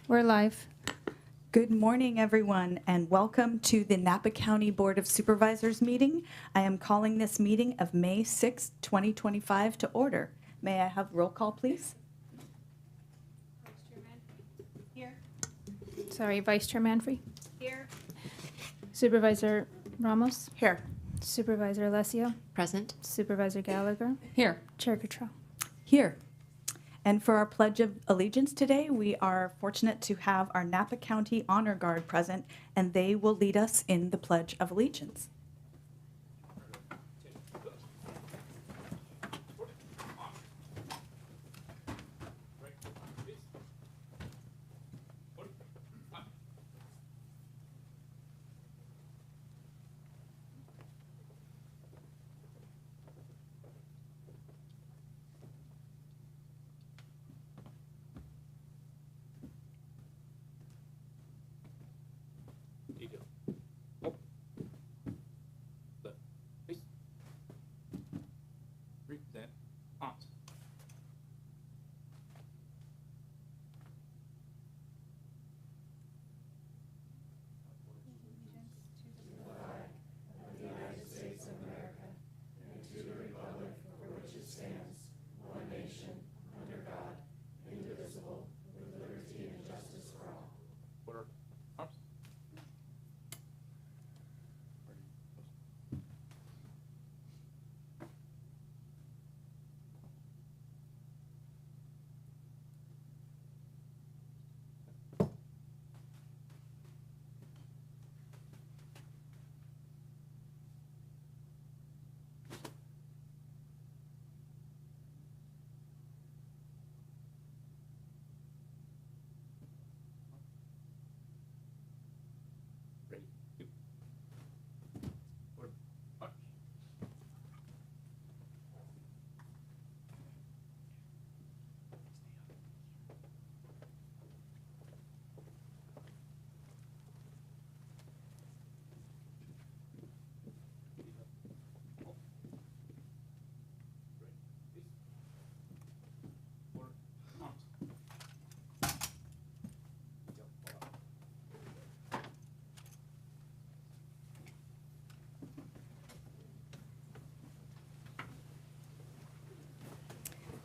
We're live. Good morning, everyone, and welcome to the Napa County Board of Supervisors meeting. I am calling this meeting of May 6, 2025 to order. May I have roll call, please? Here. Sorry, Vice Chair Manfrey. Here. Supervisor Ramos. Here. Supervisor Alessio. Present. Supervisor Gallagher. Here. Chair Cottrell. Here. And for our Pledge of Allegiance today, we are fortunate to have our Napa County Honor Guard present, and they will lead us in the Pledge of Allegiance.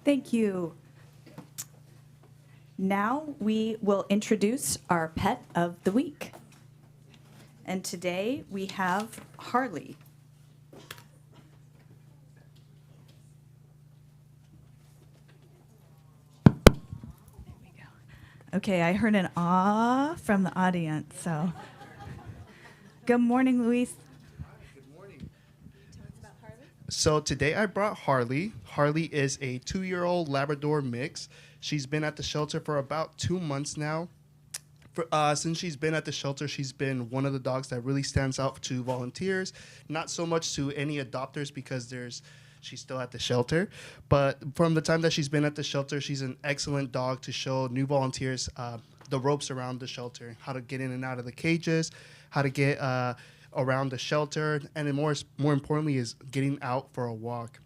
Thank you. Now we will introduce our pet of the week. And today we have Harley. There we go. Okay, I heard an ah from the audience, so. Good morning, Luis. So today I brought Harley. Harley is a 2-year-old Labrador mix. She's been at the shelter for about 2 months now. Since she's been at the shelter, she's been one of the dogs that really stands out to volunteers, not so much to any adopters because she's still at the shelter. But from the time that she's been at the shelter, she's an excellent dog to show new volunteers the ropes around the shelter, how to get in and out of the cages, how to get around the shelter, and then more importantly is getting out for a walk.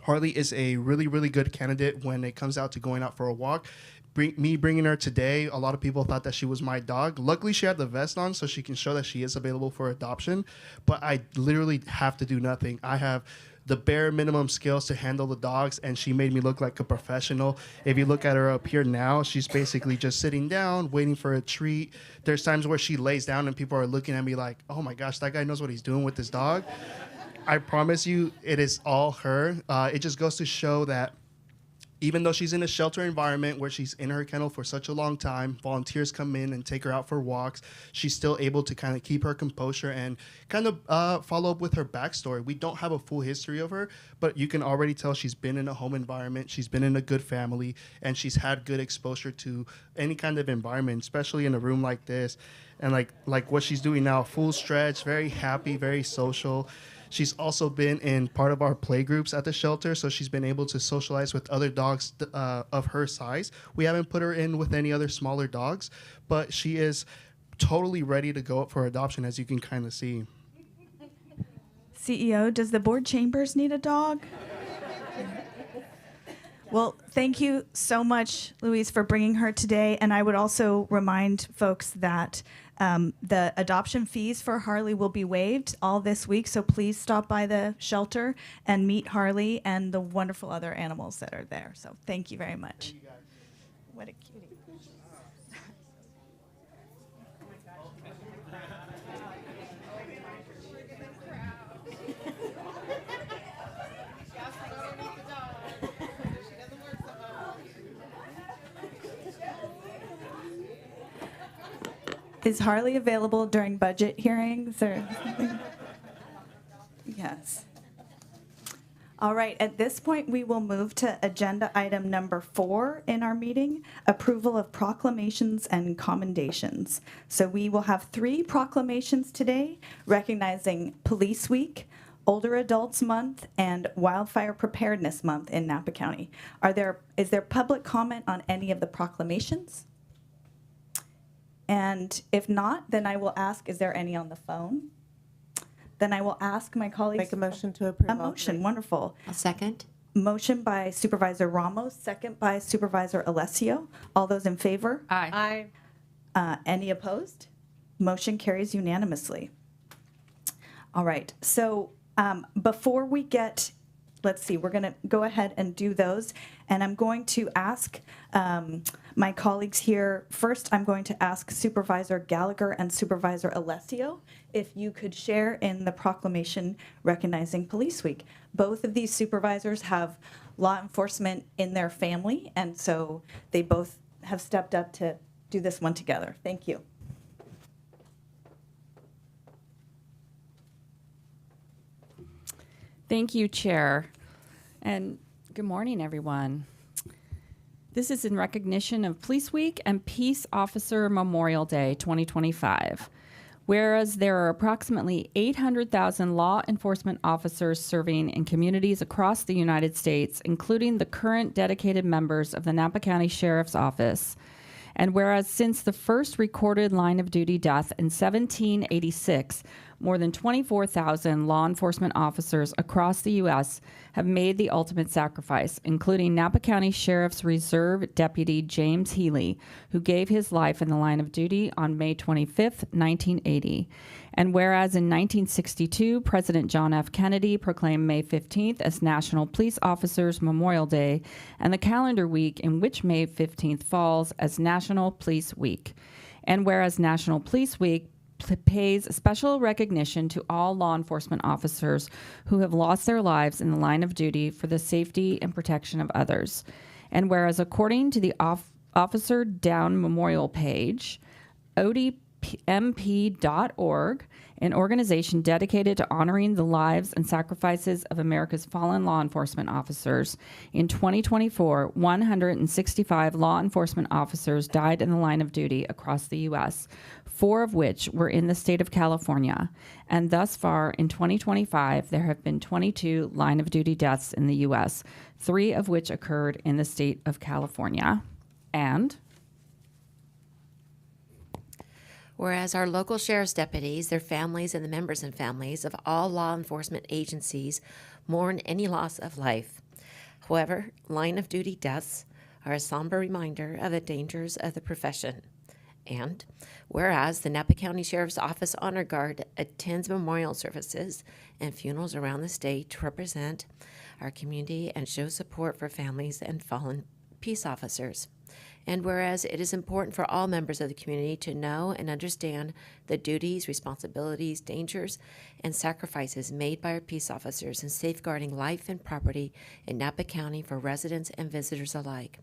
Harley is a really, really good candidate when it comes out to going out for a walk. Bringing her today, a lot of people thought that she was my dog. Luckily, she had the vest on so she can show that she is available for adoption, but I literally have to do nothing. I have the bare minimum skills to handle the dogs, and she made me look like a professional. If you look at her up here now, she's basically just sitting down, waiting for a treat. There's times where she lays down and people are looking at me like, oh my gosh, that guy knows what he's doing with his dog. I promise you, it is all her. It just goes to show that even though she's in a shelter environment where she's in her kennel for such a long time, volunteers come in and take her out for walks, she's still able to kind of keep her composure and kind of follow up with her backstory. We don't have a full history of her, but you can already tell she's been in a home environment, she's been in a good family, and she's had good exposure to any kind of environment, especially in a room like this. And like what she's doing now, full stretch, very happy, very social. She's also been in part of our play groups at the shelter, so she's been able to socialize with other dogs of her size. We haven't put her in with any other smaller dogs, but she is totally ready to go up for adoption, as you can kind of see. CEO, does the board chambers need a dog? Well, thank you so much, Louise, for bringing her today. And I would also remind folks that the adoption fees for Harley will be waived all this week. So please stop by the shelter and meet Harley and the wonderful other animals that are there. So thank you very much. What a cutie. Is Harley available during budget hearings or something? Yes. All right, at this point, we will move to agenda item number 4 in our meeting, approval of proclamations and commendations. So we will have 3 proclamations today recognizing Police Week, Older Adults Month, and Wildfire Preparedness Month in Napa County. Is there public comment on any of the proclamations? And if not, then I will ask, is there any on the phone? Then I will ask my colleagues. Make a motion to approve. A motion, wonderful. I'll second. Motion by Supervisor Ramos, second by Supervisor Alessio. All those in favor? Aye. Any opposed? Motion carries unanimously. All right, so before we get, let's see, we're going to go ahead and do those. And I'm going to ask my colleagues here. First, I'm going to ask Supervisor Gallagher and Supervisor Alessio if you could share in the proclamation recognizing Police Week. Both of these supervisors have law enforcement in their family, and so they both have stepped up to do this one together. Thank you. Thank you, Chair. And good morning, everyone. This is in recognition of Police Week and Peace Officer Memorial Day 2025. Whereas there are approximately 800,000 law enforcement officers serving in communities across the United States, including the current dedicated members of the Napa County Sheriff's Office. And whereas since the first recorded line of duty death in 1786, more than 24,000 law enforcement officers across the U.S. have made the ultimate sacrifice, including Napa County Sheriff's Reserve Deputy James Healy, who gave his life in the line of duty on May 25, 1980. And whereas in 1962, President John F. Kennedy proclaimed May 15th as National Police Officers Memorial Day, and the calendar week in which May 15th falls as National Police Week. And whereas National Police Week pays special recognition to all law enforcement officers who have lost their lives in the line of duty for the safety and protection of others. And whereas according to the Officer Down Memorial page, odmp.org, an organization dedicated to honoring the lives and sacrifices of America's fallen law enforcement officers. In 2024, 165 law enforcement officers died in the line of duty across the U.S., 4 of which were in the state of California. And thus far, in 2025, there have been 22 line of duty deaths in the U.S., 3 of which occurred in the state of California. And Whereas our local sheriff's deputies, their families, and the members and families of all law enforcement agencies mourn any loss of life. However, line of duty deaths are a somber reminder of the dangers of the profession. And whereas the Napa County Sheriff's Office Honor Guard attends memorial services and funerals around the state to represent our community and show support for families and fallen peace officers. And whereas it is important for all members of the community to know and understand the duties, responsibilities, dangers, and sacrifices made by our peace officers in safeguarding life and property in Napa County for residents and visitors alike.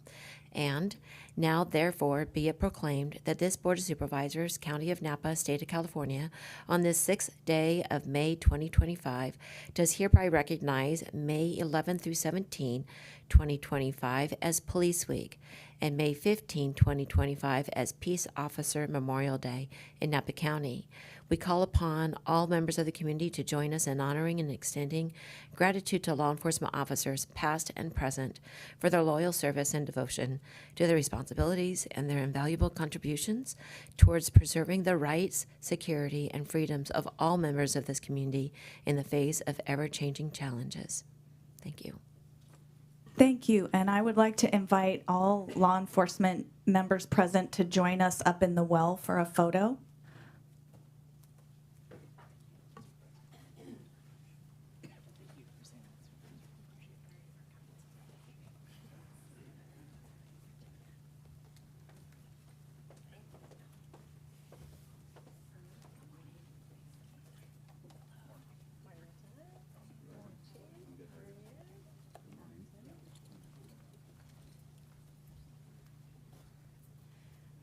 And now, therefore, be it proclaimed that this Board of Supervisors, County of Napa, State of California, on this 6th day of May 2025, does hereby recognize May 11 through 17, 2025 as Police Week, and May 15, 2025 as Peace Officer Memorial Day in Napa County. We call upon all members of the community to join us in honoring and extending gratitude to law enforcement officers, past and present, for their loyal service and devotion to their responsibilities and their invaluable contributions towards preserving the rights, security, and freedoms of all members of this community in the face of ever-changing challenges. Thank you. Thank you, and I would like to invite all law enforcement members present to join us up in the well for a photo.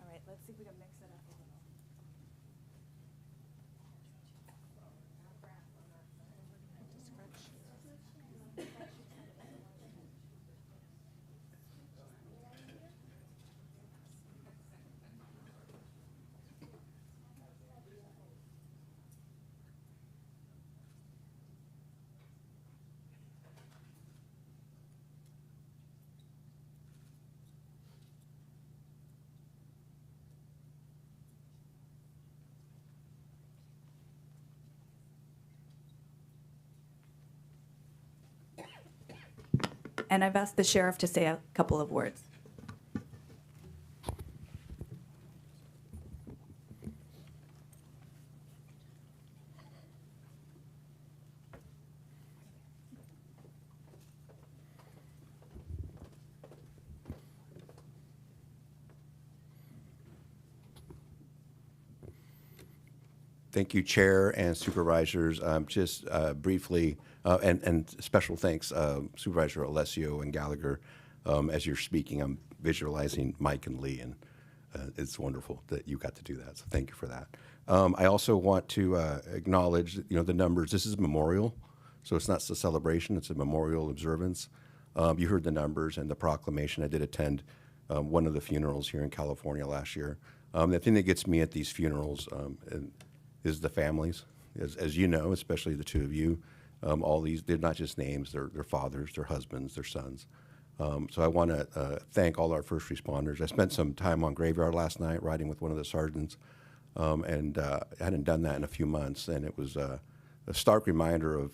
All right, let's see if we can mix it up a little. And I've asked the sheriff to say a couple of words. Thank you, Chair and Supervisors. Just briefly, and special thanks, Supervisor Alessio and Gallagher. As you're speaking, I'm visualizing Mike and Lee, and it's wonderful that you got to do that. So thank you for that. I also want to acknowledge, the numbers. This is a memorial, so it's not a celebration. It's a memorial observance. You heard the numbers and the proclamation. I did attend one of the funerals here in California last year. The thing that gets me at these funerals is the families, as you know, especially the two of you. All these, they're not just names, they're fathers, their husbands, their sons. So I want to thank all our first responders. I spent some time on Graveyard last night riding with one of the sergeants, and I hadn't done that in a few months, and it was a stark reminder of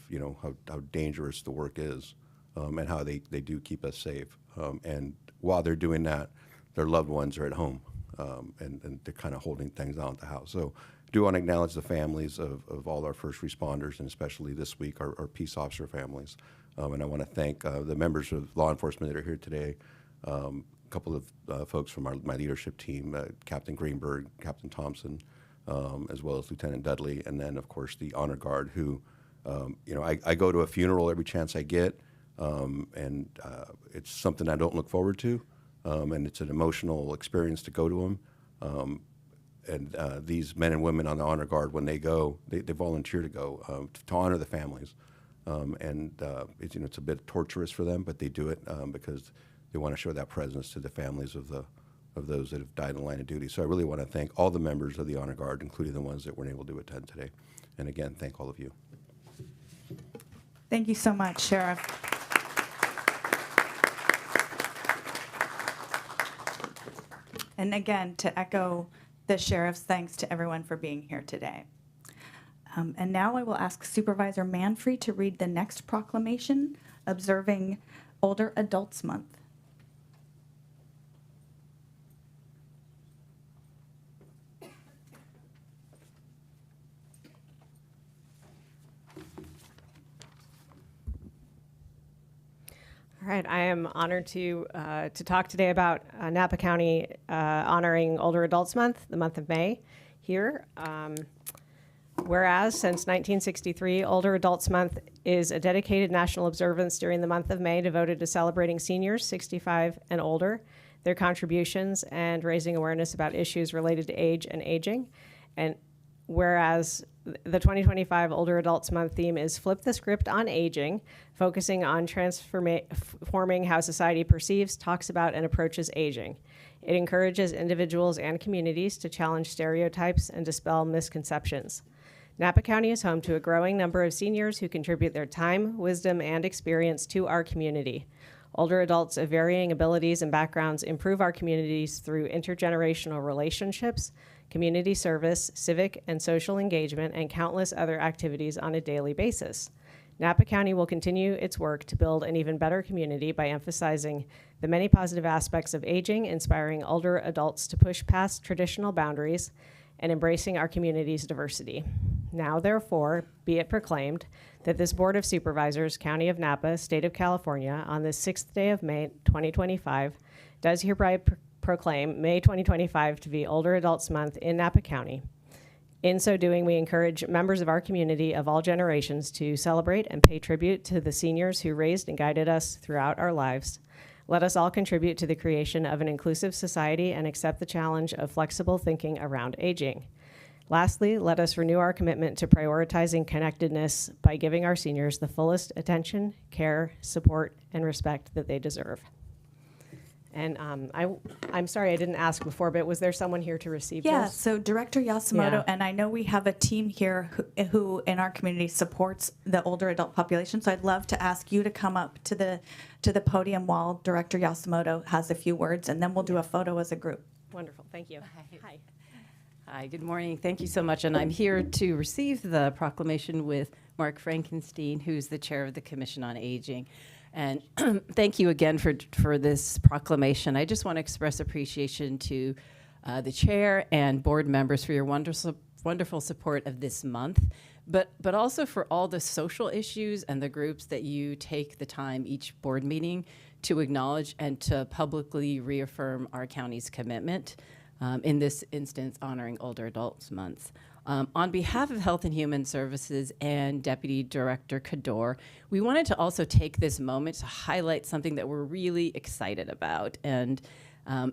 how dangerous the work is, and how they do keep us safe. And while they're doing that, their loved ones are at home, and they're kind of holding things down at the house. So I do want to acknowledge the families of all our first responders, and especially this week, our peace officer families. And I want to thank the members of law enforcement that are here today, a couple of folks from my leadership team, Captain Greenberg, Captain Thompson, as well as Lieutenant Dudley, and then, of course, the Honor Guard, who, I go to a funeral every chance I get, and it's something I don't look forward to, and it's an emotional experience to go to them. And these men and women on the Honor Guard, when they go, they volunteer to go to honor the families. It's a bit torturous for them, but they do it because they want to show that presence to the families of those that have died in the line of duty. So I really want to thank all the members of the Honor Guard, including the ones that weren't able to attend today. And again, thank all of you. Thank you so much, Sheriff. And again, to echo the sheriff's thanks to everyone for being here today. And now I will ask Supervisor Manfrey to read the next proclamation observing Older Adults Month. All right, I am honored to talk today about Napa County honoring Older Adults Month, the month of May here. Whereas since 1963, Older Adults Month is a dedicated national observance during the month of May devoted to celebrating seniors 65 and older, their contributions, and raising awareness about issues related to age and aging. And whereas the 2025 Older Adults Month theme is Flip the Script on Aging, focusing on transforming how society perceives, talks about, and approaches aging. It encourages individuals and communities to challenge stereotypes and dispel misconceptions. Napa County is home to a growing number of seniors who contribute their time, wisdom, and experience to our community. Older adults of varying abilities and backgrounds improve our communities through intergenerational relationships, community service, civic and social engagement, and countless other activities on a daily basis. Napa County will continue its work to build an even better community by emphasizing the many positive aspects of aging, inspiring older adults to push past traditional boundaries, and embracing our community's diversity. Now, therefore, be it proclaimed that this Board of Supervisors, County of Napa, State of California, on this 6th day of May 2025, does hereby proclaim May 2025 to be Older Adults Month in Napa County. In so doing, we encourage members of our community of all generations to celebrate and pay tribute to the seniors who raised and guided us throughout our lives. Let us all contribute to the creation of an inclusive society and accept the challenge of flexible thinking around aging. Lastly, let us renew our commitment to prioritizing connectedness by giving our seniors the fullest attention, care, support, and respect that they deserve. And I'm sorry I didn't ask before, but was there someone here to receive Yeah, this? so Director Yasumoto, Yeah. and I know we have a team here who in our community supports the older adult population, so I'd love to ask you to come up to the podium while Director Yasumoto has a few words, and then we'll do a photo as a group. Wonderful, thank you. Hi. Hi, good morning. Thank you so much. And I'm here to receive the proclamation with Mark Frankenstein, who's the chair of the Commission on Aging. And thank you again for this proclamation. I just want to express appreciation to the chair and board members for your wonderful support of this month, but also for all the social issues and the groups that you take the time each board meeting to acknowledge and to publicly reaffirm our county's commitment, in this instance, honoring Older Adults Month. On behalf of Health and Human Services and Deputy Director Kador, we wanted to also take this moment to highlight something that we're really excited about. And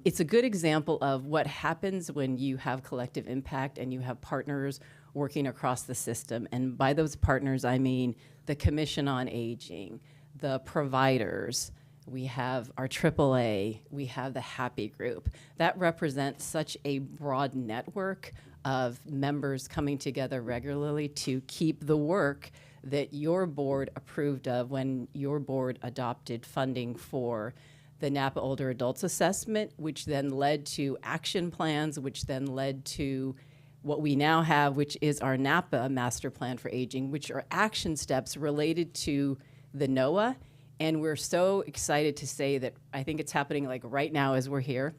it's a good example of what happens when you have collective impact and you have partners working across the system. And by those partners, I mean the Commission on Aging, the providers, we have our AAA, we have the Happy Group. That represents such a broad network of members coming together regularly to keep the work that your board approved of when your board adopted funding for the Napa Older Adults Assessment, which then led to action plans, which then led to what we now have, which is our Napa Master Plan for Aging, which are action steps related to the NOAA. And we're so excited to say that I think it's happening like right now as we're here.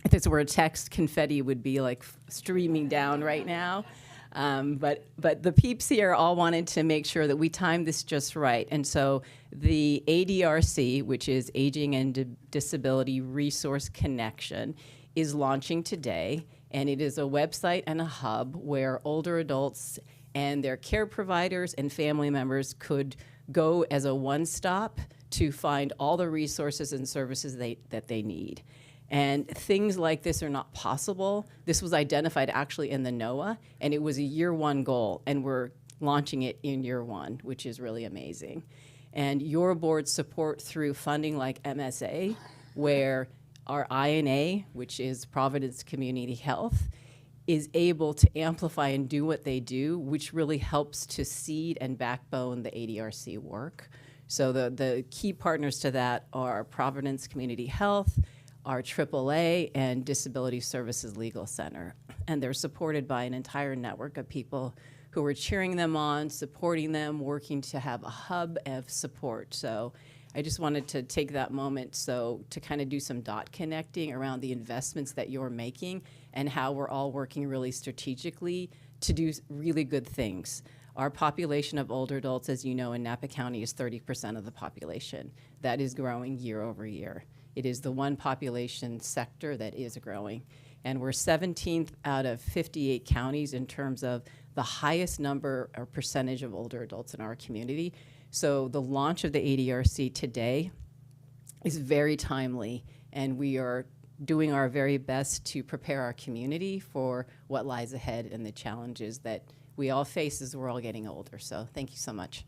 If this were a text, confetti would be like streaming down right now. But the peeps here all wanted to make sure that we timed this just right. And so the ADRC, which is Aging and Disability Resource Connection, is launching today. And it is a website and a hub where older adults and their care providers and family members could go as a one-stop to find all the resources and services that they need. And things like this are not possible. This was identified actually in the NOAA, and it was a year one goal, and we're launching it in year one, which is really amazing. And your board's support through funding like MSA, where our INA, which is Providence Community Health, is able to amplify and do what they do, which really helps to seed and backbone the ADRC work. So the key partners to that are Providence Community Health, our AAA, and Disability Services Legal Center. And they're supported by an entire network of people who are cheering them on, supporting them, working to have a hub of support. So I just wanted to take that moment to kind of do some dot connecting around the investments that you're making and how we're all working really strategically to do really good things. Our population of older adults, as you know, in Napa County is 30% of the population. That is growing year over year. It is the one population sector that is growing. And we're 17th out of 58 counties in terms of the highest number or percentage of older adults in our community. So the launch of the ADRC today is very timely, and we are doing our very best to prepare our community for what lies ahead and the challenges that we all face as we're all getting older. So thank you so much.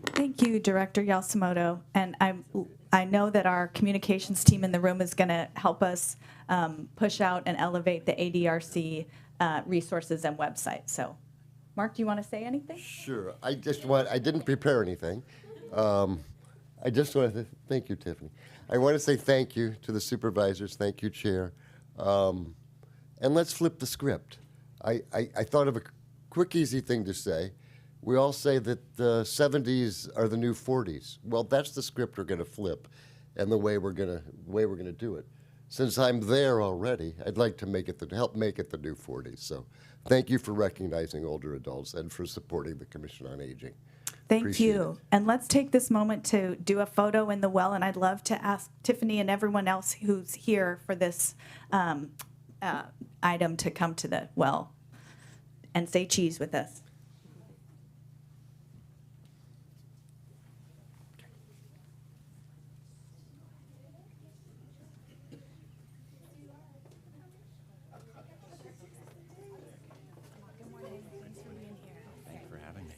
Thank you, Director Yasumoto. And I know that our communications team in the room is going to help us push out and elevate the ADRC resources and website. So, Mark, do you want to say anything? Sure. I didn't prepare anything. I just want to thank you, Tiffany. I want to say thank you to the supervisors. Thank you, Chair. And let's flip the script. I thought of a quick, easy thing to say. We all say that the 70s are the new 40s. Well, that's the script we're going to flip, and the way we're going to do it. Since I'm there already, I'd like to help make it the new 40s. So, thank you for recognizing older adults and for supporting the Commission on Aging. Thank Appreciate you. it. And let's take this moment to do a photo in the well. And I'd love to ask Tiffany and everyone else who's here for this item to come to the well and say cheese with us. Thanks for having me.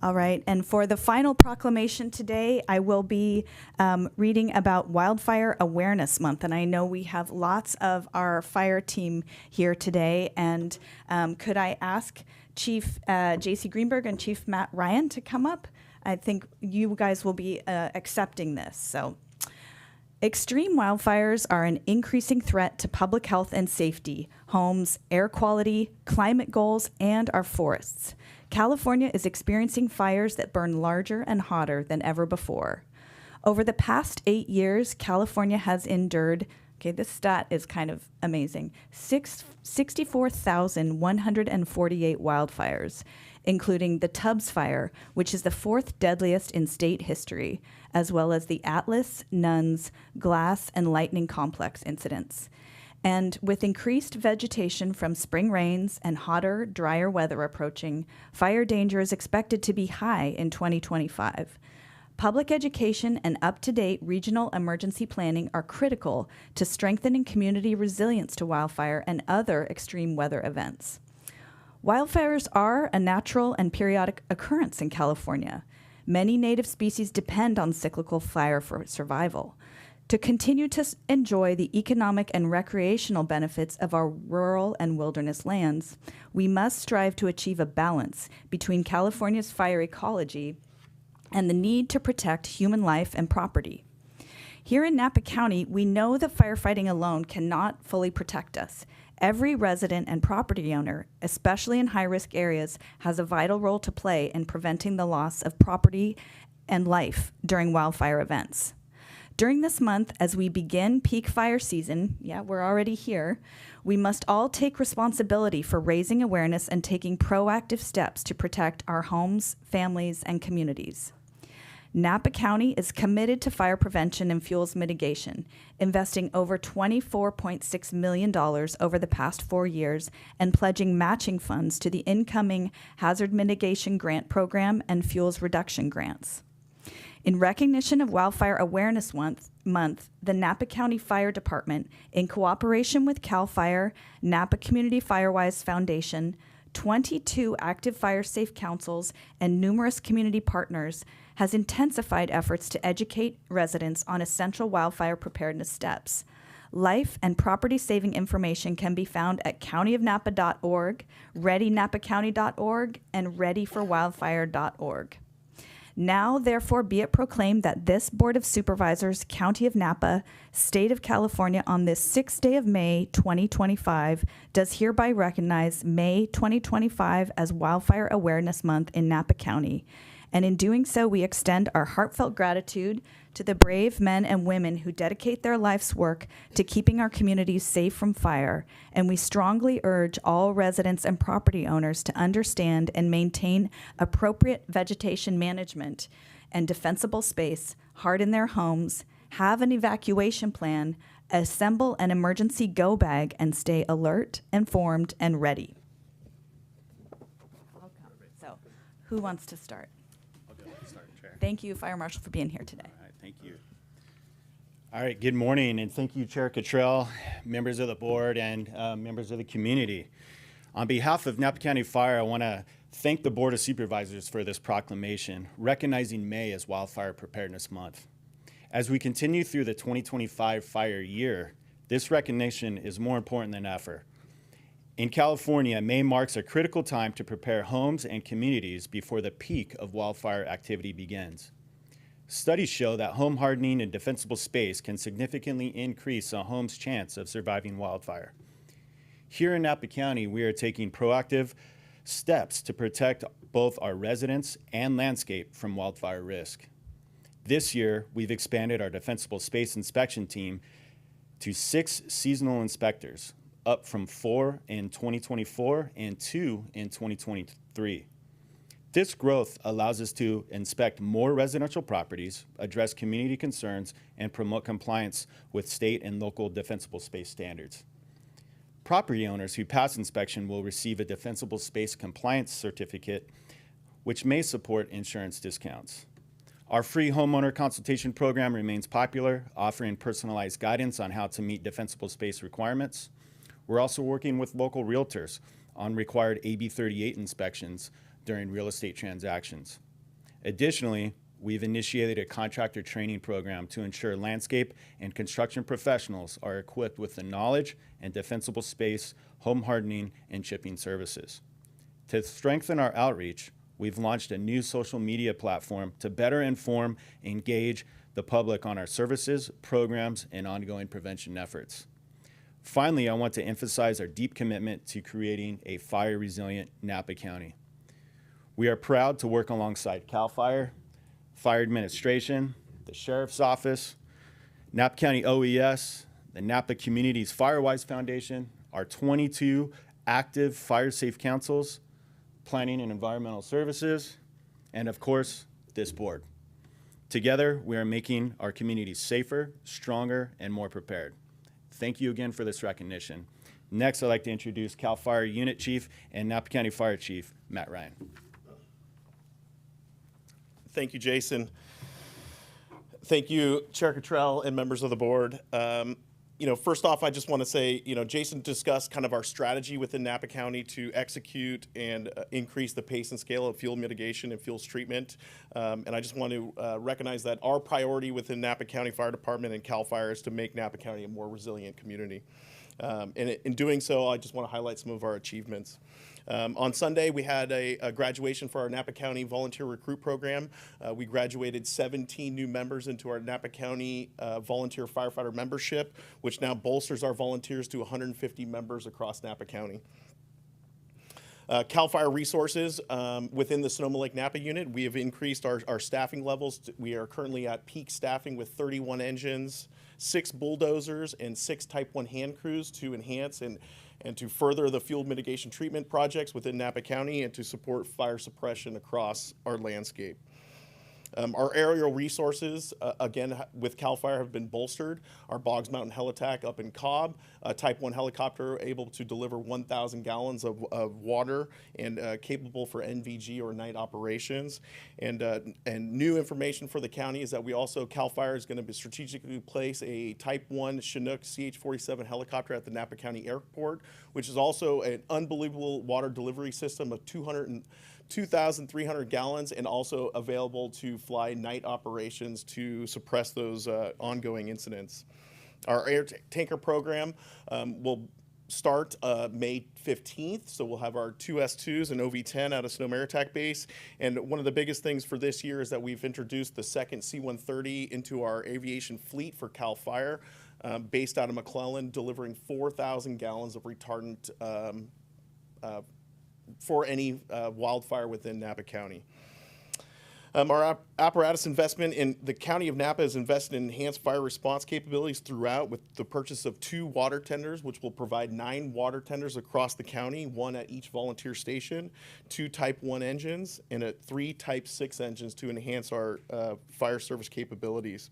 All right, and for the final proclamation today, I will be reading about Wildfire Awareness Month. And I know we have lots of our fire team here today. And could I ask Chief J.C. Greenberg and Chief Matt Ryan to come up? I think you guys will be accepting this. So, extreme wildfires are an increasing threat to public health and safety, homes, air quality, climate goals, and our forests. California is experiencing fires that burn larger and hotter than ever before. Over the past 8 years, California has endured, this stat is kind of amazing, 64,148 wildfires, including the Tubbs Fire, which is the 4th deadliest in state history, as well as the Atlas, Nuns, Glass, and Lightning Complex incidents. And with increased vegetation from spring rains and hotter, drier weather approaching, fire danger is expected to be high in 2025. Public education and up-to-date regional emergency planning are critical to strengthening community resilience to wildfire and other extreme weather events. Wildfires are a natural and periodic occurrence in California. Many native species depend on cyclical fire for survival. To continue to enjoy the economic and recreational benefits of our rural and wilderness lands, we must strive to achieve a balance between California's fire ecology and the need to protect human life and property. Here in Napa County, we know that firefighting alone cannot fully protect us. Every resident and property owner, especially in high-risk areas, has a vital role to play in preventing the loss of property and life during wildfire events. During this month, as we begin peak fire season, we're already here, we must all take responsibility for raising awareness and taking proactive steps to protect our homes, families, and communities. Napa County is committed to fire prevention and fuels mitigation, investing over $24.6 million over the past 4 years and pledging matching funds to the incoming Hazard Mitigation Grant Program and Fuels Reduction Grants. In recognition of Wildfire Awareness Month, the Napa County Fire Department, in cooperation with CAL FIRE, Napa Community Firewise Foundation, 22 active fire safe councils, and numerous community partners, has intensified efforts to educate residents on essential wildfire preparedness steps. Life and property-saving information can be found at countyofnapa.org, readynapacounty.org, and readyforwildfire.org. Now, therefore, be it proclaimed that this Board of Supervisors, County of Napa, State of California, on this 6th day of May 2025, does hereby recognize May 2025 as Wildfire Awareness Month in Napa County. And in doing so, we extend our heartfelt gratitude to the brave men and women who dedicate their life's work to keeping our communities safe from fire. And we strongly urge all residents and property owners to understand and maintain appropriate vegetation management and defensible space, harden their homes, have an evacuation plan, assemble an emergency go bag, and stay alert, informed, and ready. So, who wants to start? Thank you, Fire Marshal, for being here today. All right, thank you. All right, good morning, and thank you, Chair Cottrell, members of the board, and members of the community. On behalf of Napa County Fire, I want to thank the Board of Supervisors for this proclamation, recognizing May as Wildfire Preparedness Month. As we continue through the 2025 fire year, this recognition is more important than ever. In California, May marks a critical time to prepare homes and communities before the peak of wildfire activity begins. Studies show that home hardening and defensible space can significantly increase a home's chance of surviving wildfire. Here in Napa County, we are taking proactive steps to protect both our residents and landscape from wildfire risk. This year, we've expanded our defensible space inspection team to 6 seasonal inspectors, up from 4 in 2024 and 2 in 2023. This growth allows us to inspect more residential properties, address community concerns, and promote compliance with state and local defensible space standards. Property owners who pass inspection will receive a defensible space compliance certificate, which may support insurance discounts. Our free homeowner consultation program remains popular, offering personalized guidance on how to meet defensible space requirements. We're also working with local realtors on required AB 38 inspections during real estate transactions. Additionally, we've initiated a contractor training program to ensure landscape and construction professionals are equipped with the knowledge and defensible space, home hardening, and chipping services. To strengthen our outreach, we've launched a new social media platform to better inform and engage the public on our services, programs, and ongoing prevention efforts. Finally, I want to emphasize our deep commitment to creating a fire-resilient Napa County. We are proud to work alongside CAL FIRE, Fire Administration, the Sheriff's Office, Napa County OES, the Napa Communities Firewise Foundation, our 22 active fire safe councils, Planning and Environmental Services, and of course, this board. Together, we are making our communities safer, stronger, and more prepared. Thank you again for this recognition. Next, I'd like to introduce CAL FIRE Unit Chief and Napa County Fire Chief, Matt Ryan. Thank you, Jason. Thank you, Chair Cottrell and members of the board. First off, I just want to say, Jason discussed kind of our strategy within Napa County to execute and increase the pace and scale of fuel mitigation and fuels treatment. And I just want to recognize that our priority within Napa County Fire Department and CAL FIRE is to make Napa County a more resilient community. And in doing so, I just want to highlight some of our achievements. On Sunday, we had a graduation for our Napa County Volunteer Recruit Program. We graduated 17 new members into our Napa County Volunteer Firefighter membership, which now bolsters our volunteers to 150 members across Napa County. CAL FIRE resources within the Sonoma Lake Napa unit, we have increased our staffing levels. We are currently at peak staffing with 31 engines, 6 bulldozers, and 6 Type 1 hand crews to enhance and to further the fuel mitigation treatment projects within Napa County and to support fire suppression across our landscape. Our aerial resources, again, with CAL FIRE have been bolstered. Our Boggs Mountain Helitack up in Cobb, a Type 1 helicopter able to deliver 1,000 gallons of water and capable for NVG or night operations. And new information for the county is that we also, CAL FIRE is going to strategically place a Type 1 Chinook CH-47 helicopter at the Napa County Airport, which is also an unbelievable water delivery system of 2,300 gallons and also available to fly night operations to suppress those ongoing incidents. Our air tanker program will start May 15th. So we'll have our two S2s and OV-10 out of Snow Maritac Base. And one of the biggest things for this year is that we've introduced the second C-130 into our aviation fleet for CAL FIRE, based out of McClellan, delivering 4,000 gallons of retardant for any wildfire within Napa County. Our apparatus investment in the County of Napa is invested in enhanced fire response capabilities throughout with the purchase of 2 water tenders, which will provide 9 water tenders across the county, 1 at each volunteer station, 2 Type 1 engines, and 3 Type 6 engines to enhance our fire service capabilities.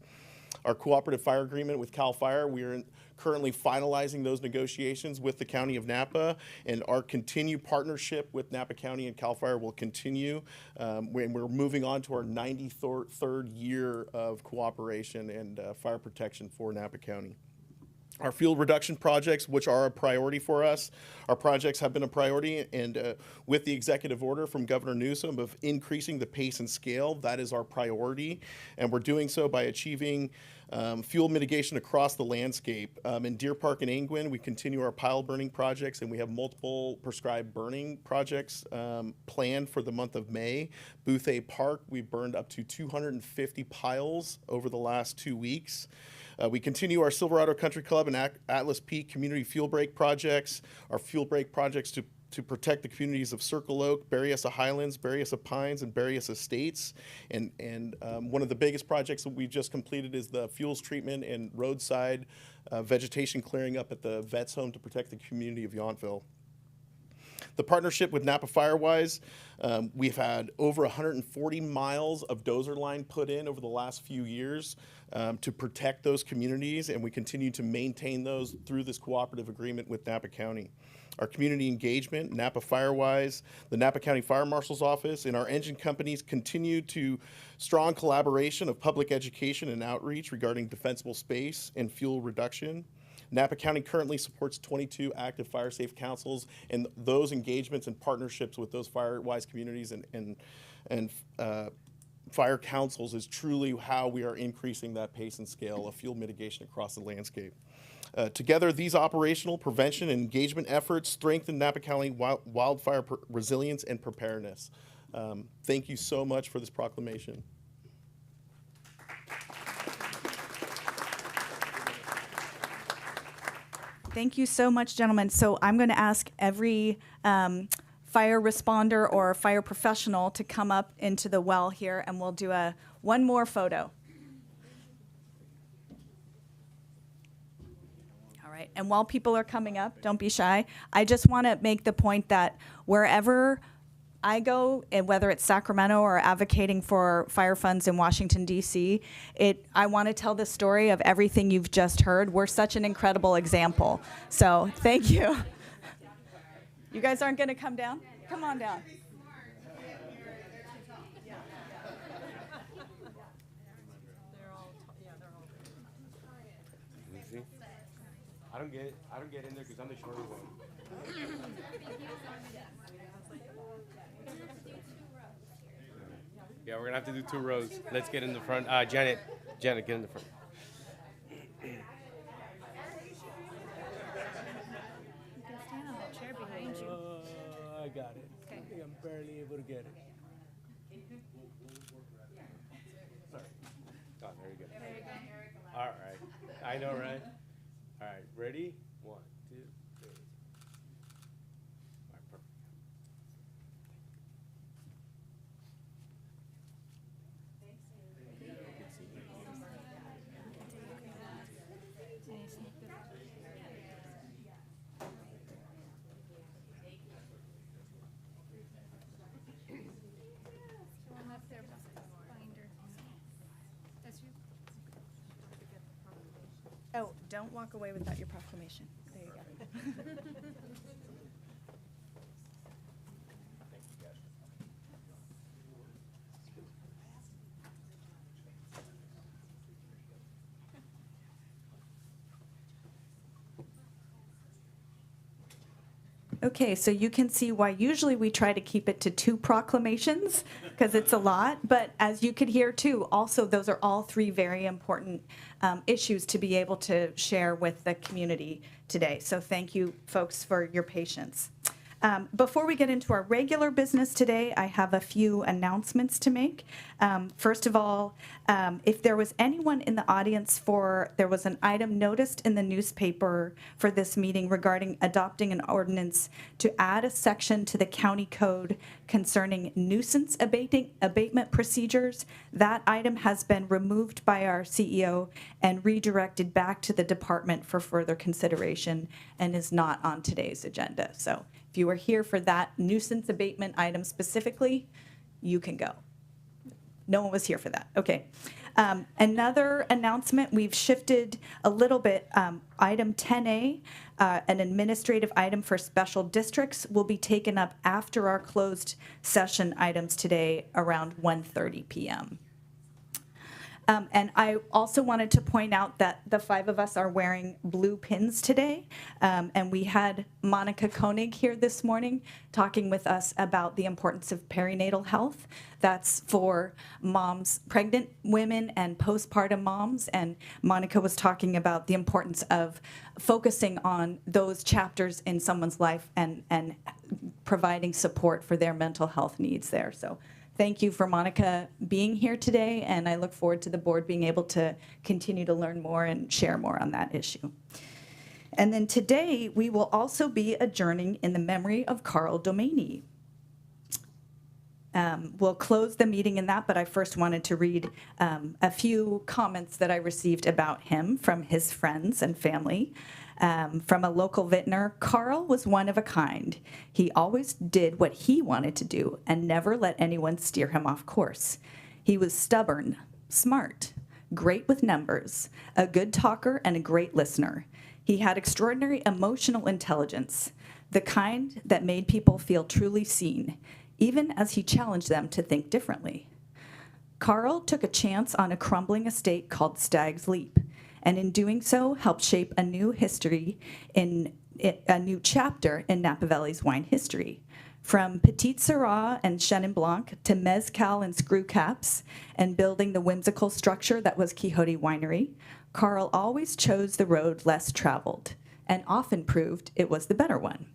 Our cooperative fire agreement with CAL FIRE, we are currently finalizing those negotiations with the County of Napa, and our continued partnership with Napa County and CAL FIRE will continue. We're moving on to our 93rd year of cooperation and fire protection for Napa County. Our fuel reduction projects, which are a priority for us, our projects have been a priority, and with the executive order from Governor Newsom of increasing the pace and scale, that is our priority, and we're doing so by achieving fuel mitigation across the landscape. In Deer Park and Angwin, we continue our pile burning projects, and we have multiple prescribed burning projects planned for the month of May. Boothhay Park, we burned up to 250 piles over the last 2 weeks. We continue our Silverado Country Club and Atlas Peak community fuel break projects, our fuel break projects to protect the communities of Circle Oak, Berryessa Highlands, Berryessa Pines, and Berryessa Estates. And one of the biggest projects that we just completed is the fuels treatment and roadside vegetation clearing up at the Vets Home to protect the community of Yountville. The partnership with Napa Firewise, we've had over 140 miles of dozer line put in over the last few years to protect those communities, and we continue to maintain those through this cooperative agreement with Napa County. Our community engagement, Napa Firewise, the Napa County Fire Marshal's Office, and our engine companies continue to strong collaboration of public education and outreach regarding defensible space and fuel reduction. Napa County currently supports 22 active fire safe councils, and those engagements and partnerships with those Firewise communities and fire councils is truly how we are increasing that pace and scale of fuel mitigation across the landscape. Together, these operational prevention and engagement efforts strengthen Napa County wildfire resilience and preparedness. Thank you so much for this proclamation. Thank you so much, gentlemen. So I'm going to ask every fire responder or fire professional to come up into the well here, and we'll do one more photo. All right. And while people are coming up, don't be shy. I just want to make the point that wherever I go, and whether it's Sacramento or advocating for fire funds in Washington, D.C., I want to tell the story of everything you've just heard. We're such an incredible example. So thank you. You guys aren't going to come down? Come on down. I don't get in there because I'm the shorter one. Yeah, we're gonna have to do 2 rows. Let's get in the front. Janet, get in the front. I got it. Okay. I'm barely able to get it. Sorry. Oh, there you go. There you go. All right. I know, right? All right. Ready? 1, 2, 3. All right, perfect. Oh, don't walk away without your proclamation. There you go. Okay, so you can see why usually we try to keep it to 2 proclamations because it's a lot. But as you could hear too, also those are all 3 very important issues to be able to share with the community today. So thank you folks for your patience. Before we get into our regular business today, I have a few announcements to make. First of all, if there was anyone in the audience there was an item noticed in the newspaper for this meeting regarding adopting an ordinance to add a section to the county code concerning nuisance abatement procedures. That item has been removed by our CEO and redirected back to the department for further consideration and is not on today's agenda. So if you were here for that nuisance abatement item specifically, you can go. No one was here for that. Okay. Another announcement, we've shifted a little bit. Item 10A, an administrative item for special districts, will be taken up after our closed session items today around 1:30 p.m. And I also wanted to point out that the 5 of us are wearing blue pins today. And we had Monica Koenig here this morning talking with us about the importance of perinatal health. That's for moms, pregnant women and postpartum moms. And Monica was talking about the importance of focusing on those chapters in someone's life and providing support for their mental health needs there. So thank you for Monica being here today, and I look forward to the board being able to continue to learn more and share more on that issue. And then today, we will also be adjourning in the memory of Carl Domaney. We'll close the meeting in that, but I first wanted to read a few comments that I received about him from his friends and family. From a local vintner, Carl was one of a kind. He always did what he wanted to do and never let anyone steer him off course. He was stubborn, smart, great with numbers, a good talker and a great listener. He had extraordinary emotional intelligence, the kind that made people feel truly seen, even as he challenged them to think differently. Carl took a chance on a crumbling estate called Stag's Leap, and in doing so, helped shape a new history a new chapter in Napa Valley's wine history. From Petit Syrah and Chenin Blanc to Mezcal and screw caps and building the whimsical structure that was Quixote Winery, Carl always chose the road less traveled and often proved it was the better one.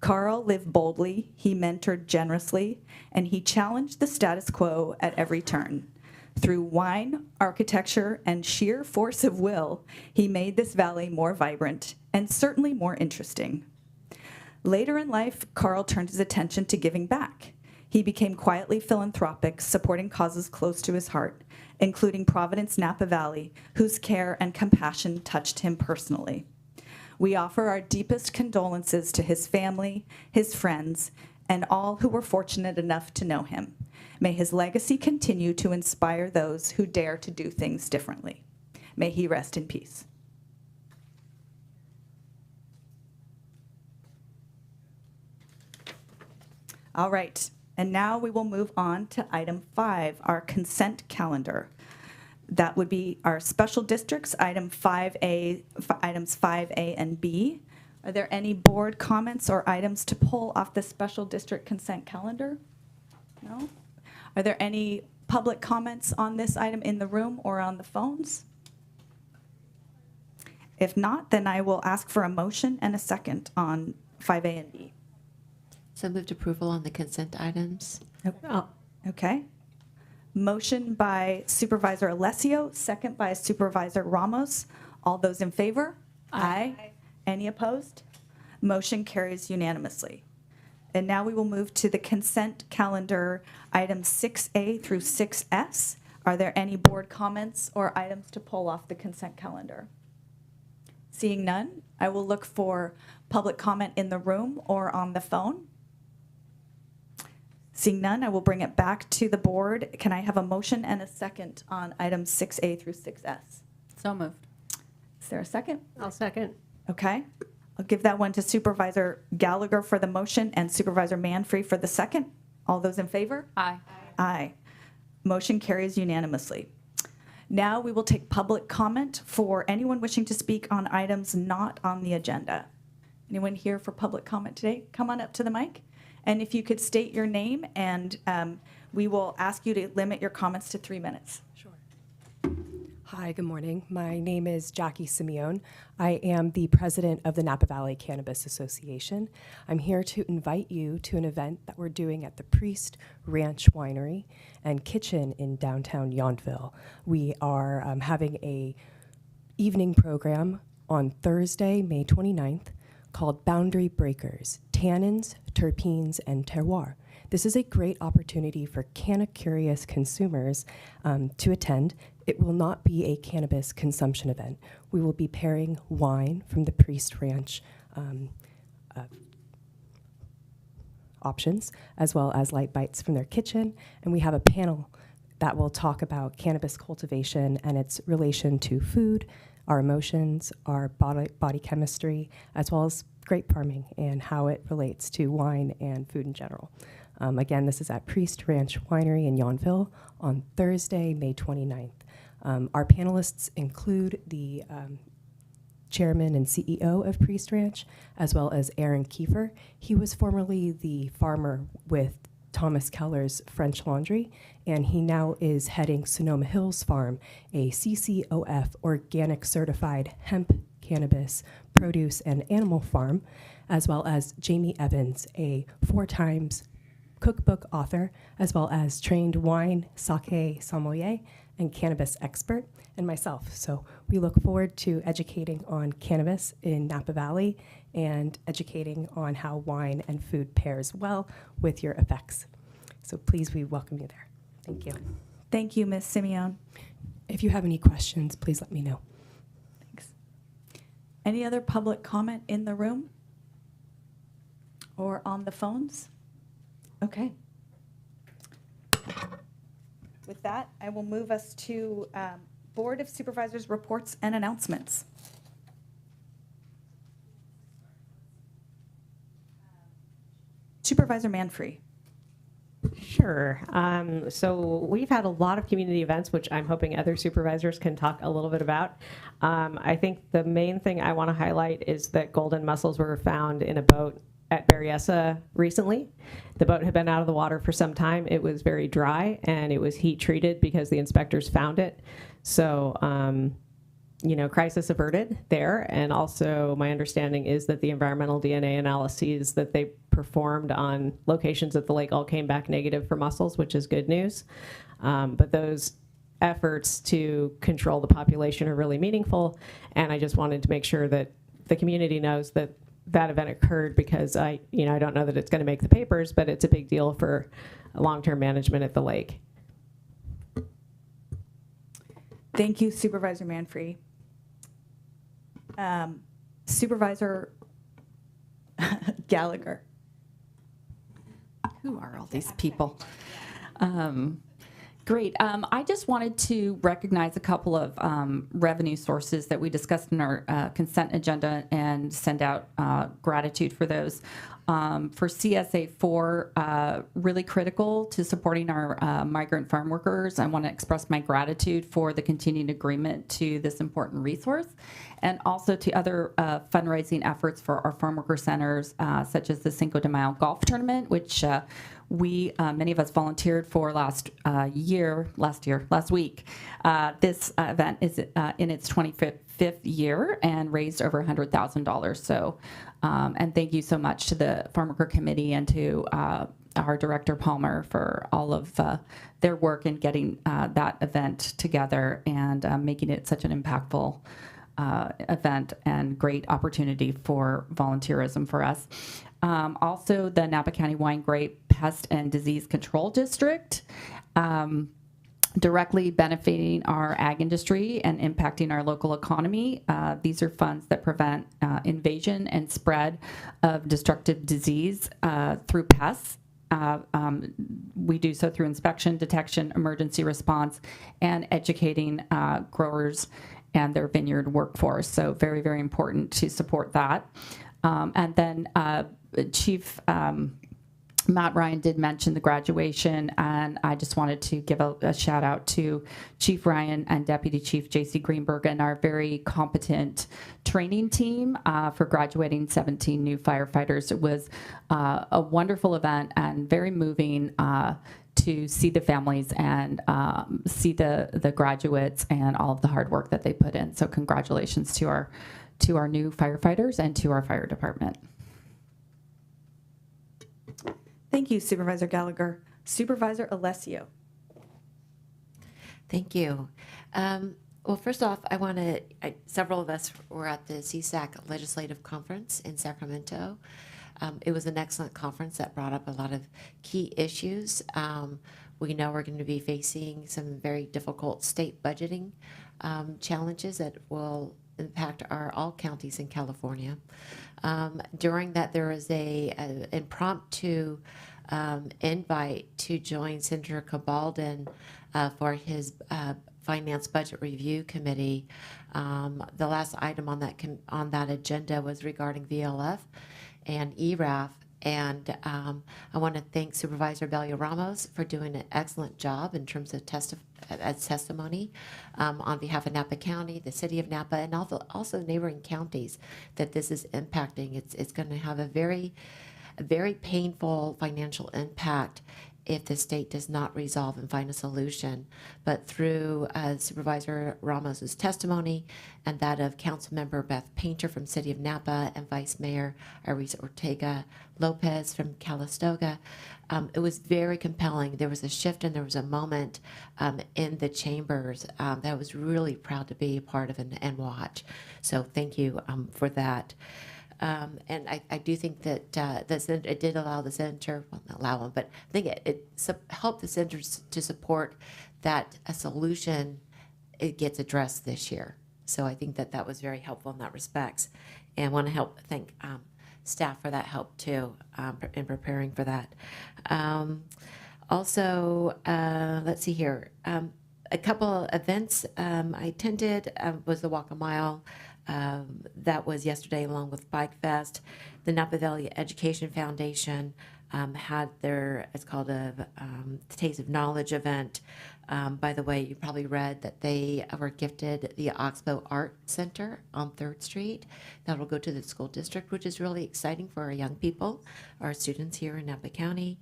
Carl lived boldly, he mentored generously, and he challenged the status quo at every turn. Through wine, architecture, and sheer force of will, he made this valley more vibrant and certainly more interesting. Later in life, Carl turned his attention to giving back. He became quietly philanthropic, supporting causes close to his heart, including Providence Napa Valley, whose care and compassion touched him personally. We offer our deepest condolences to his family, his friends, and all who were fortunate enough to know him. May his legacy continue to inspire those who dare to do things differently. May he rest in peace. All right, and now we will move on to item 5, our consent calendar. That would be our special districts, items 5A and B. Are there any board comments or items to pull off the special district consent calendar? No? Are there any public comments on this item in the room or on the phones? If not, then I will ask for a motion and a second on 5A and B. So moved approval on the consent items. Oh, Okay. Motion by Supervisor Alessio, second by Supervisor Ramos. All those in favor? Aye. Any opposed? Motion carries unanimously. And now we will move to the consent calendar, items 6A through 6S. Are there any board comments or items to pull off the consent calendar? Seeing none, I will look for public comment in the room or on the phone. Seeing none, I will bring it back to the board. Can I have a motion and a second on items 6A through 6S? So moved. Is there a second? I'll second. Okay. I'll give that one to Supervisor Gallagher for the motion and Supervisor Manfree for the second. All those in favor? Aye. Aye. Motion carries unanimously. Now we will take public comment for anyone wishing to speak on items not on the agenda. Anyone here for public comment today? Come on up to the mic. And if you could state your name, and we will ask you to limit your comments to 3 minutes. Sure. Hi, good morning. My name is Jackie Simeone. I am the president of the Napa Valley Cannabis Association. I'm here to invite you to an event that we're doing at the Priest Ranch Winery and Kitchen in downtown Yountville. We are having a evening program on Thursday, May 29th, called Boundary Breakers, Tannins, Terpenes, and Terroir. This is a great opportunity for canna-curious consumers to attend. It will not be a cannabis consumption event. We will be pairing wine from the Priest Ranch options, as well as light bites from their kitchen, and we have a panel that will talk about cannabis cultivation and its relation to food, our emotions, our body chemistry, as well as grape farming and how it relates to wine and food in general. Again, this is at Priest Ranch Winery in Yountville on Thursday, May 29th. Our panelists include the chairman and CEO of Priest Ranch, as well as Aaron Kiefer. He was formerly the farmer with Thomas Keller's French Laundry, and he now is heading Sonoma Hills Farm, a CCOF organic certified hemp, cannabis, produce, and animal farm, as well as Jamie Evans, a 4 times cookbook author, as well as trained wine, sake sommelier, and cannabis expert, and myself. So we look forward to educating on cannabis in Napa Valley and educating on how wine and food pairs well with your effects. So please, we welcome you there. Thank you. Thank you, Ms. Simeone. If you have any questions, please let me know. Thanks. Any other public comment in the room or on the phones? Okay. With that, I will move us to Board of Supervisors reports and announcements. Supervisor Manfree. Sure. So we've had a lot of community events, which I'm hoping other supervisors can talk a little bit about. I think the main thing I want to highlight is that golden mussels were found in a boat at Berryessa recently. The boat had been out of the water for some time. It was very dry, and it was heat treated because the inspectors found it. So, crisis averted there. And also my understanding is that the environmental DNA analyses that they performed on locations at the lake all came back negative for mussels, which is good news. But those efforts to control the population are really meaningful. And I just wanted to make sure that the community knows that that event occurred, because I don't know that it's going to make the papers, but it's a big deal for long-term management at the lake. Thank you, Supervisor Manfree. Supervisor Gallagher. Who are all these people? Great. I just wanted to recognize a couple of revenue sources that we discussed in our consent agenda and send out gratitude for those. For CSA 4, really critical to supporting our migrant farm workers. I want to express my gratitude for the continued agreement to this important resource, and also to other fundraising efforts for our farm worker centers, such as the Cinco de Mayo golf tournament, which many of us volunteered for last week. This event is in its 25th year and raised over $100,000. So, and thank you so much to the Farm Worker Committee and to our Director Palmer for all of their work in getting that event together and making it such an impactful event and great opportunity for volunteerism for us. Also, the Napa County Wine Grape Pest and Disease Control District, directly benefiting our ag industry and impacting our local economy. These are funds that prevent invasion and spread of destructive disease through pests. We do so through inspection, detection, emergency response, and educating growers and their vineyard workforce. So very, very important to support that. And then Chief Matt Ryan did mention the graduation, and I just wanted to give a shout out to Chief Ryan and Deputy Chief J.C. Greenberg and our very competent training team for graduating 17 new firefighters. It was a wonderful event and very moving to see the families and see the graduates and all of the hard work that they put in. So congratulations to our new firefighters and to our fire department. Thank you, Supervisor Gallagher. Supervisor Alessio. Thank you. Well, first off, several of us were at the CSAC Legislative Conference in Sacramento. It was an excellent conference that brought up a lot of key issues. We know we're going to be facing some very difficult state budgeting challenges that will impact all counties in California. During that, there was an impromptu invite to join Senator Cabalden for his Finance Budget Review Committee. The last item on that agenda was regarding VLF and ERAF. And I want to thank Supervisor Belio Ramos for doing an excellent job in terms of testimony on behalf of Napa County, the city of Napa, and also neighboring counties that this is impacting. It's going to have a very painful financial impact if the state does not resolve and find a solution. But through Supervisor Ramos's testimony and that of Councilmember Beth Painter from City of Napa and Vice Mayor Arisa Ortega Lopez from Calistoga, it was very compelling. There was a shift and there was a moment in the chambers that I was really proud to be a part of and watch. So thank you for that. And I do think that it did allow the senator, well, not allow him, but I think it helped the senators to support that a solution it gets addressed this year. So I think that was very helpful in that respects. And I want to thank staff for that help too in preparing for that. Also, let's see here. A couple events I attended was the Walk a Mile. That was yesterday along with Bike Fest. The Napa Valley Education Foundation had it's called a Taste of Knowledge event. By the way, you probably read that they were gifted the Oxbow Art Center on 3rd Street. That will go to the school district, which is really exciting for our young people, our students here in Napa County.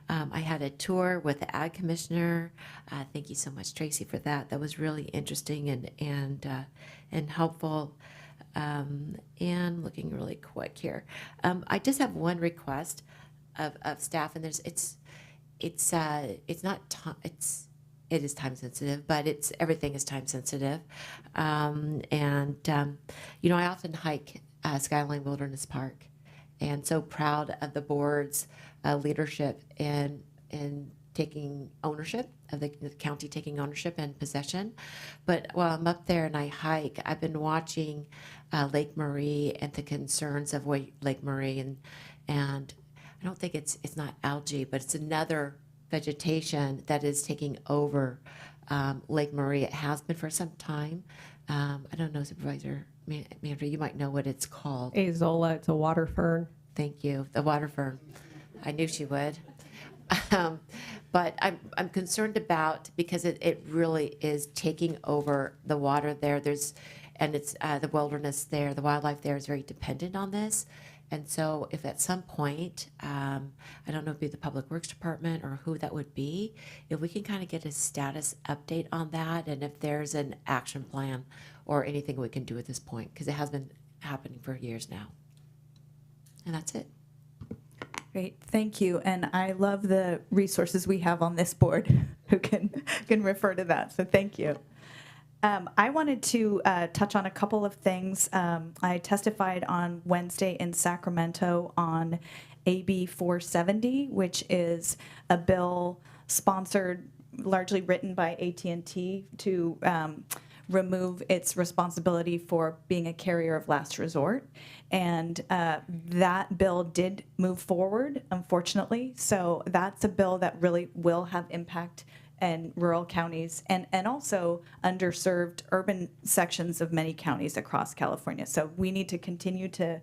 I had a tour with the Ag Commissioner. Thank you so much, Tracy, for that. That was really interesting and helpful. And looking really quick here. I just have one request of staff, and it is time sensitive, but everything is time sensitive. I often hike Skyline Wilderness Park, and so proud of the board's leadership in taking ownership of the county taking ownership and possession. But while I'm up there and I hike, I've been watching Lake Marie and the concerns of Lake Marie, and I don't think it's not algae, but it's another vegetation that is taking over Lake Marie. It has been for some time. I don't know, Supervisor Mandry, you might know what it's called. Azolla, it's a water fern. Thank you, the water fern. I knew she would. But I'm concerned about, because it really is taking over the water there. It's the wilderness there, the wildlife there is very dependent on this. And so if at some point, I don't know if it'd be the Public Works Department or who that would be, if we can kind of get a status update on that, and if there's an action plan or anything we can do at this point, because it has been happening for years now. And that's it. Great, thank you. And I love the resources we have on this board who can refer to that, so thank you. I wanted to touch on a couple of things. I testified on Wednesday in Sacramento on AB 470, which is a bill sponsored, largely written by AT&T to remove its responsibility for being a carrier of last resort. And that bill did move forward, unfortunately. So that's a bill that really will have impact in rural counties and also underserved urban sections of many counties across California. So we need to continue to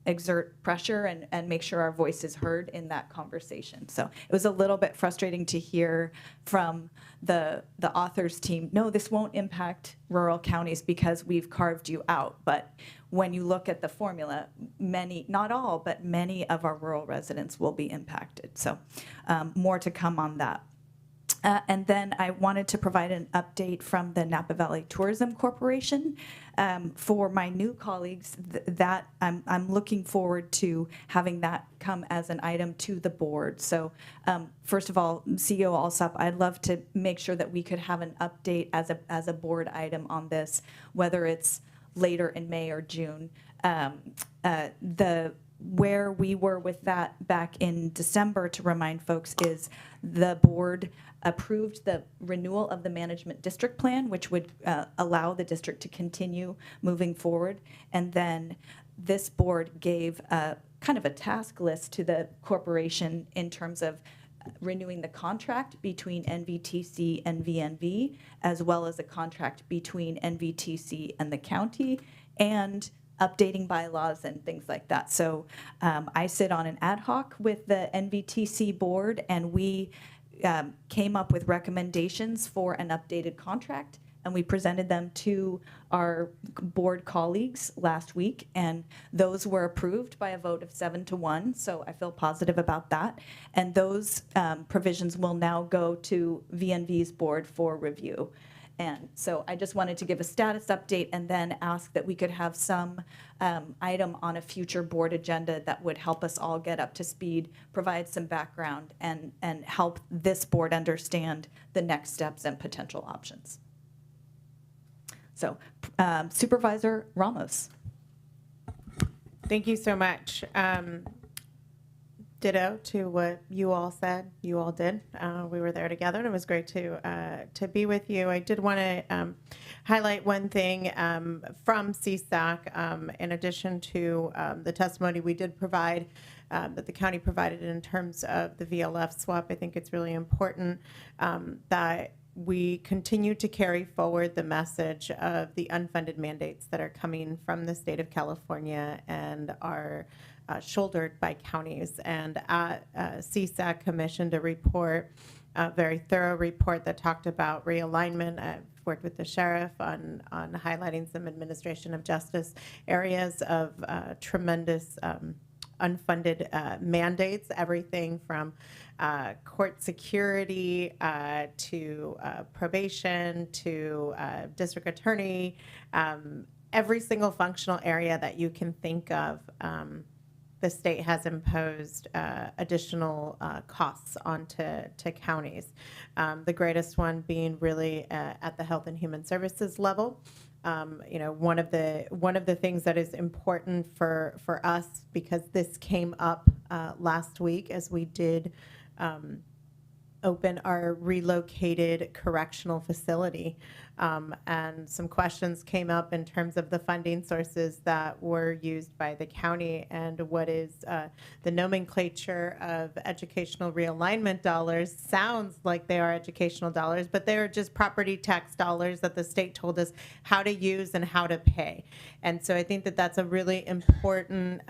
exert pressure and make sure our voice is heard in that conversation. So it was a little bit frustrating to hear from the authors team, no, this won't impact rural counties because we've carved you out. But when you look at the formula, many, not all, but many of our rural residents will be impacted. So more to come on that. And then I wanted to provide an update from the Napa Valley Tourism Corporation. For my new colleagues, that I'm looking forward to having that come as an item to the board. So first of all, CEO Alsop, I'd love to make sure that we could have an update as a board item on this, whether it's later in May or June. Where we were with that back in December, to remind folks, is the board approved the renewal of the management district plan, which would allow the district to continue moving forward. And then this board gave kind of a task list to the corporation in terms of renewing the contract between NVTC and VNV, as well as a contract between NVTC and the county, and updating bylaws and things like that. So I sit on an ad hoc with the NVTC board, and we came up with recommendations for an updated contract, and we presented them to our board colleagues last week, and those were approved by a vote of 7-1, so I feel positive about that. And those provisions will now go to VNV's board for review. And so I just wanted to give a status update and then ask that we could have some item on a future board agenda that would help us all get up to speed, provide some background, and help this board understand the next steps and potential options. So Supervisor Ramos. Thank you so much. Ditto to what you all said, you all did. We were there together, and it was great to be with you. I did want to highlight one thing from CSAC. In addition to the testimony we did provide, that the county provided in terms of the VLF swap, I think it's really important that we continue to carry forward the message of the unfunded mandates that are coming from the state of California and are shouldered by counties. And CSAC commissioned a report, a very thorough report that talked about realignment. I've worked with the sheriff on highlighting some administration of justice areas of tremendous unfunded mandates, everything from court security to probation to district attorney, every single functional area that you can think of. The state has imposed additional costs onto counties. The greatest one being really at the Health and Human Services level. One of the things that is important for us, because this came up last week as we did open our relocated correctional facility. And some questions came up in terms of the funding sources that were used by the county and what is the nomenclature of educational realignment dollars. Sounds like they are educational dollars, but they are just property tax dollars that the state told us how to use and how to pay. And so I think that that's a really important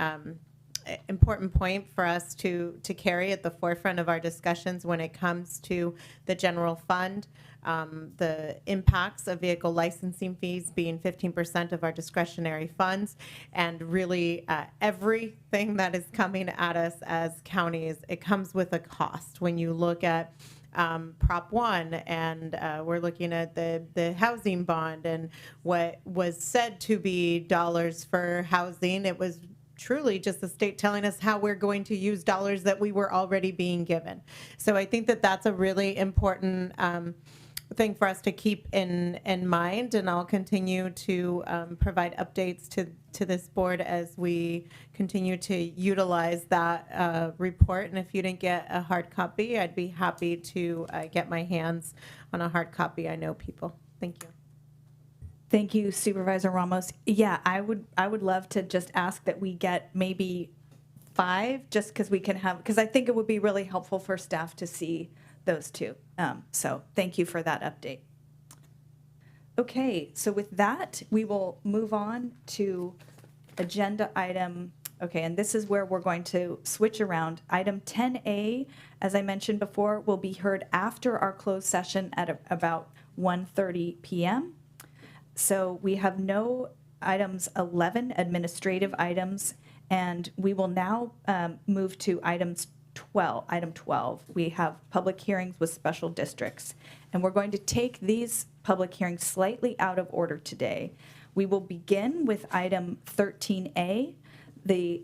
point for us to carry at the forefront of our discussions when it comes to the general fund. The impacts of vehicle licensing fees being 15% of our discretionary funds, and really everything that is coming at us as counties, it comes with a cost. When you look at Prop 1 and we're looking at the housing bond and what was said to be dollars for housing, it was truly just the state telling us how we're going to use dollars that we were already being given. So I think that that's a really important thing for us to keep in mind, and I'll continue to provide updates to this board as we continue to utilize that report. And if you didn't get a hard copy, I'd be happy to get my hands on a hard copy. I know people. Thank you. Thank you, Supervisor Ramos. Yeah, I would love to just ask that we get maybe 5, just because we can have, because I think it would be really helpful for staff to see those two. So thank you for that update. Okay, so with that, we will move on to agenda item Okay, and this is where we're going to switch around. Item 10A, as I mentioned before, will be heard after our closed session at about 1:30 p.m. So we have no items 11, administrative items, and we will now move to item 12. We have public hearings with special districts, and we're going to take these public hearings slightly out of order today. We will begin with item 13A, the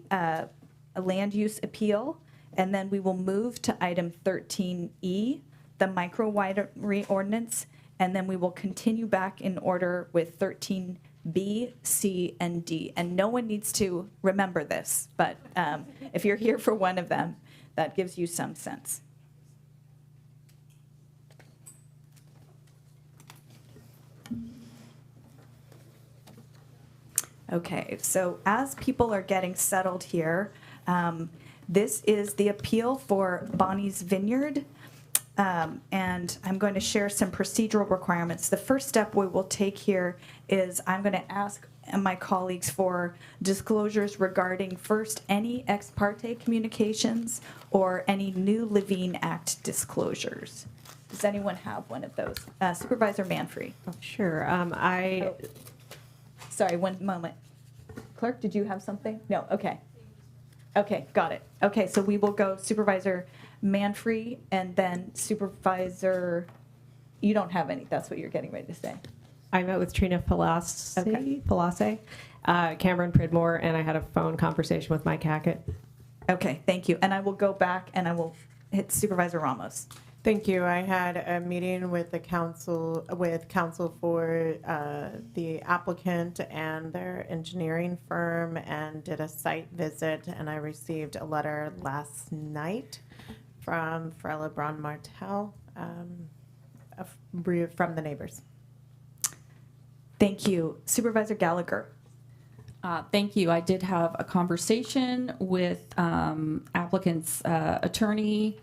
land use appeal, and then we will move to item 13E, the micro winery ordinance, and then we will continue back in order with 13B, C, and D. And no one needs to remember this, but if you're here for one of them, that gives you some sense. Okay, so as people are getting settled here, this is the appeal for Bonnie's Vineyard, and I'm going to share some procedural requirements. The first step we will take here is I'm going to ask my colleagues for disclosures regarding first any ex parte communications or any new Levine Act disclosures. Does anyone have one of those? Supervisor Manfrey. Sure. Sorry, one moment. Clerk, did you have something? No, okay. Okay, got it. Okay, so we will go Supervisor Manfrey and then Supervisor, you don't have any, that's what you're getting ready to say. I met with Trina Palase, Okay. Cameron Pridmore, and I had a phone conversation with Mike Hackett. Okay, thank you. And I will go back and I will hit Supervisor Ramos. Thank you. I had a meeting with the council, for the applicant and their engineering firm, and did a site visit, and I received a letter last night from Frela Braun Martel from the neighbors. Thank you. Supervisor Gallagher. Thank you. I did have a conversation with applicant's attorney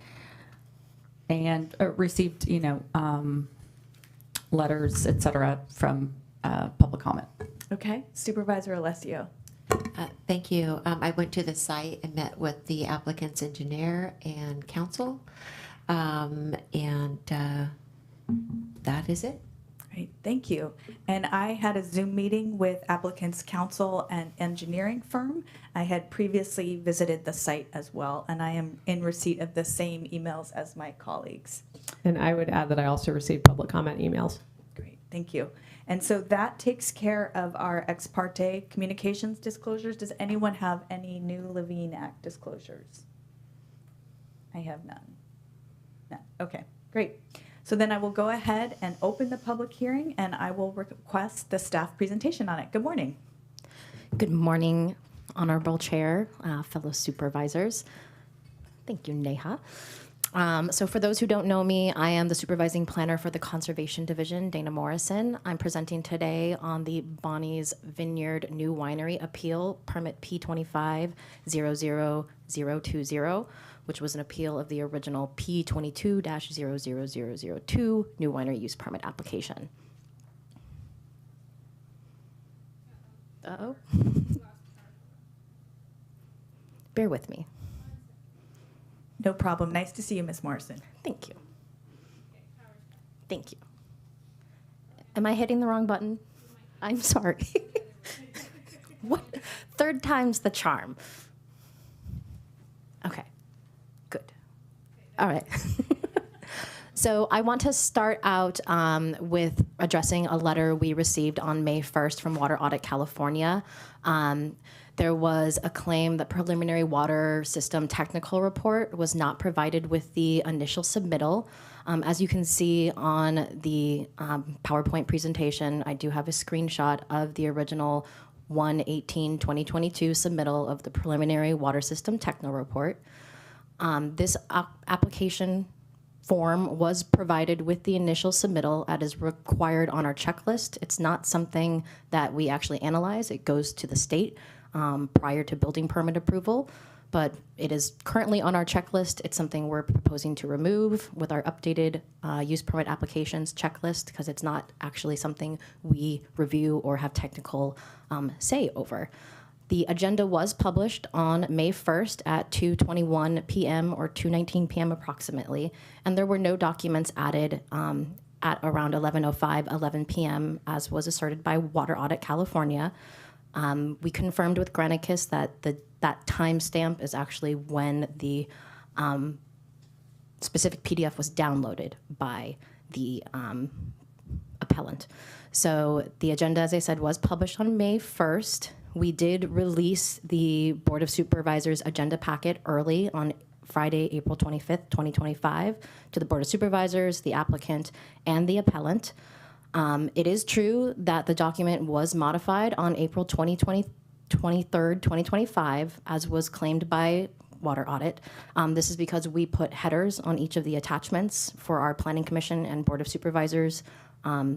and received, letters, et cetera, from public comment. Okay, Supervisor Alessio. Thank you. I went to the site and met with the applicant's engineer and counsel, and that is it. Great, thank you. And I had a Zoom meeting with applicant's counsel and engineering firm. I had previously visited the site as well, and I am in receipt of the same emails as my colleagues. And I would add that I also received public comment emails. Great, thank you. And so that takes care of our ex parte communications disclosures. Does anyone have any new Levine Act disclosures? I have none. None. Okay, great. So then I will go ahead and open the public hearing, and I will request the staff presentation on it. Good morning. Good morning, Honorable Chair, fellow supervisors. Thank you, Neha. So for those who don't know me, I am the supervising planner for the Conservation Division, Dana Morrison. I'm presenting today on the Bonnie's Vineyard New Winery Appeal, Permit P25-00020, which was an appeal of the original P22-00002 New Winery Use Permit application. Uh-oh. Bear with me. No problem. Nice to see you, Ms. Morrison. Thank you. Thank you. Am I hitting the wrong button? I'm sorry. What? Third time's the charm. Okay. Good. All right. So I want to start out with addressing a letter we received on May 1st from Water Audit California. There was a claim that preliminary water system technical report was not provided with the initial submittal. As you can see on the PowerPoint presentation, I do have a screenshot of the original 1/18/2022 submittal of the preliminary water system technical report. This application form was provided with the initial submittal as is required on our checklist. It's not something that we actually analyze. It goes to the state prior to building permit approval, but it is currently on our checklist. It's something we're proposing to remove with our updated use permit applications checklist because it's not actually something we review or have technical say over. The agenda was published on May 1st at 2:21 p.m. or 2:19 p.m. approximately, and there were no documents added at around 11:05, 11 p.m., as was asserted by Water Audit California. We confirmed with Granicus that that timestamp is actually when the specific PDF was downloaded by the appellant. So the agenda, as I said, was published on May 1st. We did release the Board of Supervisors agenda packet early on Friday, April 25th, 2025, to the Board of Supervisors, the applicant, and the appellant. It is true that the document was modified on April 23rd, 2025, as was claimed by Water Audit. This is because we put headers on each of the attachments for our Planning Commission and Board of Supervisors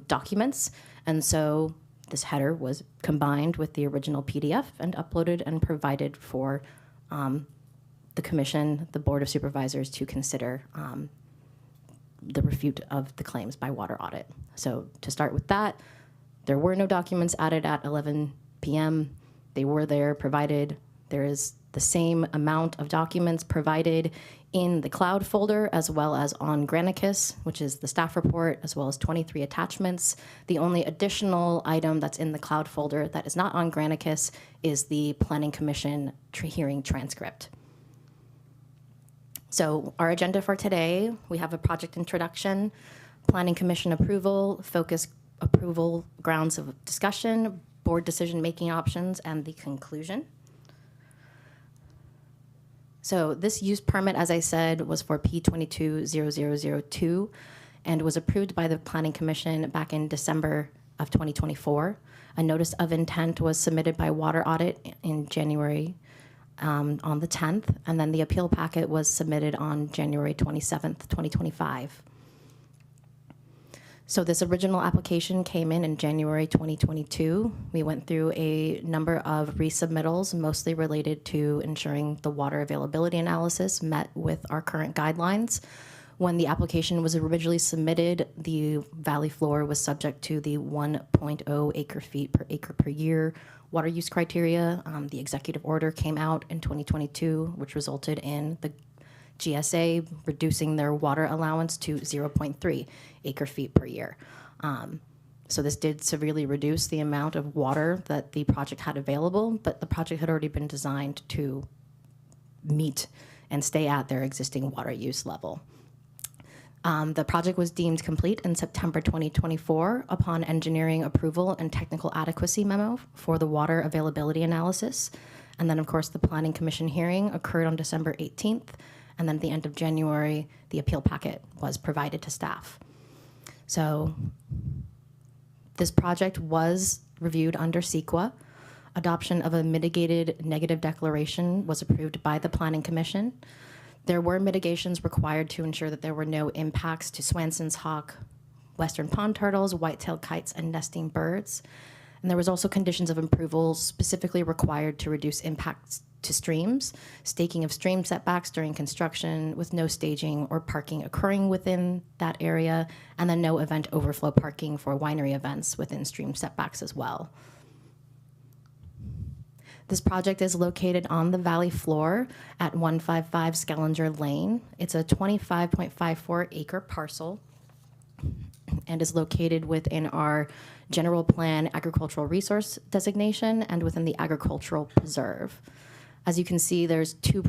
documents. And so this header was combined with the original PDF and uploaded and provided for the Commission, the Board of Supervisors, to consider the refute of the claims by Water Audit. So to start with that, there were no documents added at 11 p.m. They were there, provided. There is the same amount of documents provided in the cloud folder as well as on Granicus, which is the staff report, as well as 23 attachments. The only additional item that's in the cloud folder that is not on Granicus is the Planning Commission hearing transcript. So our agenda for today, we have a project introduction, Planning Commission approval, focus approval, grounds of discussion, board decision-making options, and the conclusion. So this use permit, as I said, was for P220002 and was approved by the Planning Commission back in December of 2024. A notice of intent was submitted by Water Audit in January on the 10th, and then the appeal packet was submitted on January 27th, 2025. So this original application came in January 2022. We went through a number of resubmittals, mostly related to ensuring the water availability analysis met with our current guidelines. When the application was originally submitted, the valley floor was subject to the 1.0 acre-feet per acre per year water use criteria. The executive order came out in 2022, which resulted in the GSA reducing their water allowance to 0.3 acre-feet per year. So this did severely reduce the amount of water that the project had available, but the project had already been designed to meet and stay at their existing water use level. The project was deemed complete in September 2024 upon engineering approval and technical adequacy memo for the water availability analysis. And then, of course, the Planning Commission hearing occurred on December 18th. And then at the end of January, the appeal packet was provided to staff. So this project was reviewed under CEQA. Adoption of a mitigated negative declaration was approved by the Planning Commission. There were mitigations required to ensure that there were no impacts to Swanson's hawk, western pond turtles, white-tailed kites, and nesting birds. And there was also conditions of approval specifically required to reduce impacts to streams, staking of stream setbacks during construction with no staging or parking occurring within that area, and then no event overflow parking for winery events within stream setbacks as well. This project is located on the valley floor at 155 Skellinger Lane. It's a 25.54 acre parcel and is located within our general plan agricultural resource designation and within the agricultural preserve. As you can see, there's two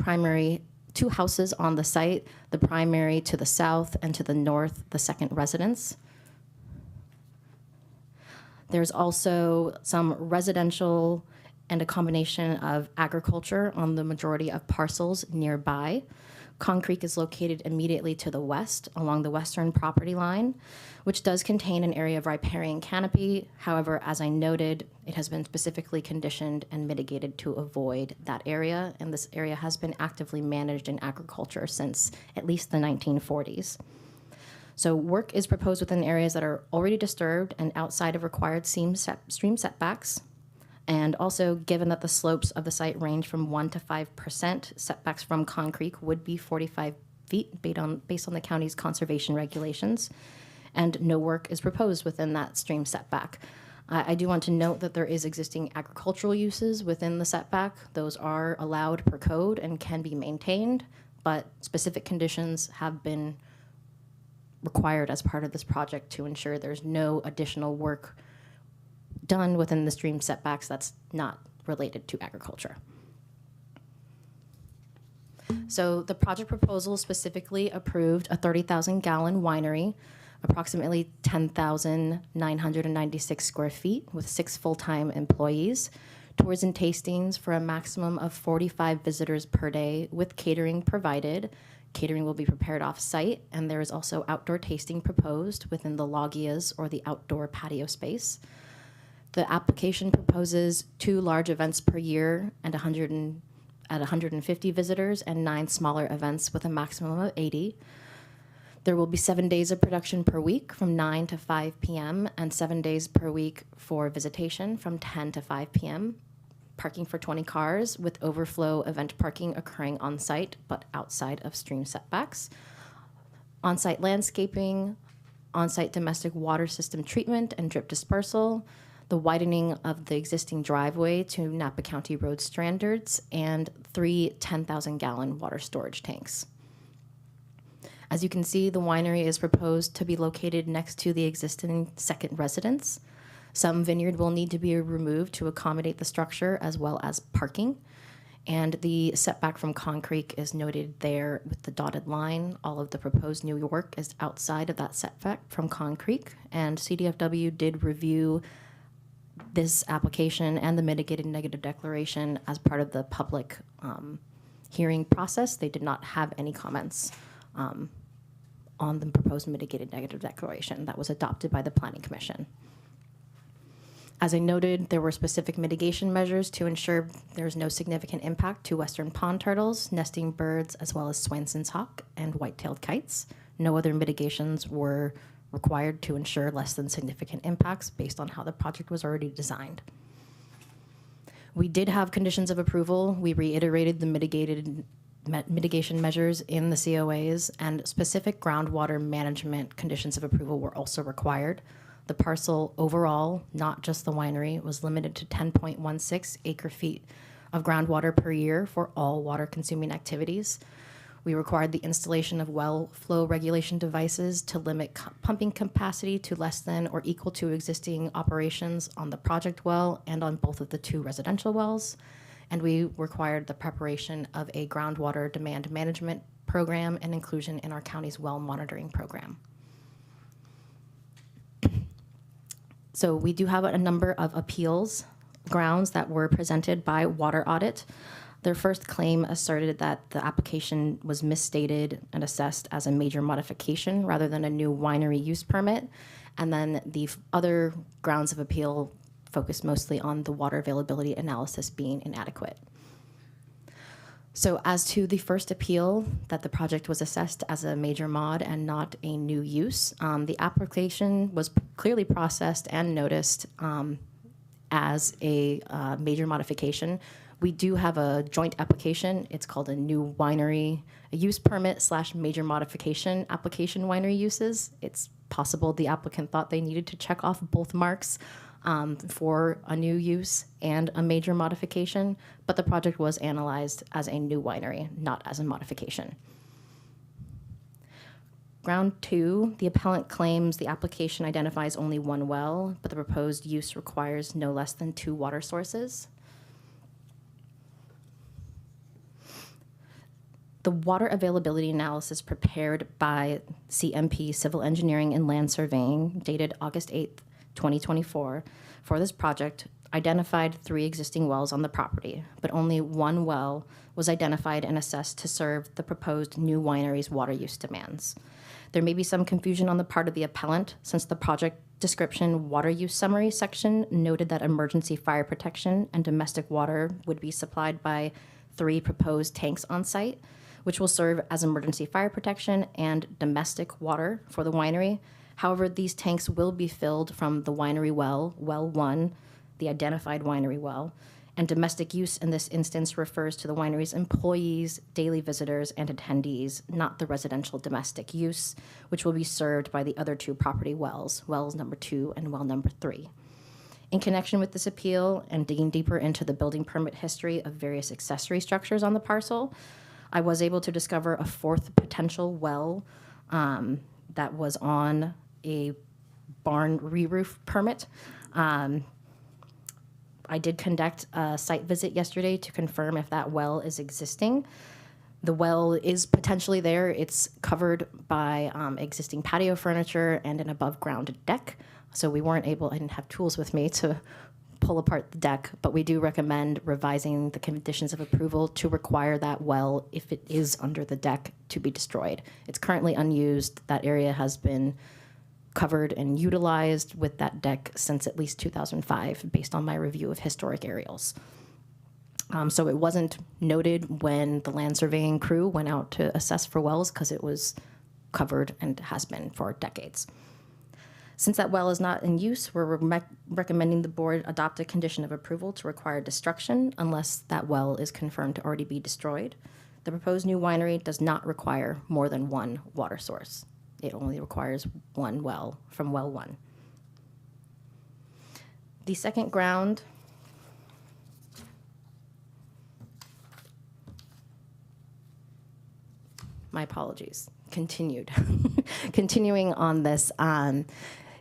houses on the site, the primary to the south and to the north, the second residence. There's also some residential and a combination of agriculture on the majority of parcels nearby. Concrete is located immediately to the west along the western property line, which does contain an area of riparian canopy. However, as I noted, it has been specifically conditioned and mitigated to avoid that area, and this area has been actively managed in agriculture since at least the 1940s. So work is proposed within areas that are already disturbed and outside of required stream setbacks. And also, given that the slopes of the site range from 1% to 5%, setbacks from concrete would be 45 feet based on the county's conservation regulations, and no work is proposed within that stream setback. I do want to note that there is existing agricultural uses within the setback. Those are allowed per code and can be maintained, but specific conditions have been required as part of this project to ensure there's no additional work done within the stream setbacks that's not related to agriculture. So the project proposal specifically approved a 30,000 gallon winery, approximately 10,996 square feet with 6 full-time employees, tours and tastings for a maximum of 45 visitors per day with catering provided. Catering will be prepared off-site, and there is also outdoor tasting proposed within the loggias or the outdoor patio space. The application proposes 2 large events per year and 150 visitors and 9 smaller events with a maximum of 80. There will be 7 days of production per week from 9 to 5 p.m. and 7 days per week for visitation from 10 to 5 p.m. Parking for 20 cars with overflow event parking occurring on site but outside of stream setbacks. On-site landscaping, on-site domestic water system treatment and drip dispersal, the widening of the existing driveway to Napa County road standards, and 3 10,000-gallon water storage tanks. As you can see, the winery is proposed to be located next to the existing second residence. Some vineyard will need to be removed to accommodate the structure as well as parking. And the setback from concrete is noted there with the dotted line. All of the proposed new work is outside of that setback from concrete. And CDFW did review this application and the mitigated negative declaration as part of the public hearing process. They did not have any comments on the proposed mitigated negative declaration that was adopted by the Planning Commission. As I noted, there were specific mitigation measures to ensure there's no significant impact to western pond turtles, nesting birds, as well as Swainson's hawk and white-tailed kites. No other mitigations were required to ensure less than significant impacts based on how the project was already designed. We did have conditions of approval. We reiterated the mitigation measures in the COAs, and specific groundwater management conditions of approval were also required. The parcel overall, not just the winery, was limited to 10.16 acre-feet of groundwater per year for all water-consuming activities. We required the installation of well flow regulation devices to limit pumping capacity to less than or equal to existing operations on the project well and on both of the 2 residential wells. And we required the preparation of a groundwater demand management program and inclusion in our county's well monitoring program. So we do have a number of appeals grounds that were presented by Water Audit. Their first claim asserted that the application was misstated and assessed as a major modification rather than a new winery use permit. And then the other grounds of appeal focused mostly on the water availability analysis being inadequate. So as to the first appeal, that the project was assessed as a major mod and not a new use, the application was clearly processed and noticed as a major modification. We do have a joint application. It's called a new winery, a use permit / major modification application winery uses. It's possible the applicant thought they needed to check off both marks for a new use and a major modification, but the project was analyzed as a new winery, not as a modification. Ground 2, the appellant claims the application identifies only 1 well, but the proposed use requires no less than 2 water sources. The water availability analysis prepared by CMP Civil Engineering and Land Surveying, dated August 8th, 2024, for this project identified 3 existing wells on the property, but only 1 well was identified and assessed to serve the proposed new winery's water use demands. There may be some confusion on the part of the appellant, since the project description water use summary section noted that emergency fire protection and domestic water would be supplied by 3 proposed tanks on site, which will serve as emergency fire protection and domestic water for the winery. However, these tanks will be filled from the winery well, well 1, the identified winery well, and domestic use in this instance refers to the winery's employees, daily visitors, and attendees, not the residential domestic use, which will be served by the other 2 property wells, wells number 2 and well number 3. In connection with this appeal and digging deeper into the building permit history of various accessory structures on the parcel, I was able to discover a fourth potential well that was on a barn re-roof permit. I did conduct a site visit yesterday to confirm if that well is existing. The well is potentially there. It's covered by existing patio furniture and an above-ground deck. So we weren't able, I didn't have tools with me to pull apart the deck, but we do recommend revising the conditions of approval to require that well, if it is under the deck, to be destroyed. It's currently unused. That area has been covered and utilized with that deck since at least 2005, based on my review of historic aerials. So it wasn't noted when the land surveying crew went out to assess for wells because it was covered and has been for decades. Since that well is not in use, we're recommending the board adopt a condition of approval to require destruction unless that well is confirmed to already be destroyed. The proposed new winery does not require more than one water source. It only requires one well from well one. The second ground my apologies, continuing on this,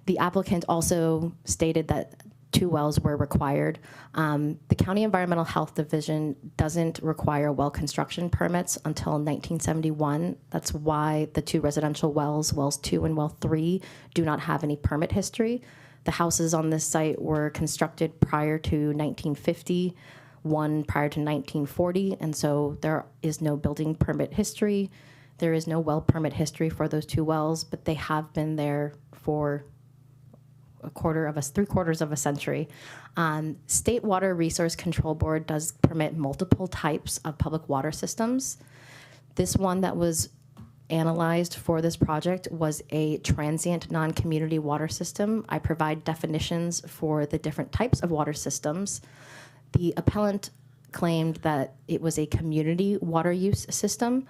the applicant also stated that 2 wells were required. The County Environmental Health Division doesn't require well construction permits until 1971. That's why the 2 residential wells, wells 2 and well 3, do not have any permit history. The houses on this site were constructed prior to 1950, one prior to 1940, and so there is no building permit history. There is no well permit history for those 2 wells, but they have been there for 3/4 of a century. State Water Resource Control Board does permit multiple types of public water systems. This one that was analyzed for this project was a transient non-community water system. I provide definitions for the different types of water systems. The appellant claimed that it was a community water use system.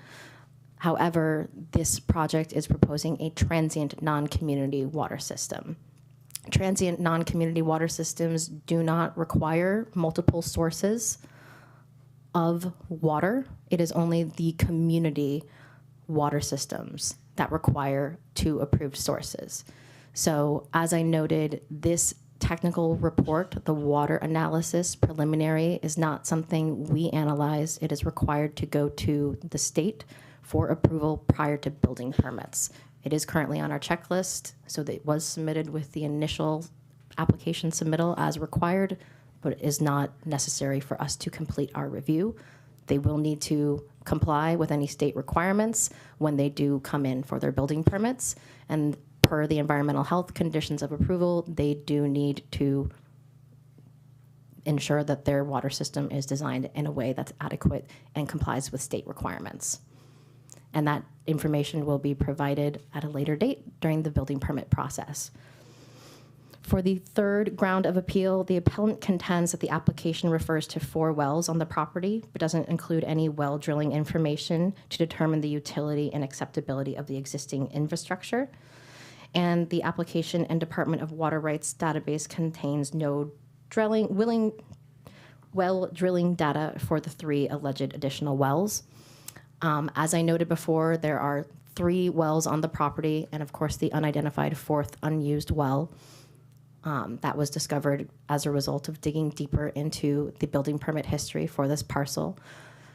However, this project is proposing a transient non-community water system. Transient non-community water systems do not require multiple sources of water. It is only the community water systems that require 2 approved sources. So as I noted, this technical report, the water analysis preliminary, is not something we analyze. It is required to go to the state for approval prior to building permits. It is currently on our checklist, so that it was submitted with the initial application submittal as required, but it is not necessary for us to complete our review. They will need to comply with any state requirements when they do come in for their building permits, and per the environmental health conditions of approval, they do need to ensure that their water system is designed in a way that's adequate and complies with state requirements. And that information will be provided at a later date during the building permit process. For the third ground of appeal, the appellant contends that the application refers to 4 wells on the property, but doesn't include any well drilling information to determine the utility and acceptability of the existing infrastructure. And the application and Department of Water Rights database contains no well drilling data for the 3 alleged additional wells. As I noted before, there are 3 wells on the property, and of course the unidentified 4th unused well that was discovered as a result of digging deeper into the building permit history for this parcel.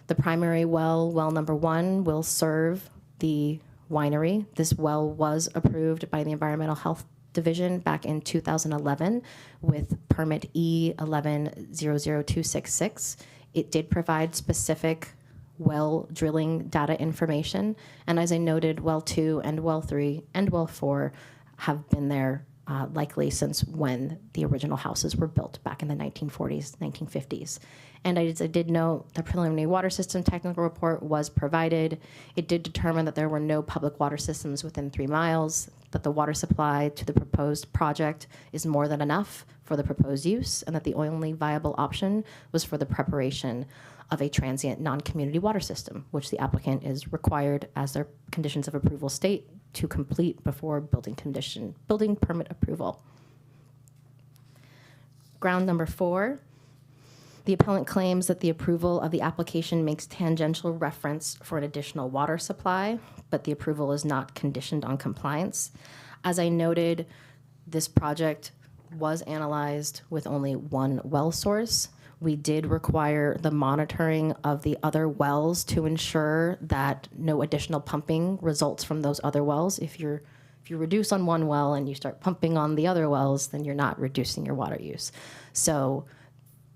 The primary well, well number 1, will serve the winery. This well was approved by the Environmental Health Division back in 2011 with permit E1100266. It did provide specific well drilling data information, and as I noted, well 2 and well 3 and well 4 have been there likely since when the original houses were built back in the 1940s, 1950s. And I did note the preliminary water system technical report was provided. It did determine that there were no public water systems within 3 miles, that the water supply to the proposed project is more than enough for the proposed use, and that the only viable option was for the preparation of a transient non-community water system, which the applicant is required, as their conditions of approval state, to complete before building permit approval. Ground number 4, the appellant claims that the approval of the application makes tangential reference for an additional water supply, but the approval is not conditioned on compliance. As I noted, this project was analyzed with only one well source. We did require the monitoring of the other wells to ensure that no additional pumping results from those other wells. If you reduce on one well and you start pumping on the other wells, then you're not reducing your water use. So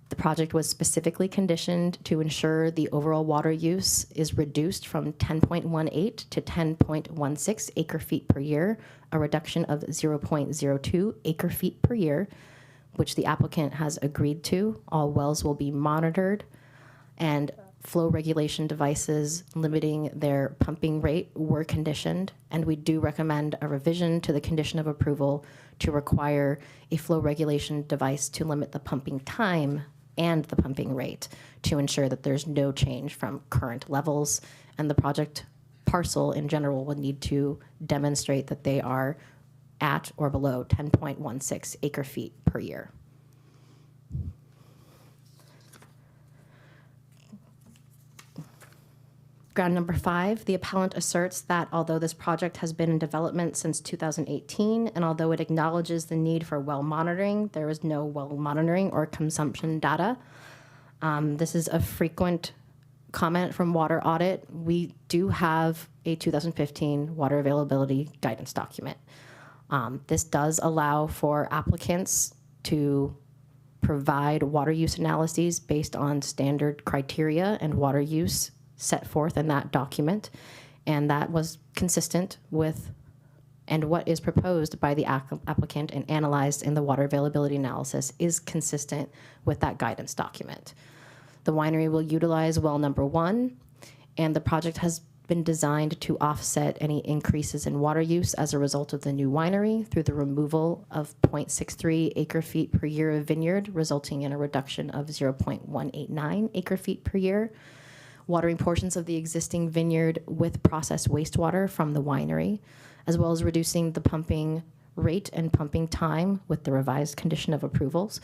the project was specifically conditioned to ensure the overall water use is reduced from 10.18 to 10.16 acre feet per year, a reduction of 0.02 acre feet per year, which the applicant has agreed to. All wells will be monitored, and flow regulation devices limiting their pumping rate were conditioned, and we do recommend a revision to the condition of approval to require a flow regulation device to limit the pumping time and the pumping rate to ensure that there's no change from current levels, and the project parcel in general will need to demonstrate that they are at or below 10.16 acre feet per year. Ground number 5, the appellant asserts that although this project has been in development since 2018, and although it acknowledges the need for well monitoring, there is no well monitoring or consumption data. This is a frequent comment from Water Audit. We do have a 2015 water availability guidance document. This does allow for applicants to provide water use analyses based on standard criteria and water use set forth in that document, and that was consistent with and what is proposed by the applicant and analyzed in the water availability analysis is consistent with that guidance document. The winery will utilize well number 1, and the project has been designed to offset any increases in water use as a result of the new winery through the removal of 0.63 acre feet per year of vineyard, resulting in a reduction of 0.189 acre feet per year, watering portions of the existing vineyard with processed wastewater from the winery, as well as reducing the pumping rate and pumping time with the revised condition of approvals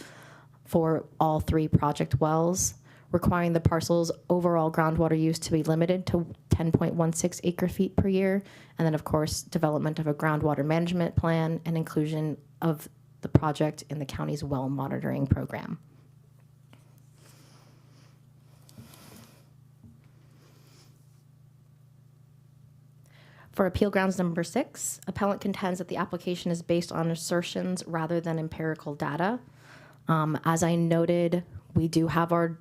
for all 3 project wells, requiring the parcel's overall groundwater use to be limited to 10.16 acre feet per year, and then, of course, development of a groundwater management plan and inclusion of the project in the county's well monitoring program. For appeal grounds number 6, appellant contends that the application is based on assertions rather than empirical data. As I noted, we do have our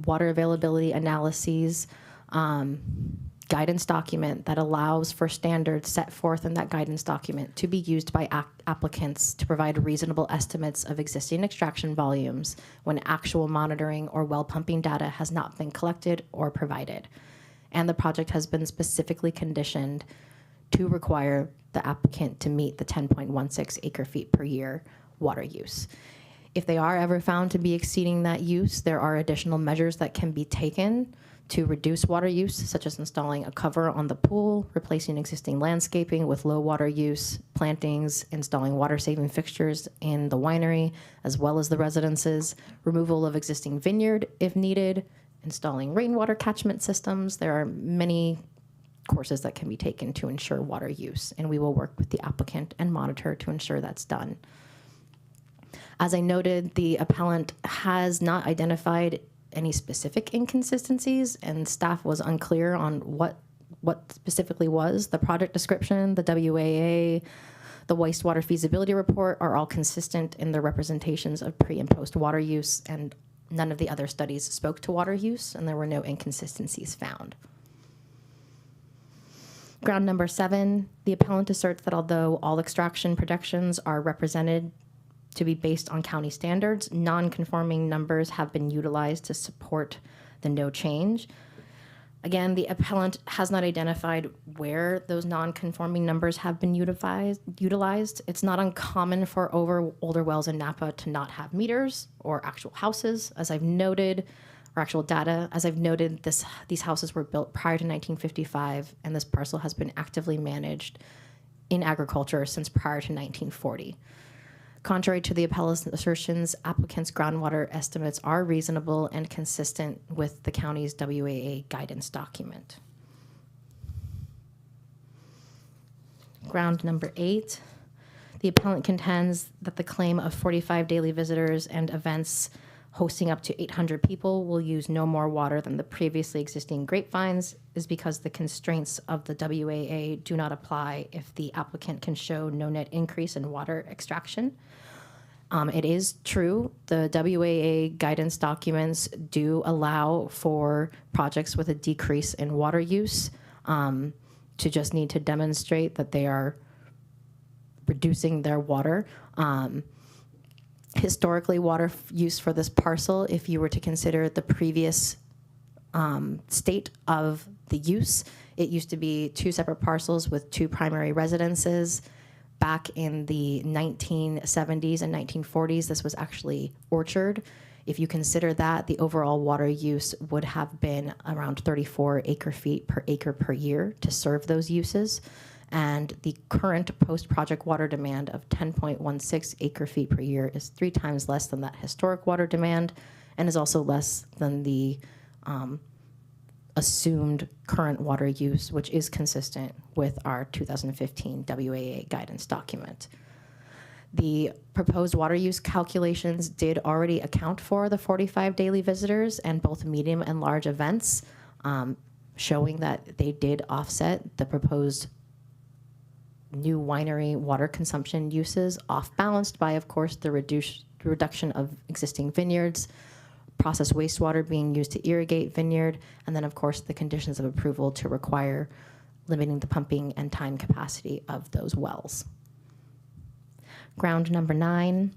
water availability analyses guidance document that allows for standards set forth in that guidance document to be used by applicants to provide reasonable estimates of existing extraction volumes when actual monitoring or well pumping data has not been collected or provided. And the project has been specifically conditioned to require the applicant to meet the 10.16 acre feet per year water use. If they are ever found to be exceeding that use, there are additional measures that can be taken to reduce water use, such as installing a cover on the pool, replacing existing landscaping with low water use, plantings, installing water-saving fixtures in the winery, as well as the residences, removal of existing vineyard if needed, installing rainwater catchment systems. There are many courses that can be taken to ensure water use, and we will work with the applicant and monitor to ensure that's done. As I noted, the appellant has not identified any specific inconsistencies, and staff was unclear on what specifically was. The project description, the WAA, the wastewater feasibility report are all consistent in their representations of pre and post water use, and none of the other studies spoke to water use, and there were no inconsistencies found. Ground number 7, the appellant asserts that although all extraction projections are represented to be based on county standards, non-conforming numbers have been utilized to support the no change. Again, the appellant has not identified where those non-conforming numbers have been utilized. It's not uncommon for older wells in Napa to not have meters or actual houses, as I've noted, or actual data. As I've noted, these houses were built prior to 1955, and this parcel has been actively managed in agriculture since prior to 1940. Contrary to the appellant's assertions, applicant's groundwater estimates are reasonable and consistent with the county's WAA guidance document. Ground number 8. The appellant contends that the claim of 45 daily visitors and events hosting up to 800 people will use no more water than the previously existing grapevines is because the constraints of the WAA do not apply if the applicant can show no net increase in water extraction. It is true, the WAA guidance documents do allow for projects with a decrease in water use to just need to demonstrate that they are reducing their water. Historically, water use for this parcel, if you were to consider the previous state of the use, it used to be 2 separate parcels with 2 primary residences. Back in the 1970s and 1940s, this was actually orchard. If you consider that, the overall water use would have been around 34 acre-feet per acre per year to serve those uses. And the current post-project water demand of 10.16 acre-feet per year is 3 times less than that historic water demand and is also less than the assumed current water use, which is consistent with our 2015 WAA guidance document. The proposed water use calculations did already account for the 45 daily visitors and both medium and large events, showing that they did offset the proposed new winery water consumption uses, off-balanced by, of course, the reduction of existing vineyards, processed wastewater being used to irrigate vineyard, and then, of course, the conditions of approval to require limiting the pumping and time capacity of those wells. Ground number 9,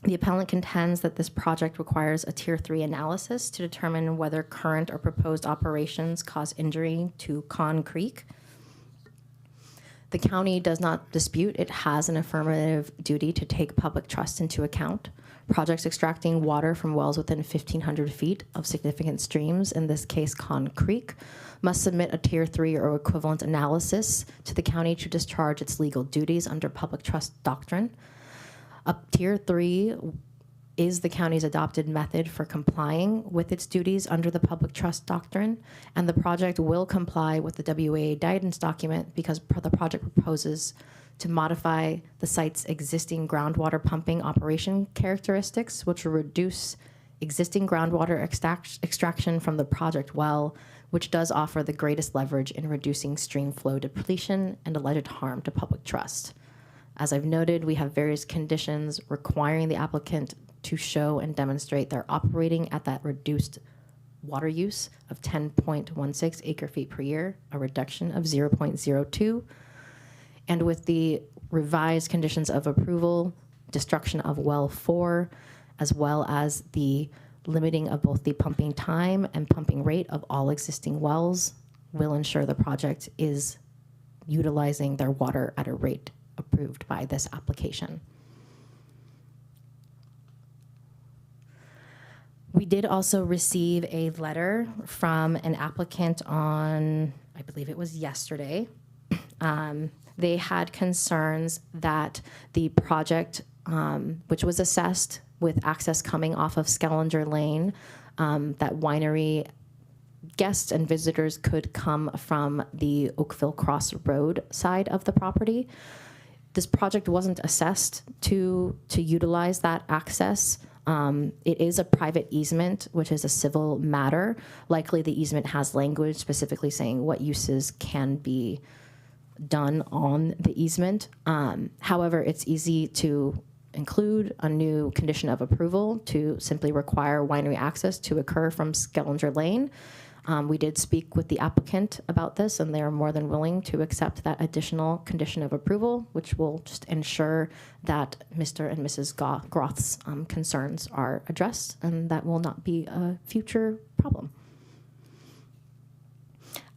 the appellant contends that this project requires a Tier 3 analysis to determine whether current or proposed operations cause injury to Con Creek. The county does not dispute it has an affirmative duty to take public trust into account. Projects extracting water from wells within 1,500 feet of significant streams, in this case Con Creek, must submit a Tier 3 or equivalent analysis to the county to discharge its legal duties under public trust doctrine. A Tier 3 is the county's adopted method for complying with its duties under the public trust doctrine, and the project will comply with the WAA guidance document because the project proposes to modify the site's existing groundwater pumping operation characteristics, which will reduce existing groundwater extraction from the project well, which does offer the greatest leverage in reducing stream flow depletion and alleged harm to public trust. As I've noted, we have various conditions requiring the applicant to show and demonstrate they're operating at that reduced water use of 10.16 acre-feet per year, a reduction of 0.02, and with the revised conditions of approval, destruction of well 4, as well as the limiting of both the pumping time and pumping rate of all existing wells, will ensure the project is utilizing their water at a rate approved by this application. We did also receive a letter from an applicant on, I believe it was yesterday. They had concerns that the project, which was assessed with access coming off of Skellinger Lane, that winery guests and visitors could come from the Oakville Cross Road side of the property. This project wasn't assessed to utilize that access. It is a private easement, which is a civil matter. Likely the easement has language specifically saying what uses can be done on the easement. However, it's easy to include a new condition of approval to simply require winery access to occur from Skellinger Lane. We did speak with the applicant about this, and they are more than willing to accept that additional condition of approval, which will just ensure that Mr. and Mrs. Groth's concerns are addressed, and that will not be a future problem.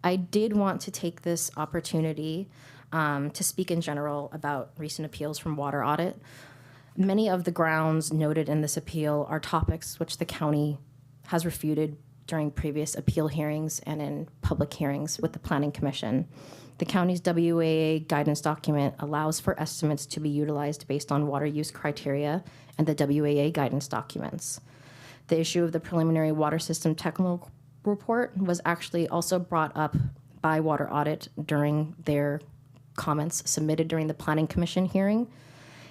I did want to take this opportunity to speak in general about recent appeals from water audit. Many of the grounds noted in this appeal are topics which the county has refuted during previous appeal hearings and in public hearings with the Planning Commission. The county's WAA guidance document allows for estimates to be utilized based on water use criteria and the WAA guidance documents. The issue of the preliminary water system technical report was actually also brought up by Water Audit during their comments submitted during the Planning Commission hearing,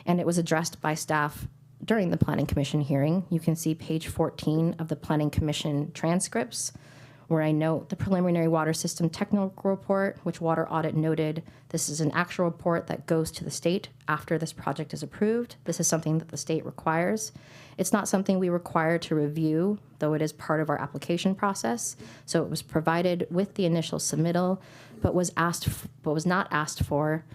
and it was addressed by staff during the Planning Commission hearing. You can see page 14 of the Planning Commission transcripts, where I note the preliminary water system technical report, which Water Audit noted this is an actual report that goes to the state after this project is approved. This is something that the state requires. It's not something we require to review, though it is part of our application process. So it was provided with the initial submittal, but was not asked for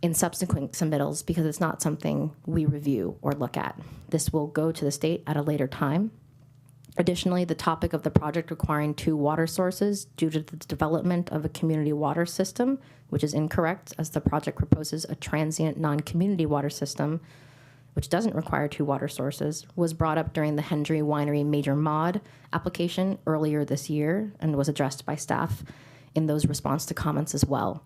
in subsequent submittals because it's not something we review or look at. This will go to the state at a later time. Additionally, the topic of the project requiring 2 water sources due to the development of a community water system, which is incorrect as the project proposes a transient non-community water system, which doesn't require 2 water sources, was brought up during the Hendry Winery Major Mod application earlier this year and was addressed by staff in those response to comments as well.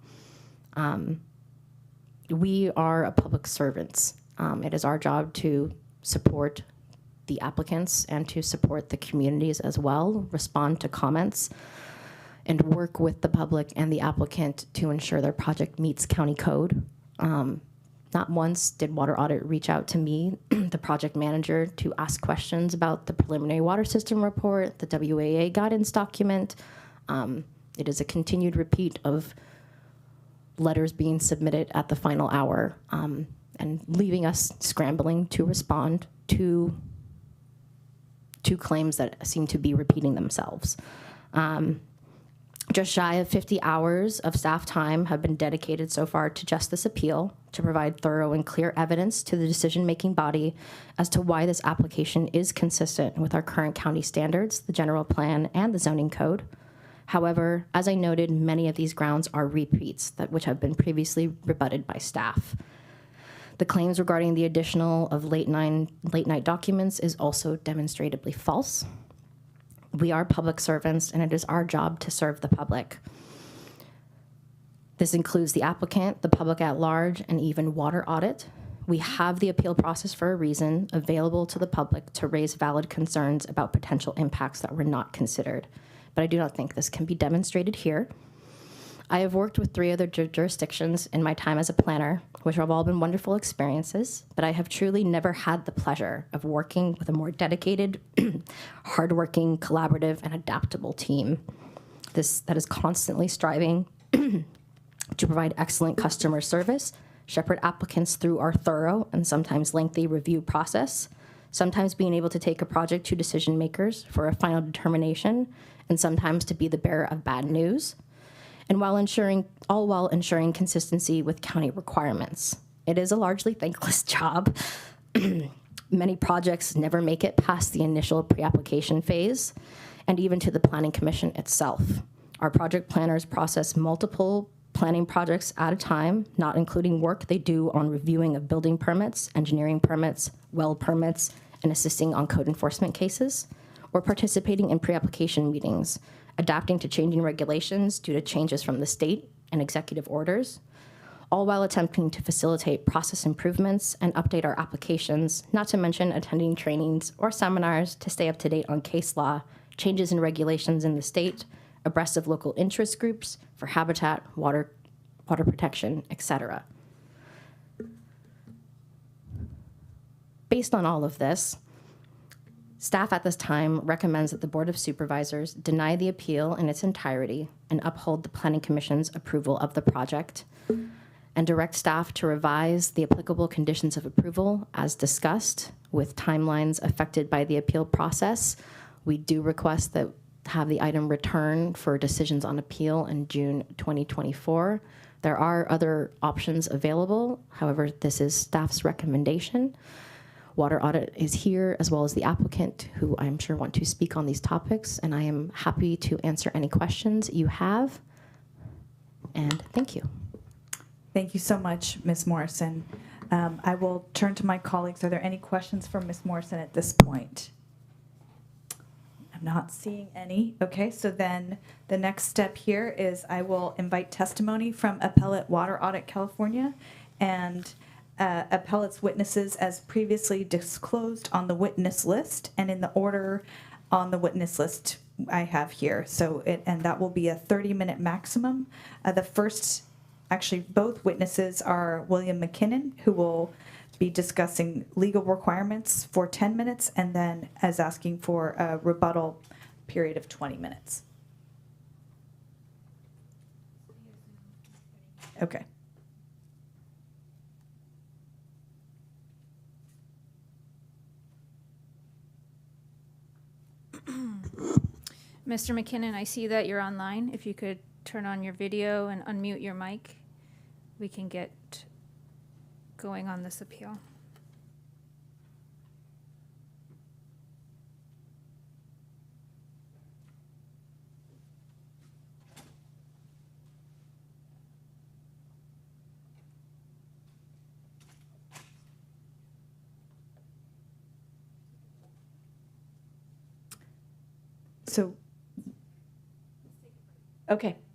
We are a public servants. It is our job to support the applicants and to support the communities as well, respond to comments, and work with the public and the applicant to ensure their project meets county code. Not once did Water Audit reach out to me, the project manager, to ask questions about the preliminary water system report, the WAA guidance document. It is a continued repeat of letters being submitted at the final hour and leaving us scrambling to respond to claims that seem to be repeating themselves. Just shy of 50 hours of staff time have been dedicated so far to just this appeal to provide thorough and clear evidence to the decision-making body as to why this application is consistent with our current county standards, the general plan, and the zoning code. However, as I noted, many of these grounds are repeats which have been previously rebutted by staff. The claims regarding the additional of late night documents is also demonstrably false. We are public servants, and it is our job to serve the public. This includes the applicant, the public at large, and even Water Audit. We have the appeal process for a reason, available to the public to raise valid concerns about potential impacts that were not considered. But I do not think this can be demonstrated here. I have worked with 3 other jurisdictions in my time as a planner, which have all been wonderful experiences, but I have truly never had the pleasure of working with a more dedicated, hardworking, collaborative, and adaptable team that is constantly striving to provide excellent customer service, shepherd applicants through our thorough and sometimes lengthy review process, sometimes being able to take a project to decision makers for a final determination, and sometimes to be the bearer of bad news, and while ensuring consistency with county requirements. It is a largely thankless job. Many projects never make it past the initial pre-application phase and even to the Planning Commission itself. Our project planners process multiple planning projects at a time, not including work they do on reviewing of building permits, engineering permits, well permits, and assisting on code enforcement cases, or participating in pre-application meetings, adapting to changing regulations due to changes from the state and executive orders, all while attempting to facilitate process improvements and update our applications, not to mention attending trainings or seminars to stay up to date on case law, changes in regulations in the state, abreast of local interest groups for habitat, water protection, etc. Based on all of this, staff at this time recommends that the Board of Supervisors deny the appeal in its entirety and uphold the Planning Commission's approval of the project, and direct staff to revise the applicable conditions of approval as discussed with timelines affected by the appeal process. We do request that have the item return for decisions on appeal in June 2024. There are other options available. However, this is staff's recommendation. Water Audit is here, as well as the applicant, who I'm sure want to speak on these topics, and I am happy to answer any questions you have. And thank you. Thank you so much, Ms. Morrison. I will turn to my colleagues. Are there any questions for Ms. Morrison at this point? I'm Not seeing any. Okay, so then the next step here is I will invite testimony from Appellate Water Audit California and appellate's witnesses as previously disclosed on the witness list and in the order on the witness list I have here. And that will be a 30-minute maximum. Actually, both witnesses are William McKinnon, who will be discussing legal requirements for 10 minutes and then as asking for a rebuttal period of 20 minutes. Okay. Mr. McKinnon, I see that you're online. If you could turn on your video and unmute your mic, we can get going on this appeal.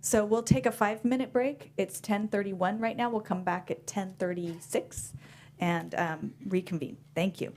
So we'll take a 5-minute break. It's 10:31 right now. We'll come back at 10:36 and reconvene. Thank you.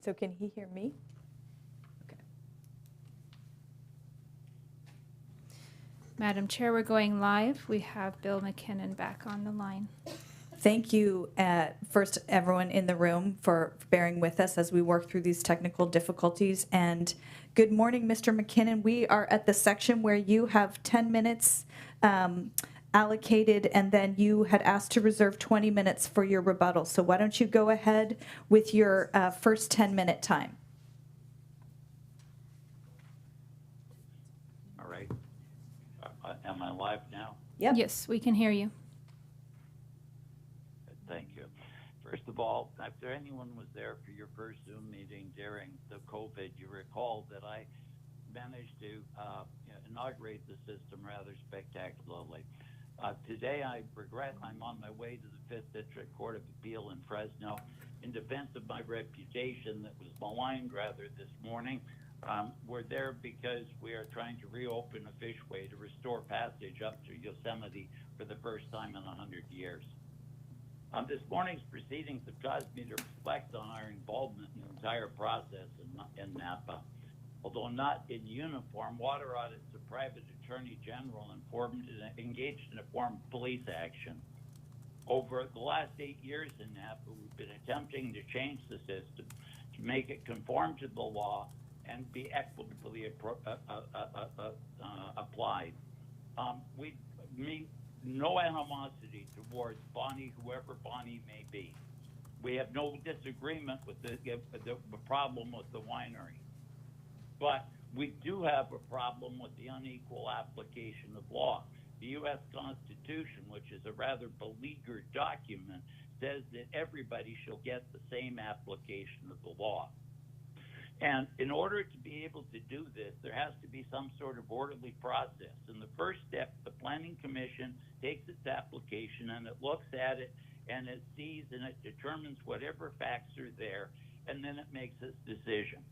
So can he hear me? Madam Chair, we're going live. We have Bill McKinnon back on the line. Thank you, first, everyone in the room for bearing with us as we work through these technical difficulties. And good morning, Mr. McKinnon. We are at the section where you have 10 minutes allocated, and then you had asked to reserve 20 minutes for your rebuttal. So why don't you go ahead with your first 10-minute time? All right. Am I live now? Yep. Yes, we can hear you. Thank you. First of all, if anyone was there for your first Zoom meeting during the COVID, you recall that I managed to inaugurate the system rather spectacularly. Today, I regret I'm on my way to the 5th District Court of Appeal in Fresno in defense of my reputation that was maligned rather this morning. We're there because we are trying to reopen a fishway to restore passage up to Yosemite for the first time in 100 years. This morning's proceedings have caused me to reflect on our involvement in the entire process in Napa. Although not in uniform, Water Audit's a private attorney general engaged in a form of police action. Over the last 8 years in Napa, we've been attempting to change the system to make it conform to the law and be equitably applied. We mean no animosity towards Bonnie, whoever Bonnie may be. We have no disagreement with the problem with the winery. But we do have a problem with the unequal application of law. The U.S. Constitution, which is a rather beleaguered document, says that everybody shall get the same application of the law. And in order to be able to do this, there has to be some sort of orderly process. And the first step, the Planning Commission takes its application and it looks at it and it sees and it determines whatever facts are there, and then it makes its decision.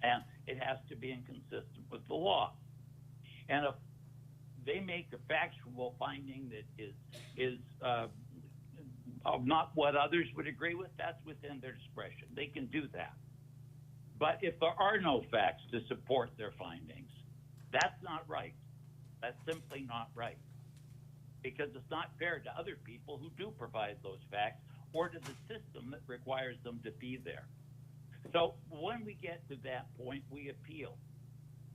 And it has to be inconsistent with the law. And if they make a factual finding that is not what others would agree with, that's within their discretion. They can do that. But if there are no facts to support their findings, that's not right. That's simply not right. Because it's not fair to other people who do provide those facts or to the system that requires them to be there. So when we get to that point, we appeal.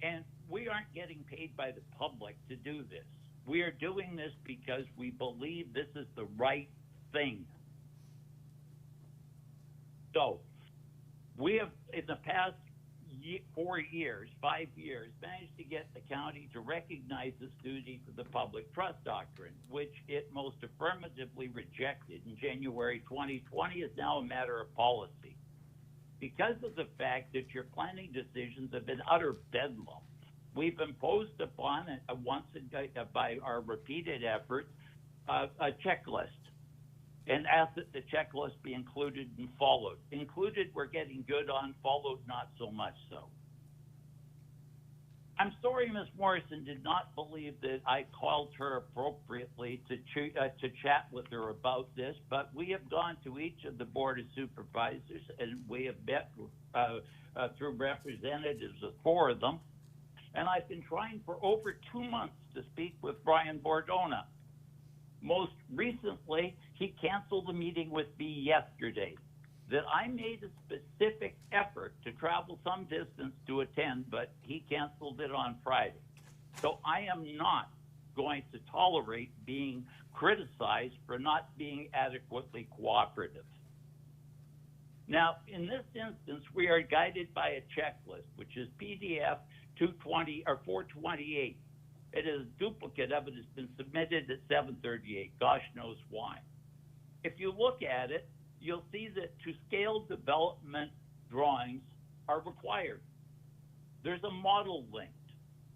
And we aren't getting paid by the public to do this. We are doing this because we believe this is the right thing. So we have, in the past 5 years, managed to get the county to recognize its duty to the public trust doctrine, which it most affirmatively rejected in January 2020 is now a matter of policy. Because of the fact that your planning decisions have been utter bedlam, we've imposed upon it by our repeated efforts a checklist and asked that the checklist be included and followed. Included, we're getting good on; followed, not so much so. I'm sorry Ms. Morrison did not believe that I called her appropriately to chat with her about this, but we have gone to each of the Board of Supervisors, and we have met through representatives of 4 of them, and I've been trying for over 2 months to speak with Brian Bordona. Most recently, he canceled the meeting with me yesterday. That I made a specific effort to travel some distance to attend, but he canceled it on Friday. So I am not going to tolerate being criticized for not being adequately cooperative. Now, in this instance, we are guided by a checklist, which is PDF 220 or 428. It is a duplicate of it has been submitted at 738. Gosh knows why. If you look at it, you'll see that to scale development drawings are required. There's a model linked.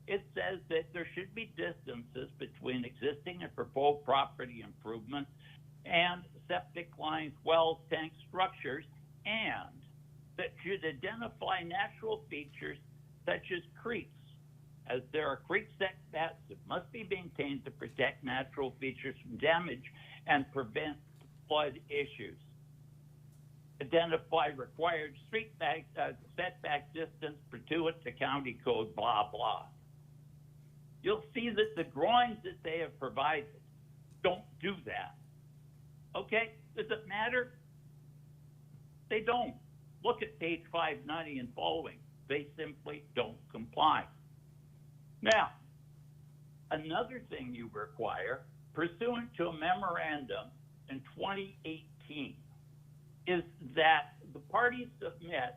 It says that there should be distances between existing and proposed property improvements and septic lines, wells, tanks, structures, and that should identify natural features such as creeks, as there are creek setbacks that must be maintained to protect natural features from damage and prevent flood issues. identify required street setback distance pursuant to county code, blah, blah. You'll see that the drawings that they have provided don't do that. Okay, does it matter? They don't. Look at page 590 and following. They simply don't comply. Now, another thing you require, pursuant to a memorandum in 2018, is that the parties submit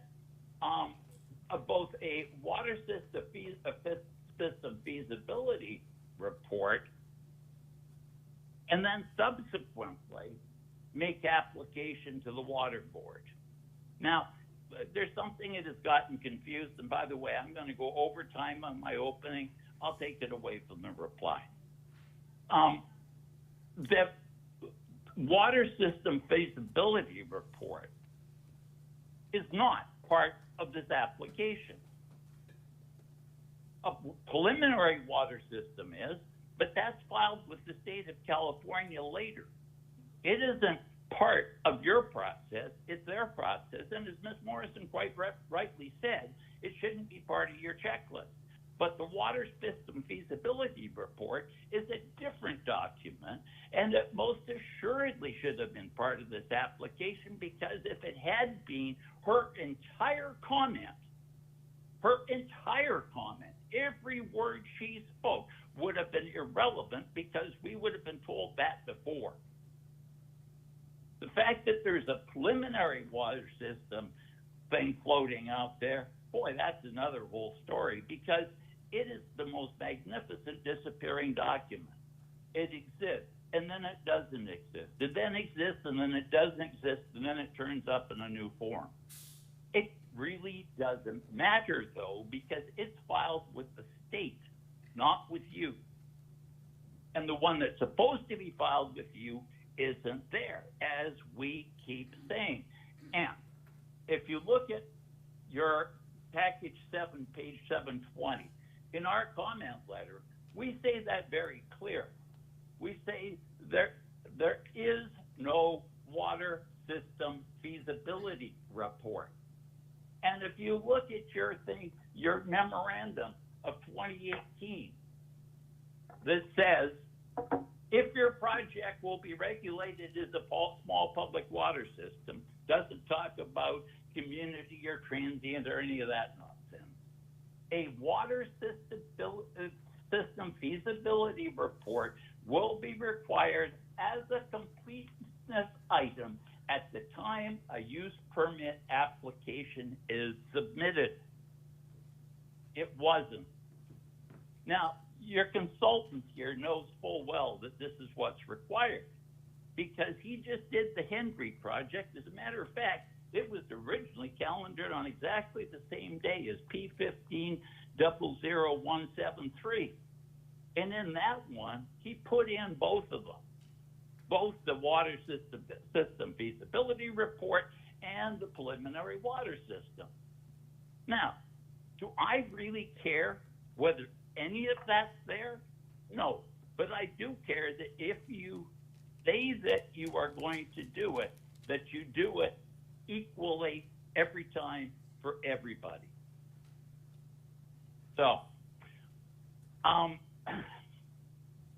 both a water system feasibility report and then subsequently make application to the water board. Now, there's something that has gotten confused, and by the way, I'm going to go over time on my opening. I'll take it away from the reply. The water system feasibility report is not part of this application. A preliminary water system is, but that's filed with the state of California later. It isn't part of your process, it's their process, and as Ms. Morrison quite rightly said, it shouldn't be part of your checklist. But the water system feasibility report is a different document, and it most assuredly should have been part of this application, because if it had been, her entire comment, every word she spoke would have been irrelevant, because we would have been told that before. The fact that there's a preliminary water system thing floating out there, boy, that's another whole story, because it is the most magnificent disappearing document. It exists, and then it doesn't exist. It then exists, and then it doesn't exist, and then it turns up in a new form. It really doesn't matter, though, because it's filed with the state, not with you. And the one that's supposed to be filed with you isn't there, as we keep saying. And if you look at your package 7, page 720, in our comment letter, we say that very clear. We say there is no water system feasibility report. And if you look at your thing, your memorandum of 2018, that says, if your project will be regulated as a small public water system, doesn't talk about community or transient or any of that nonsense. A water system feasibility report will be required as a completeness item at the time a use permit application is submitted. It wasn't. Now, your consultant here knows full well that this is what's required, because he just did the Henry project. As a matter of fact, it was originally calendared on exactly the same day as P15-00173. And in that one, he put in both of them, both the water system feasibility report and the preliminary water system. Now, do I really care whether any of that's there? No, but I do care that if you say that you are going to do it, that you do it equally every time for everybody. So,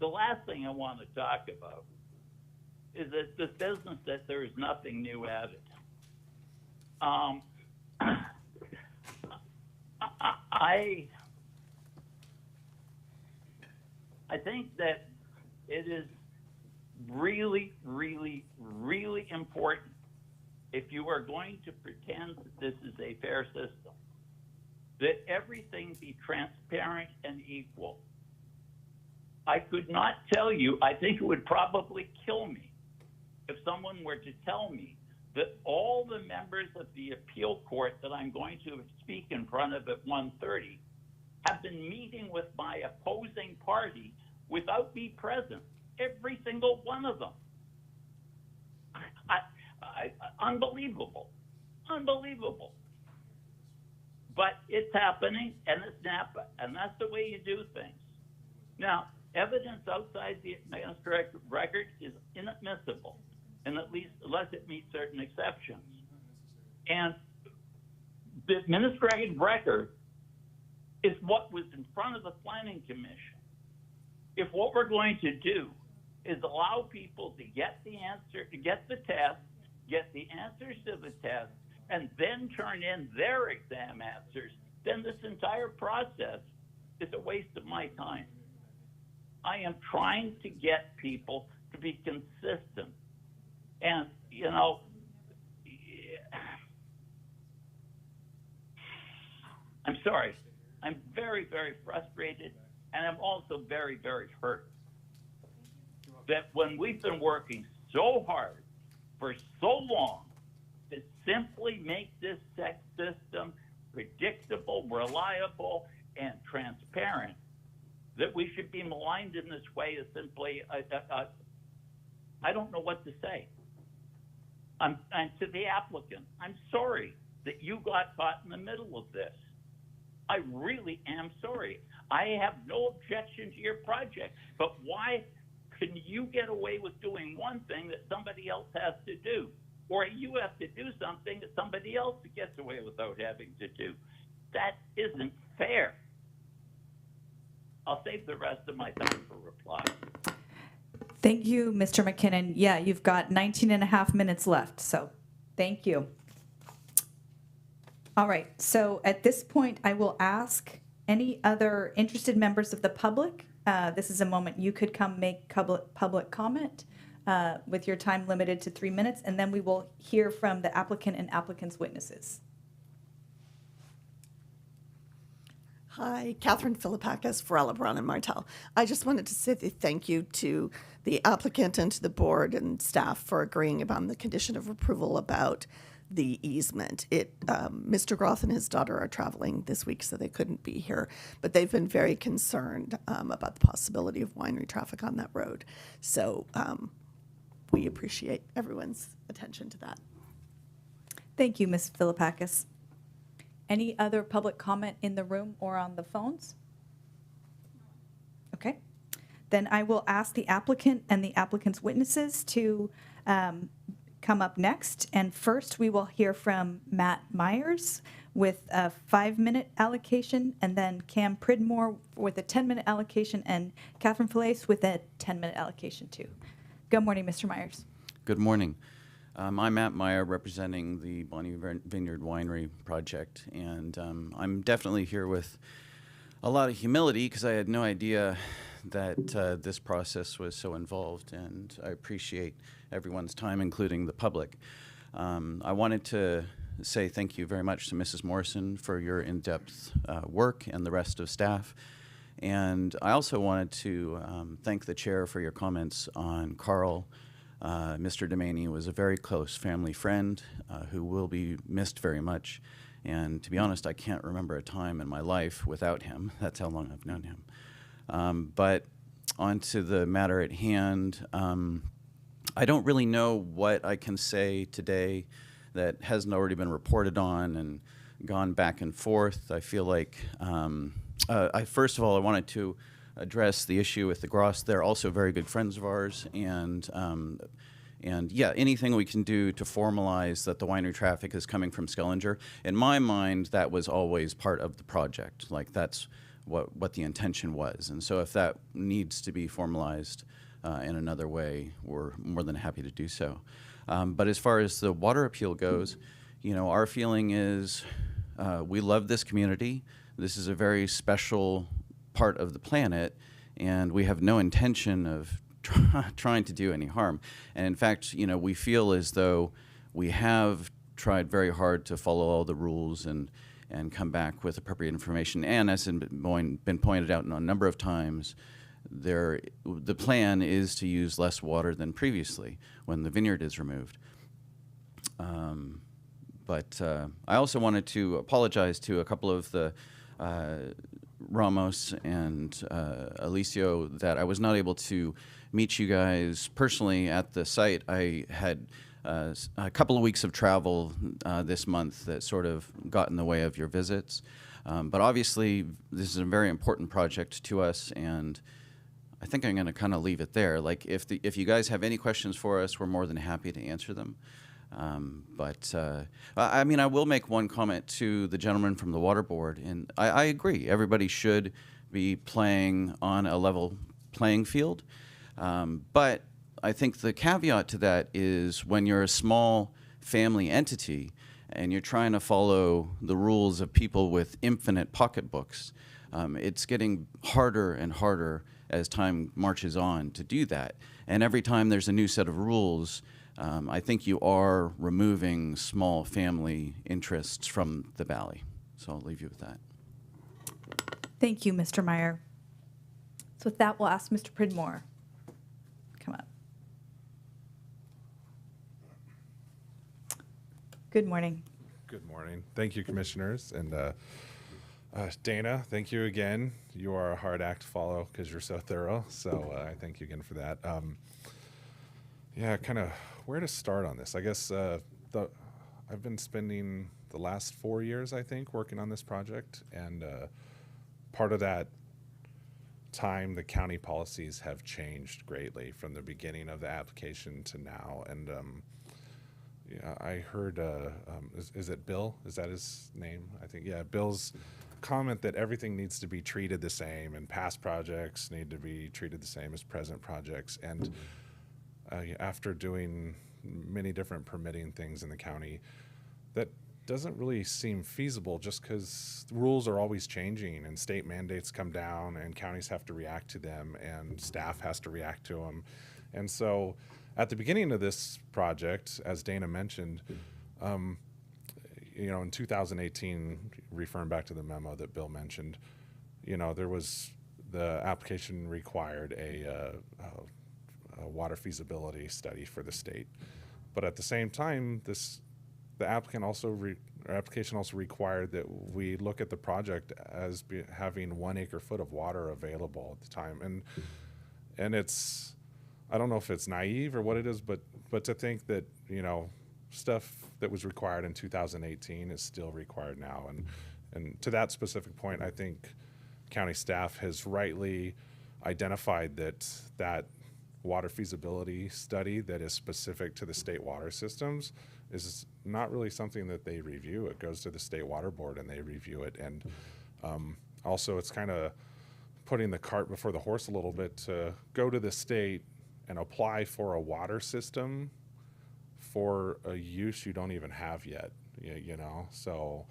the last thing I want to talk about is that this business that there is nothing new added. I think that it is really, really, really important, if you are going to pretend that this is a fair system, that everything be transparent and equal. I could not tell you, I think it would probably kill me if someone were to tell me that all the members of the appeal court that I'm going to speak in front of at 1:30 have been meeting with my opposing party without me present, every single one of them. Unbelievable, unbelievable. But it's happening, and it's Napa, and that's the way you do things. Now, evidence outside the administrative record is inadmissible, and at least unless it meets certain exceptions. And the administrative record is what was in front of the Planning Commission. If what we're going to do is allow people to get the answer, to get the test, get the answers to the test, and then turn in their exam answers, then this entire process is a waste of my time. I am trying to get people to be consistent. And, you know, I'm sorry. I'm very, very frustrated, and I'm also very, very hurt that when we've been working so hard for so long to simply make this system predictable, reliable, and transparent, that we should be maligned in this way is simply, I don't know what to say. And to the applicant, I'm sorry that you got caught in the middle of this. I really am sorry. I have no objection to your project, but why can you get away with doing one thing that somebody else has to do? Or you have to do something that somebody else gets away without having to do. That isn't fair. I'll save the rest of my time for reply. Thank you, Mr. McKinnon. Yeah, you've got 19 and a half minutes left, so thank you. All right, so at this point, I will ask any other interested members of the public. This is a moment you could come make public comment with your time limited to 3 minutes, and then we will hear from the applicant and applicant's witnesses. Hi, Catherine Philippakis, Varela, Brown, and Martel. I just wanted to say thank you to the applicant and to the board and staff for agreeing upon the condition of approval about the easement. Mr. Groth and his daughter are traveling this week, so they couldn't be here, but they've been very concerned about the possibility of winery traffic on that road. So we appreciate everyone's attention to that. Thank you, Ms. Philippakis. Any other public comment in the room or on the phones? Okay. Then I will ask the applicant and the applicant's witnesses to come up next. And first, we will hear from Matt Myers with a 5-minute allocation, and then Cam Pridmore with a 10-minute allocation, and Catherine Fillais with a 10-minute allocation too. Good morning, Mr. Myers. Good morning. I'm Matt Meyer, representing the Bonnie Vineyard Winery project, and I'm definitely here with a lot of humility because I had no idea that this process was so involved, and I appreciate everyone's time, including the public. I wanted to say thank you very much to Mrs. Morrison for your in-depth work and the rest of staff. And I also wanted to thank the chair for your comments on Carl. Mr. Demaney was a very close family friend who will be missed very much. And to be honest, I can't remember a time in my life without him. That's how long I've known him. But on to the matter at hand. I don't really know what I can say today that hasn't already been reported on and gone back and forth. I feel like, first of all, I wanted to address the issue with the Gross. They're also very good friends of ours, and yeah, anything we can do to formalize that the winery traffic is coming from Skellinger. In my mind, that was always part of the project. Like, that's what the intention was. And so if that needs to be formalized in another way, we're more than happy to do so. But as far as the water appeal goes, you know, our feeling is we love this community. This is a very special part of the planet, and we have no intention of trying to do any harm. And in fact, you know, we feel as though we have tried very hard to follow all the rules and come back with appropriate information. And as has been pointed out a number of times, the plan is to use less water than previously when the vineyard is removed. But I also wanted to apologize to a couple of the Ramos and Alicio that I was not able to meet you guys personally at the site. I had a couple of weeks of travel this month that sort of got in the way of your visits. But obviously, this is a very important project to us, and I think I'm going to kind of leave it there. Like, if you guys have any questions for us, we're more than happy to answer them. I mean, I will make one comment to the gentleman from the Water Board, and I agree. Everybody should be playing on a level playing field. But I think the caveat to that is when you're a small family entity and you're trying to follow the rules of people with infinite pocketbooks, it's getting harder and harder as time marches on to do that. And every time there's a new set of rules, I think you are removing small family interests from the valley. So I'll leave you with that. Thank you, Mr. Meyer. So with that, we'll ask Mr. Pridmore. Come up. Good morning. Good morning. Thank you, commissioners. And Dana, thank you again. You are a hard act to follow because you're so thorough. So I thank you again for that. Yeah, kind of where to start on this. I guess I've been spending the last 4 years, I think, working on this project. And part of that time, the county policies have changed greatly from the beginning of the application to now. And yeah, I heard, is it Bill? Is that his name? I think, yeah, Bill's comment that everything needs to be treated the same and past projects need to be treated the same as present projects. And after doing many different permitting things in the county, that doesn't really seem feasible just because rules are always changing and state mandates come down and counties have to react to them and staff has to react to them. And so at the beginning of this project, as Dana mentioned, you know, in 2018, referring back to the memo that Bill mentioned, you know, there was the application required a water feasibility study for the state. But at the same time, the applicant also application also required that we look at the project as having 1 acre-foot of water available at the time. And it's, I don't know if it's naive or what it is, but to think that, you know, stuff that was required in 2018 is still required now. And to that specific point, I think county staff has rightly identified that water feasibility study that is specific to the state water systems is not really something that they review. It goes to the state water board and they review it. And also it's kind of putting the cart before the horse a little bit to go to the state and apply for a water system for a use you don't even have yet, you know? So,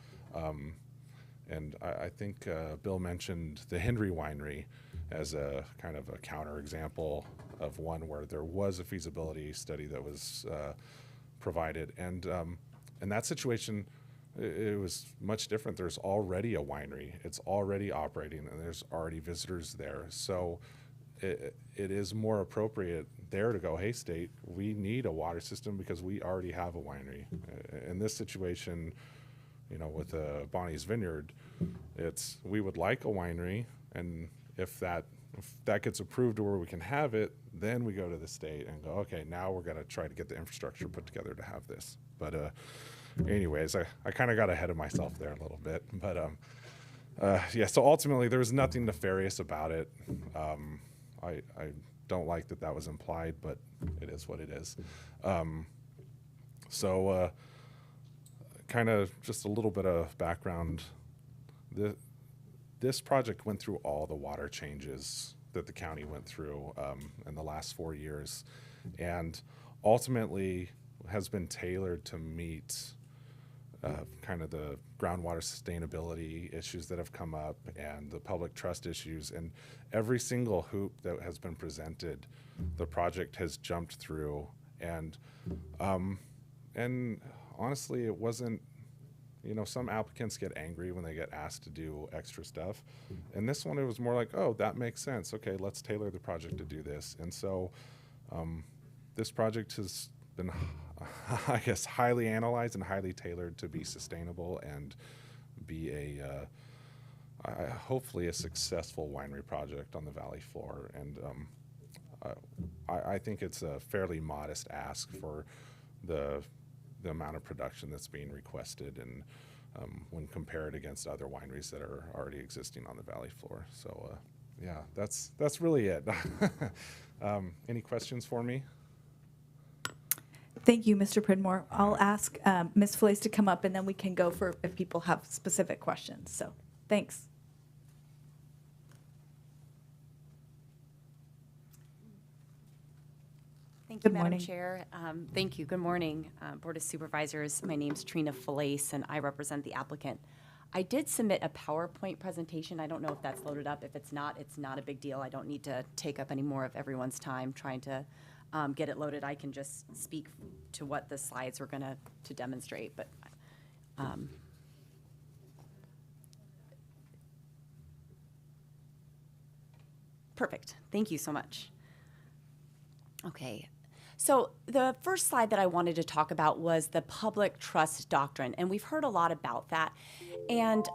and I think Bill mentioned the Henry Winery as a kind of a counter example of one where there was a feasibility study that was provided. And in that situation, it was much different. There's already a winery. It's already operating, and there's already visitors there. So it is more appropriate there to go, hey, state, we need a water system because we already have a winery. In this situation, you know, with Bonnie's Vineyard, it's we would like a winery, and if that gets approved to where we can have it, then we go to the state and go, okay, now we're going to try to get the infrastructure put together to have this. But anyways, I kind of got ahead of myself there a little bit. But yeah, so ultimately there was nothing nefarious about it. I don't like that was implied, but it is what it is. So kind of just a little bit of background. This project went through all the water changes that the county went through in the last 4 years, and ultimately has been tailored to meet kind of the groundwater sustainability issues that have come up and the public trust issues. And every single hoop that has been presented, the project has jumped through. And honestly, it wasn't, you know, some applicants get angry when they get asked to do extra stuff. And this one, it was more like, oh, that makes sense. Okay, let's tailor the project to do this. And so this project has been, I guess, highly analyzed and highly tailored to be sustainable and be hopefully a successful winery project on the valley floor. And I think it's a fairly modest ask for the amount of production that's being requested, and when compared against other wineries that are already existing on the valley floor. So yeah, that's really it. Any questions for me? Thank you, Mr. Pridmore. I'll ask Ms. Felice to come up, and then we can go for if people have specific questions. So thanks. Thank you, Good Madam morning. Chair. Thank you. Good morning, Board of Supervisors. My name's Trina Felice, and I represent the applicant. I did submit a PowerPoint presentation. I don't know if that's loaded up. If it's not a big deal. I don't need to take up any more of everyone's time trying to get it loaded. I can just speak to what the slides were going to demonstrate. But perfect. Thank you so much. Okay. So the first slide that I wanted to talk about was the public trust doctrine, and we've heard a lot about that. And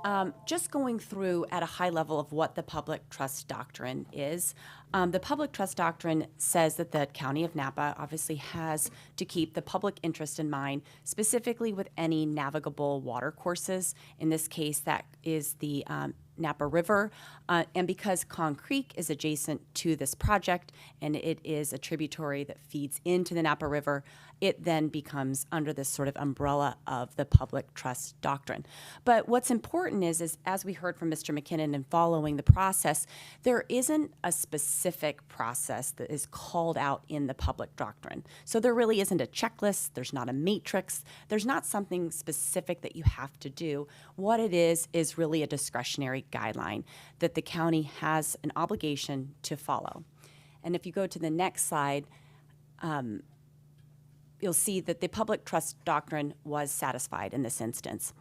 just going through at a high level of what the public trust doctrine is, the public trust doctrine says that the County of Napa obviously has to keep the public interest in mind, specifically with any navigable water courses. In this case, that is the Napa River, and because Con Creek is adjacent to this project and it is a tributary that feeds into the Napa River, it then becomes under this sort of umbrella of the public trust doctrine. But what's important is as we heard from Mr. McKinnon and following the process, there isn't a specific process that is called out in the public doctrine. So there really isn't a checklist, there's not a matrix, there's not something specific that you have to do. What it is really a discretionary guideline that the county has an obligation to follow. And if you go to the next slide, you'll see that the public trust doctrine was satisfied in this instance.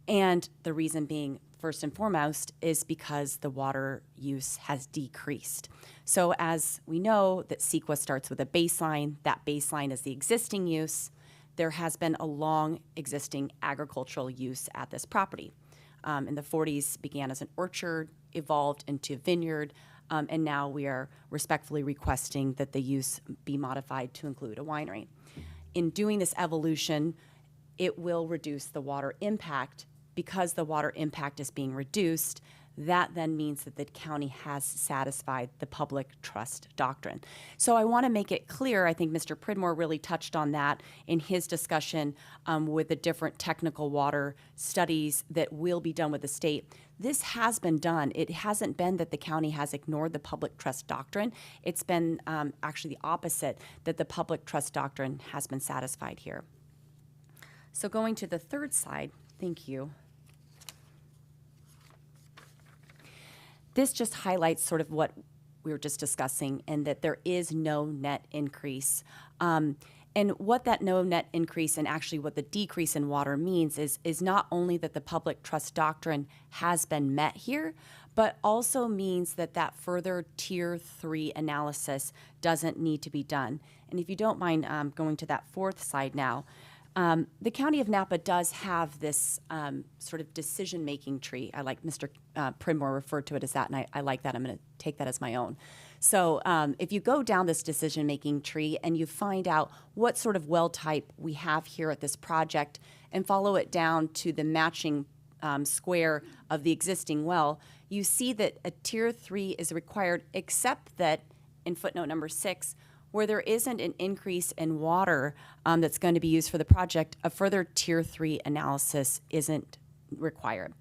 And the reason being, first and foremost, is because the water use has decreased. So as we know that CEQA starts with a baseline, that baseline is the existing use. There has been a long existing agricultural use at this property. In the 40s began as an orchard, evolved into a vineyard, and now we are respectfully requesting that the use be modified to include a winery. In doing this evolution, it will reduce the water impact. Because the water impact is being reduced, that then means that the county has satisfied the public trust doctrine. So I want to make it clear, I think Mr. Pridmore really touched on that in his discussion with the different technical water studies that will be done with the state. This has been done. It hasn't been that the county has ignored the public trust doctrine. It's been actually the opposite, that the public trust doctrine has been satisfied here. So going to the third slide, thank you. This just highlights sort of what we were just discussing, and that there is no net increase. And what that no net increase and actually what the decrease in water means is not only that the public trust doctrine has been met here, but also means that that further Tier 3 analysis doesn't need to be done. And if you don't mind going to that fourth slide now, the County of Napa does have this sort of decision-making tree. I like Mr. Pridmore referred to it as that, and I like that. I'm going to take that as my own. So if you go down this decision-making tree and you find out what sort of well type we have here at this project and follow it down to the matching square of the existing well, you see that a Tier 3 is required, except that in footnote number 6, where there isn't an increase in water that's going to be used for the project, a further Tier 3 analysis isn't required.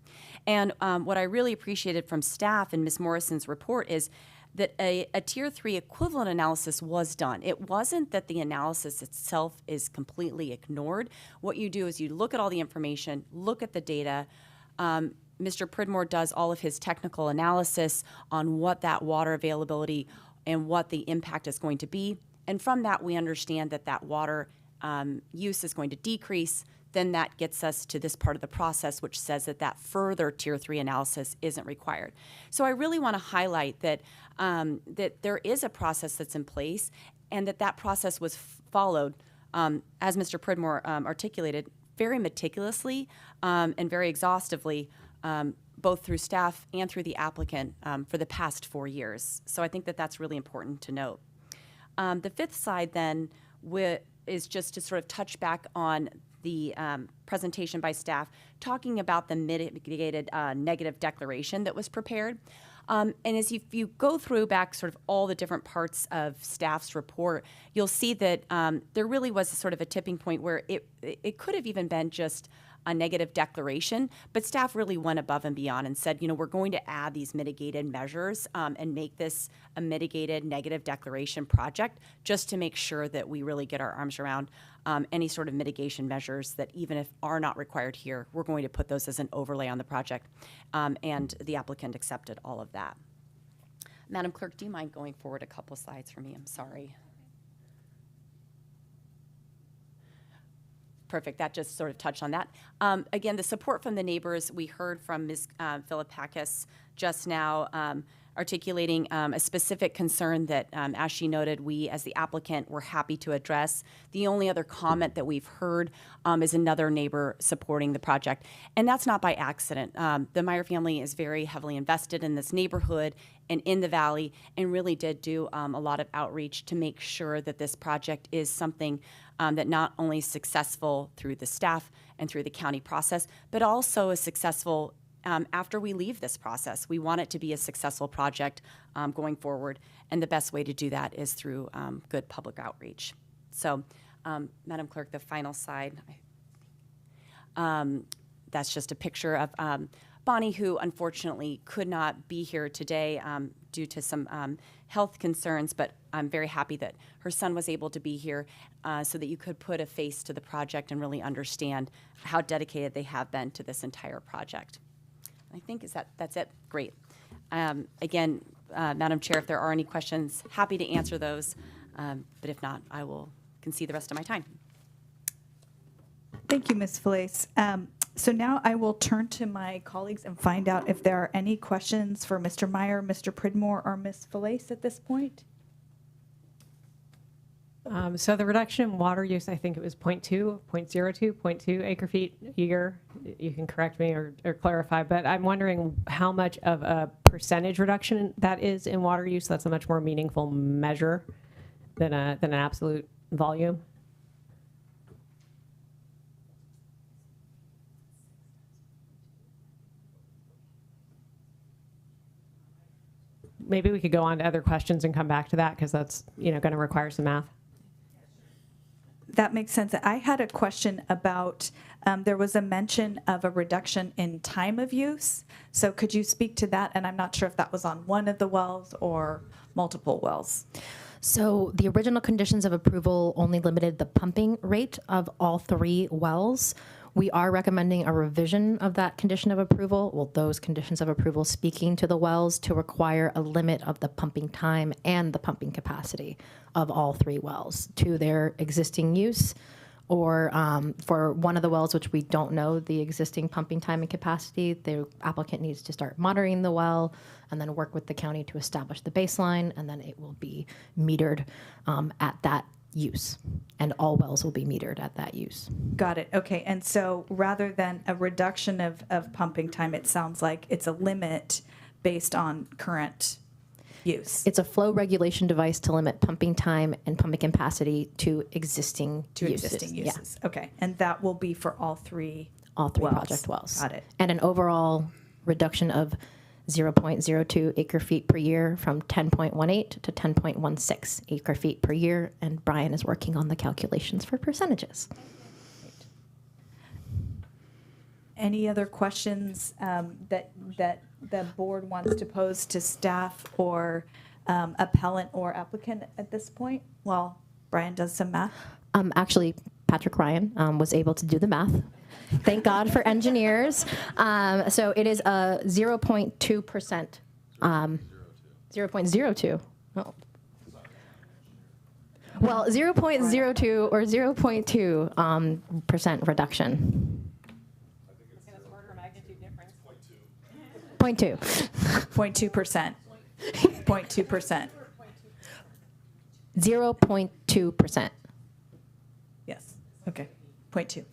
And what I really appreciated from staff and Ms. Morrison's report is that a Tier 3 equivalent analysis was done. It wasn't that the analysis itself is completely ignored. What you do is you look at all the information, look at the data. Mr. Pridmore does all of his technical analysis on what that water availability and what the impact is going to be. And from that, we understand that that water use is going to decrease. Then that gets us to this part of the process, which says that that further Tier 3 analysis isn't required. So I really want to highlight that, that there is a process that's in place and that process was followed, as Mr. Pridmore articulated, very meticulously and very exhaustively, both through staff and through the applicant for the past 4 years. So I think that that's really important to note. The fifth slide then is just to sort of touch back on the presentation by staff talking about the mitigated negative declaration that was prepared. And as if you go through back sort of all the different parts of staff's report, you'll see that there really was a sort of a tipping point where it could have even been just a negative declaration, but staff really went above and beyond and said, we're going to add these mitigated measures and make this a mitigated negative declaration project just to make sure that we really get our arms around any sort of mitigation measures that even if are not required here, we're going to put those as an overlay on the project. And the applicant accepted all of that. Madam Clerk, do you mind going forward a couple slides for me? I'm sorry. Perfect. That just sort of touched on that. Again, the support from the neighbors, we heard from Ms. Filipakis just now articulating a specific concern that, as she noted, we as the applicant were happy to address. The only other comment that we've heard is another neighbor supporting the project. And that's not by accident. The Meyer family is very heavily invested in this neighborhood and in the valley and really did do a lot of outreach to make sure that this project is something that not only is successful through the staff and through the county process, but also is successful after we leave this process. We want it to be a successful project going forward, and the best way to do that is through good public outreach. So, Madam Clerk, the final slide. That's just a picture of Bonnie, who unfortunately could not be here today due to some health concerns, but I'm very happy that her son was able to be here so that you could put a face to the project and really understand how dedicated they have been to this entire project. I think that's it. Great. Again, Madam Chair, if there are any questions, happy to answer those. But if not, I will concede the rest of my time. Thank you, Ms. Felice. So now I will turn to my colleagues and find out if there are any questions for Mr. Meyer, Mr. Pridmore, or Ms. Felice at this point. So the reduction in water use, I think it was 0.2, 0.02, 0.2 acre feet a year. You can correct me or clarify, but I'm wondering how much of a percentage reduction that is in water use. That's a much more meaningful measure than an absolute volume. Maybe we could go on to other questions and come back to that because that's going to require some math. That makes sense. I had a question about, there was a mention of a reduction in time of use. So could you speak to that? And I'm not sure if that was on one of the wells or multiple wells. So the original conditions of approval only limited the pumping rate of all 3 wells. We are recommending a revision of that condition of approval, well, those conditions of approval speaking to the wells, to require a limit of the pumping time and the pumping capacity of all 3 wells to their existing use, or for one of the wells, which we don't know the existing pumping time and capacity, the applicant needs to start monitoring the well and then work with the county to establish the baseline, and then it will be metered at that use, and all wells will be metered at that use. Got it. Okay. And so rather than a reduction of pumping time, it sounds like it's a limit based on current use. It's a flow regulation device to limit pumping time and pumping capacity to existing uses. Yeah. Okay. And that will be for all 3 wells. Project wells. Got it. And an overall reduction of 0.02 acre feet per year from 10.18 to 10.16 acre feet per year. And Brian is working on the calculations for percentages. Any other questions that the board wants to pose to staff or appellant or applicant at this point? While Brian does some math. Actually, Patrick Ryan was able to do the math. Thank God for engineers. So it is a 0.2%. 0.02. Oh. Well, 0.02 or 0.2 percent reduction. 0.2. 0.2%. 0.2%. 0.2%. Yes. Okay. 0.2.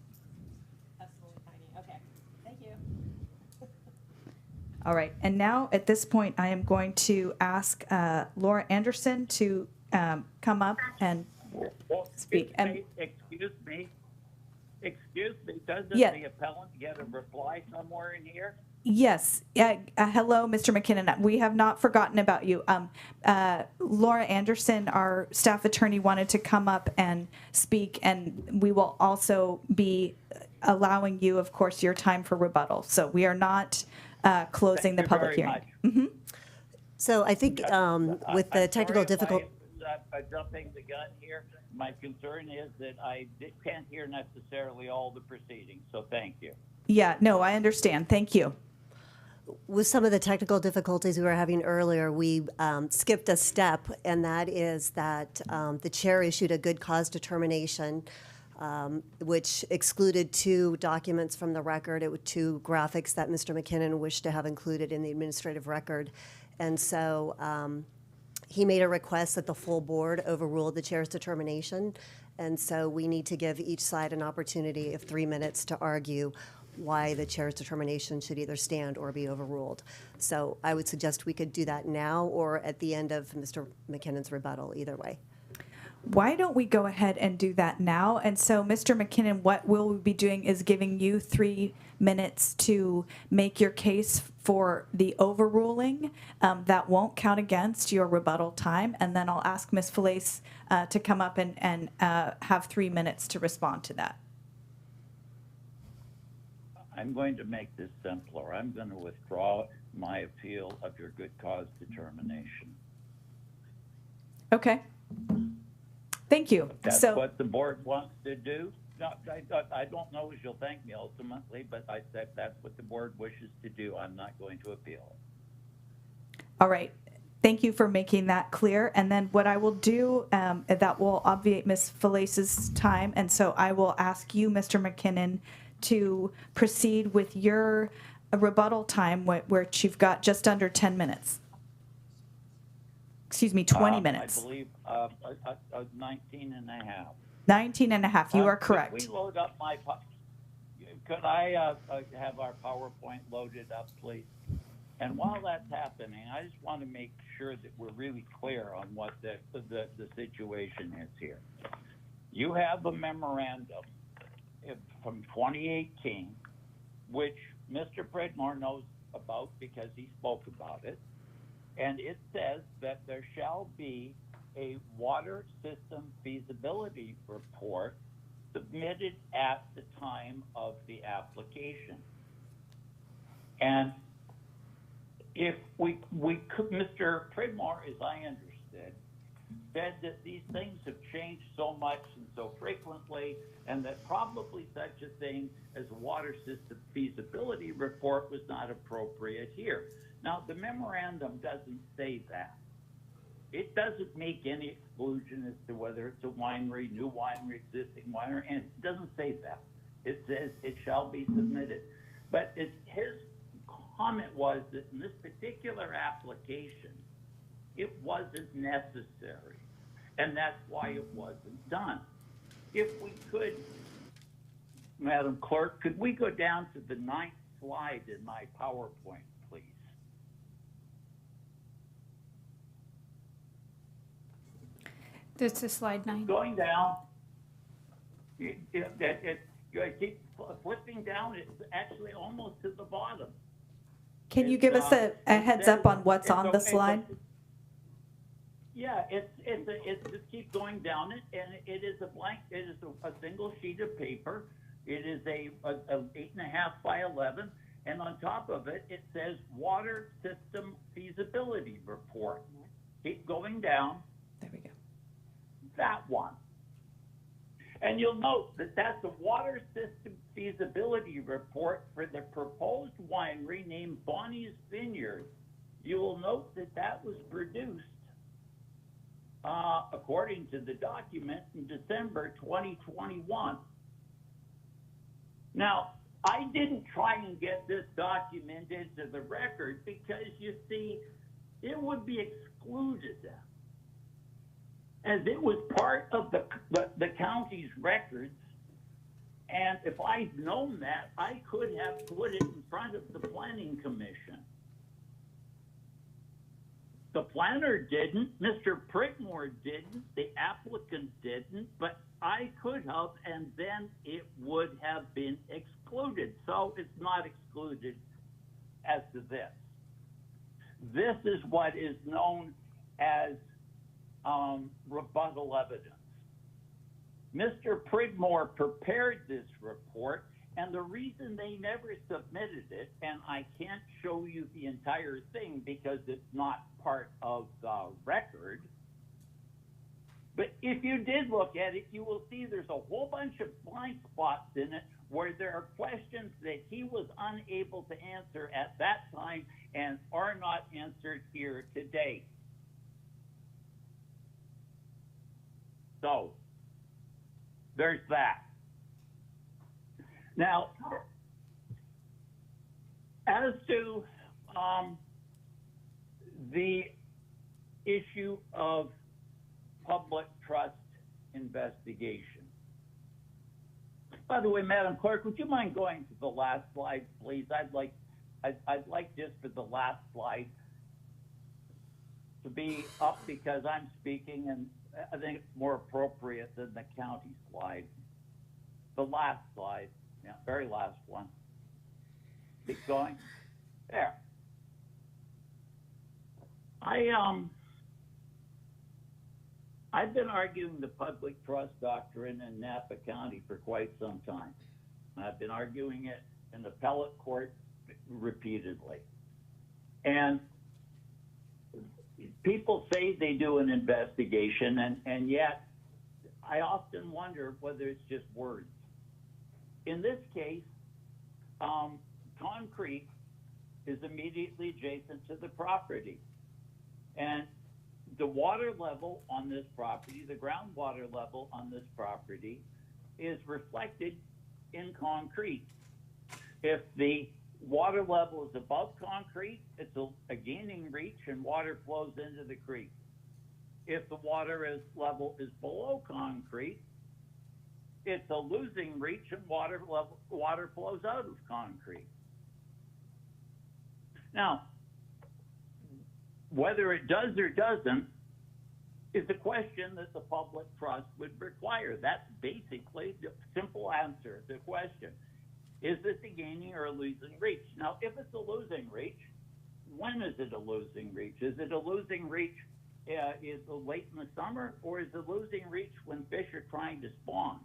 All right, and now at this point, I am going to ask Laura Anderson to come up and speak. Excuse me. Doesn't Yeah. the appellant get a reply somewhere in here? Yes. Hello, Mr. McKinnon. We have not forgotten about you. Laura Anderson, our staff attorney, wanted to come up and speak, and we will also be allowing you, of course, your time for rebuttal. So we are not closing the public hearing. Mm-hmm. So I think with the technical difficulty. Jumping the gun here. My concern is that I can't hear necessarily all the proceedings. So thank you. Yeah, no, I understand. Thank you. With some of the technical difficulties we were having earlier, we skipped a step, and that is that the chair issued a good cause determination, which excluded 2 documents from the record. It was 2 graphics that Mr. McKinnon wished to have included in the administrative record. And so he made a request that the full board overrule the chair's determination. And so we need to give each side an opportunity of 3 minutes to argue why the chair's determination should either stand or be overruled. So I would suggest we could do that now or at the end of Mr. McKinnon's rebuttal, either way. Why don't we go ahead and do that now? And so, Mr. McKinnon, what we'll be doing is giving you 3 minutes to make your case for the overruling. That won't count against your rebuttal time. And then I'll ask Ms. Felice to come up and have 3 minutes to respond to that. I'm going to make this simpler. I'm going to withdraw my appeal of your good cause determination. Okay. Thank you. If that's what the board wants to do. No, I don't know if you'll thank me ultimately, but if that's what the board wishes to do, I'm not going to appeal it. All right. Thank you for making that clear. And then what I will do, that will obviate Ms. Felice's time. And so I will ask you, Mr. McKinnon, to proceed with your rebuttal time, where you've got just under 10 minutes. Excuse me, 20 minutes. I believe 19 and a half. 19 and a half. You are correct. Could we load up my, could I have our PowerPoint loaded up, please? And while that's happening, I just want to make sure that we're really clear on what the situation is here. You have a memorandum from 2018, which Mr. Pridmore knows about because he spoke about it. And it says that there shall be a water system feasibility report submitted at the time of the application. And if we could, Mr. Pridmore, as I understood, said that these things have changed so much and so frequently, and that probably such a thing as a water system feasibility report was not appropriate here. Now, the memorandum doesn't say that. It doesn't make any exclusion as to whether it's a winery, new winery, existing winery, and it doesn't say that. It says it shall be submitted. But his comment was that in this particular application, it wasn't necessary, and that's why it wasn't done. If we could, Madam Clerk, could we go down to the 9th slide in my PowerPoint, please? This is slide 9. Going down, you keep flipping down, it's actually almost to the bottom. Can you give us a heads up on what's on the slide? Yeah, it's just keep going down it, and it is a blank. It is a single sheet of paper. It is a 8.5 by 11, and on top of it, it says Water System Feasibility Report. Keep going down. There we go. That one. And you'll note that that's a water system feasibility report for the proposed winery named Bonnie's Vineyard. You will note that that was produced, according to the document, in December 2021. Now, I didn't try and get this document into the record because, you see, it would be excluded as it was part of the county's records. And if I'd known that, I could have put it in front of the Planning Commission. The planner didn't, Mr. Pridmore didn't, the applicant didn't, but I could have, and then it would have been excluded. So it's not excluded as to this. This is what is known as rebuttal evidence. Mr. Pridmore prepared this report, and the reason they never submitted it, and I can't show you the entire thing because it's not part of the record, but if you did look at it, you will see there's a whole bunch of blind spots in it where there are questions that he was unable to answer at that time and are not answered here today. So, there's that. Now, as to the issue of public trust investigation. By the way, Madam Clerk, would you mind going to the last slide, please? I'd like just for the last slide to be up because I'm speaking, and I think it's more appropriate than the county slide. The last slide, yeah, very last one. Keep going. There. I've been arguing the public trust doctrine in Napa County for quite some time. I've been arguing it in the appellate court repeatedly. And people say they do an investigation, and yet I often wonder whether it's just words. In this case, concrete is immediately adjacent to the property. And the water level on this property, the groundwater level on this property, is reflected in concrete. If the water level is above concrete, it's a gaining reach and water flows into the creek. If the water level is below concrete, it's a losing reach and water flows out of concrete. Now, whether it does or doesn't is a question that the public trust would require. That's basically the simple answer to the question. Is this a gaining or a losing reach? Now, if it's a losing reach, when is it a losing reach? Is it a losing reach is it late in the summer, or is it a losing reach when fish are trying to spawn?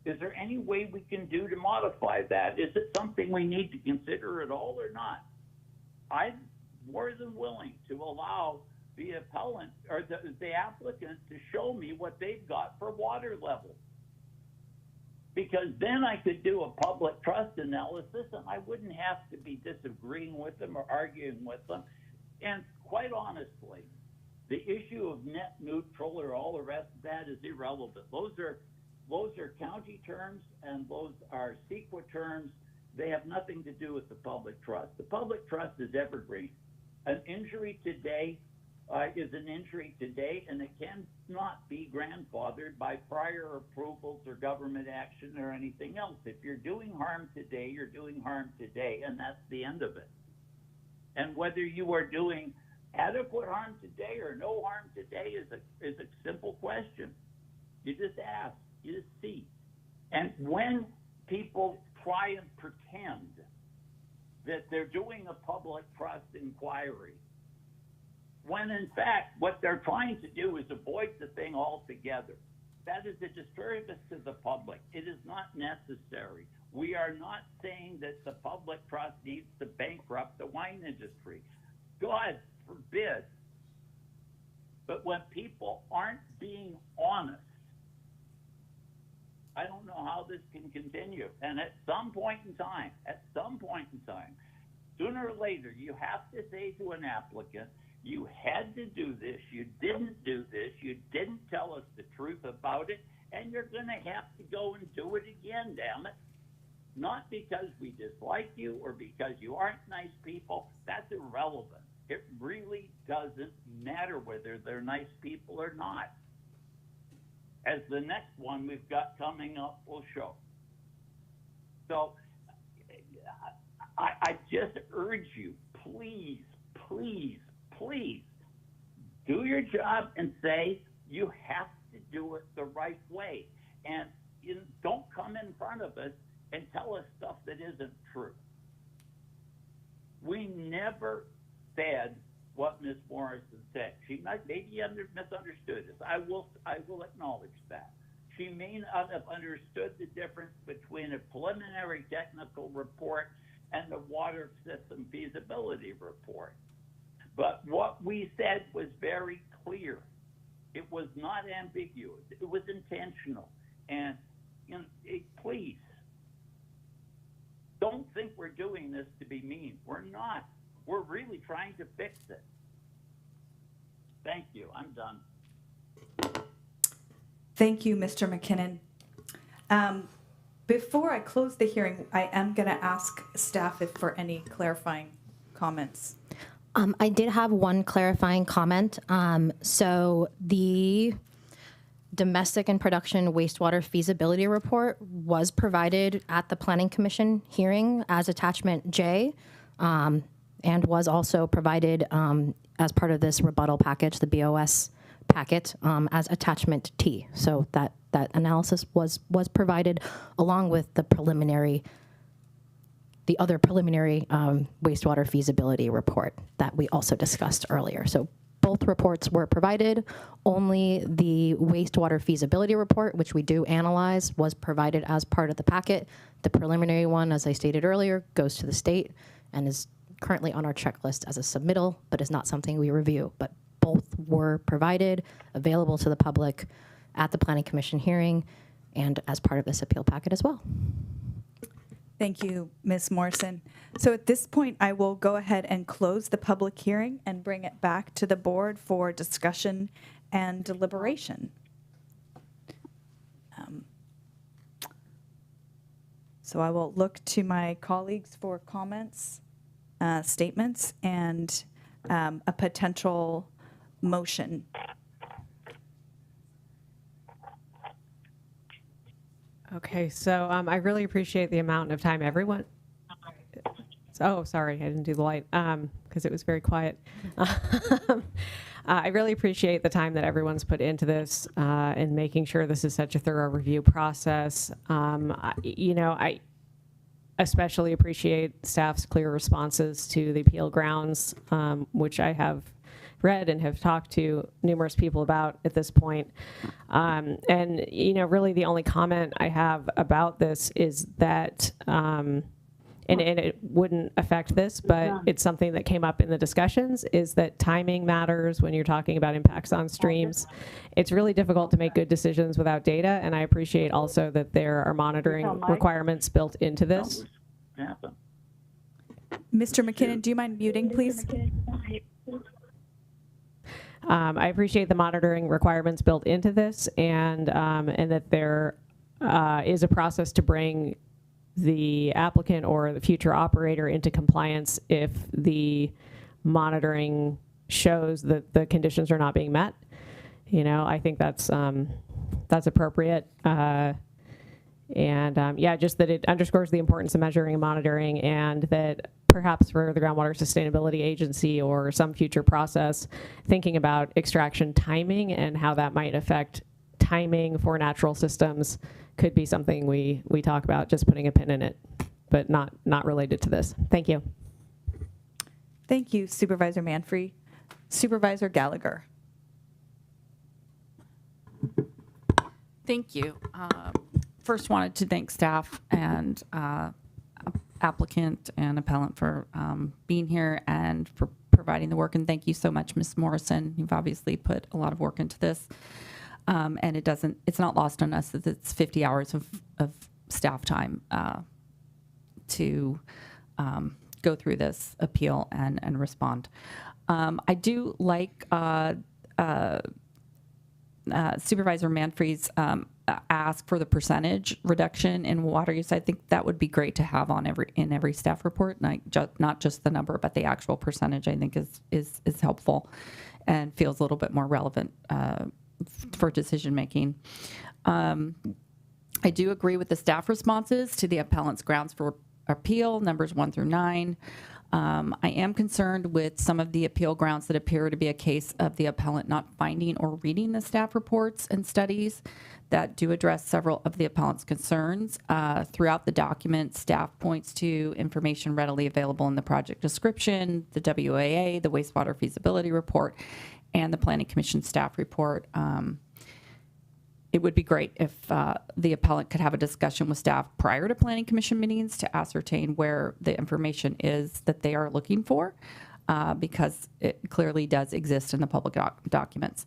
Is there any way we can do to modify that? Is it something we need to consider at all or not? I'm more than willing to allow the appellant or the applicant to show me what they've got for water level. Because then I could do a public trust analysis and I wouldn't have to be disagreeing with them or arguing with them. And quite honestly, the issue of net neutral or all the rest of that is irrelevant. Those are county terms and those are CEQA terms. They have nothing to do with the public trust. The public trust is evergreen. An injury today is an injury today, and it cannot be grandfathered by prior approvals or government action or anything else. If you're doing harm today, you're doing harm today, and that's the end of it. And whether you are doing adequate harm today or no harm today is a simple question. You just ask, you just see. And when people try and pretend that they're doing a public trust inquiry, when in fact what they're trying to do is avoid the thing altogether. That is a disservice to the public. It is not necessary. We are not saying that the public trust needs to bankrupt the wine industry. God forbid. But when people aren't being honest, I don't know how this can continue. And at some point in time, sooner or later, you have to say to an applicant, you had to do this, you didn't do this, you didn't tell us the truth about it, and you're going to have to go and do it again, damn it. Not because we dislike you or because you aren't nice people. That's irrelevant. It really doesn't matter whether they're nice people or not, as the next one we've got coming up will show. So I just urge you, please, please, please, do your job and say you have to do it the right way. And don't come in front of us and tell us stuff that isn't true. We never said what Ms. Morrison said. She maybe misunderstood us. I will acknowledge that. She may not have understood the difference between a preliminary technical report and the water system feasibility report. But what we said was very clear. It was not ambiguous. It was intentional. And please, don't think we're doing this to be mean. We're not. We're really trying to fix it. Thank you. I'm done. Thank you, Mr. McKinnon. Before I close the hearing, I am going to ask staff if for any clarifying comments. I did have one clarifying comment. So the domestic and production wastewater feasibility report was provided at the Planning Commission hearing as attachment J, and was also provided as part of this rebuttal package, the BOS packet, as attachment T. So that analysis was provided along with the other preliminary wastewater feasibility report that we also discussed earlier. So both reports were provided. Only the wastewater feasibility report, which we do analyze, was provided as part of the packet. The preliminary one, as I stated earlier, goes to the state and is currently on our checklist as a submittal, but is not something we review. But both were provided, available to the public at the Planning Commission hearing and as part of this appeal packet as well. Thank you, Ms. Morrison. So at this point, I will go ahead and close the public hearing and bring it back to the board for discussion and deliberation. So I will look to my colleagues for comments, statements, and a potential motion. Okay, so I really appreciate the amount of time everyone. Oh, sorry, I didn't do the light because it was very quiet. I really appreciate the time that everyone's put into this and making sure this is such a thorough review process. I especially appreciate staff's clear responses to the appeal grounds, which I have read and have talked to numerous people about at this point. And, really the only comment I have about this is that, and it wouldn't affect this, but it's something that came up in the discussions, is that timing matters when you're talking about impacts on streams. It's really difficult to make good decisions without data, and I appreciate also that there are monitoring requirements built into this. Mr. McKinnon, do you mind muting, please? I appreciate the monitoring requirements built into this, and that there is a process to bring the applicant or the future operator into compliance if the monitoring shows that the conditions are not being met. I think that's appropriate. Just that it underscores the importance of measuring and monitoring, and that perhaps for the Groundwater Sustainability Agency or some future process, thinking about extraction timing and how that might affect timing for natural systems could be something we talk about, just putting a pin in it, but not related to this. Thank you. Thank you, Supervisor Manfrey. Supervisor Gallagher. Thank you. First wanted to thank staff and applicant and appellant for being here and for providing the work. And thank you so much, Ms. Morrison. You've obviously put a lot of work into this. And it's not lost on us that it's 50 hours of staff time to go through this appeal and respond. I do like Supervisor Manfrey's ask for the percentage reduction in water use. I think that would be great to have on every staff report, not just the number, but the actual percentage. I think is helpful and feels a little bit more relevant for decision making. I do agree with the staff responses to the appellant's grounds for appeal, numbers 1 through 9. I am concerned with some of the appeal grounds that appear to be a case of the appellant not finding or reading the staff reports and studies that do address several of the appellant's concerns. Throughout the document, staff points to information readily available in the project description, the WAA, the wastewater feasibility report, and the Planning Commission staff report. It would be great if the appellant could have a discussion with staff prior to Planning Commission meetings to ascertain where the information is that they are looking for, because it clearly does exist in the public documents.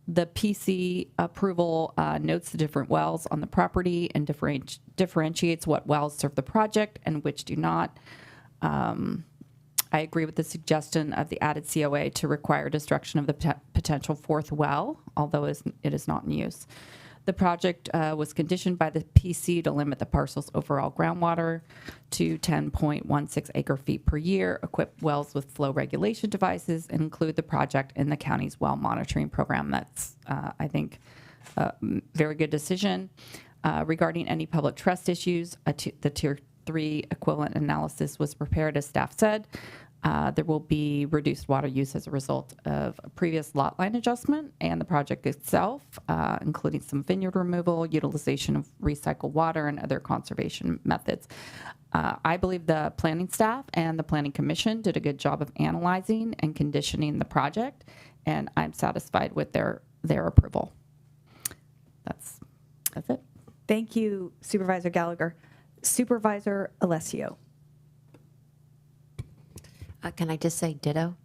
The PC approval notes the different wells on the property and differentiates what wells serve the project and which do not. I agree with the suggestion of the added COA to require destruction of the potential fourth well, although it is not in use. The project was conditioned by the PC to limit the parcel's overall groundwater to 10.16 acre feet per year, equip wells with flow regulation devices, and include the project in the county's well monitoring program. That's, I think, a very good decision. Regarding any public trust issues, the Tier 3 equivalent analysis was prepared, as staff said. There will be reduced water use as a result of a previous lot line adjustment and the project itself, including some vineyard removal, utilization of recycled water, and other conservation methods. I believe the planning staff and the Planning Commission did a good job of analyzing and conditioning the project, and I'm satisfied with their approval. That's it. Thank you, Supervisor Gallagher. Supervisor Alessio. Can I just say ditto?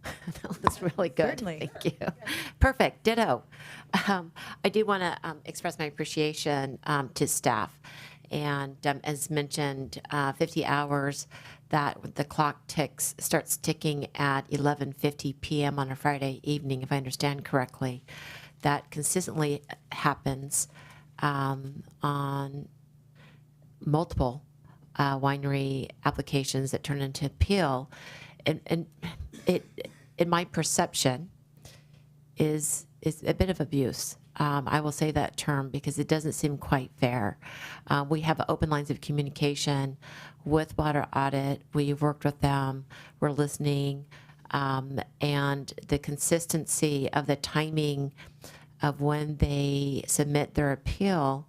That was really good. Certainly. Thank you. Perfect. Ditto. I do want to express my appreciation to staff. And as mentioned, 50 hours that the clock starts ticking at 11:50 p.m. on a Friday evening, if I understand correctly. That consistently happens on multiple winery applications that turn into appeal. And it, in my perception, is a bit of abuse. I will say that term because it doesn't seem quite fair. We have open lines of communication with Water Audit. We've worked with them. We're listening. And the consistency of the timing of when they submit their appeal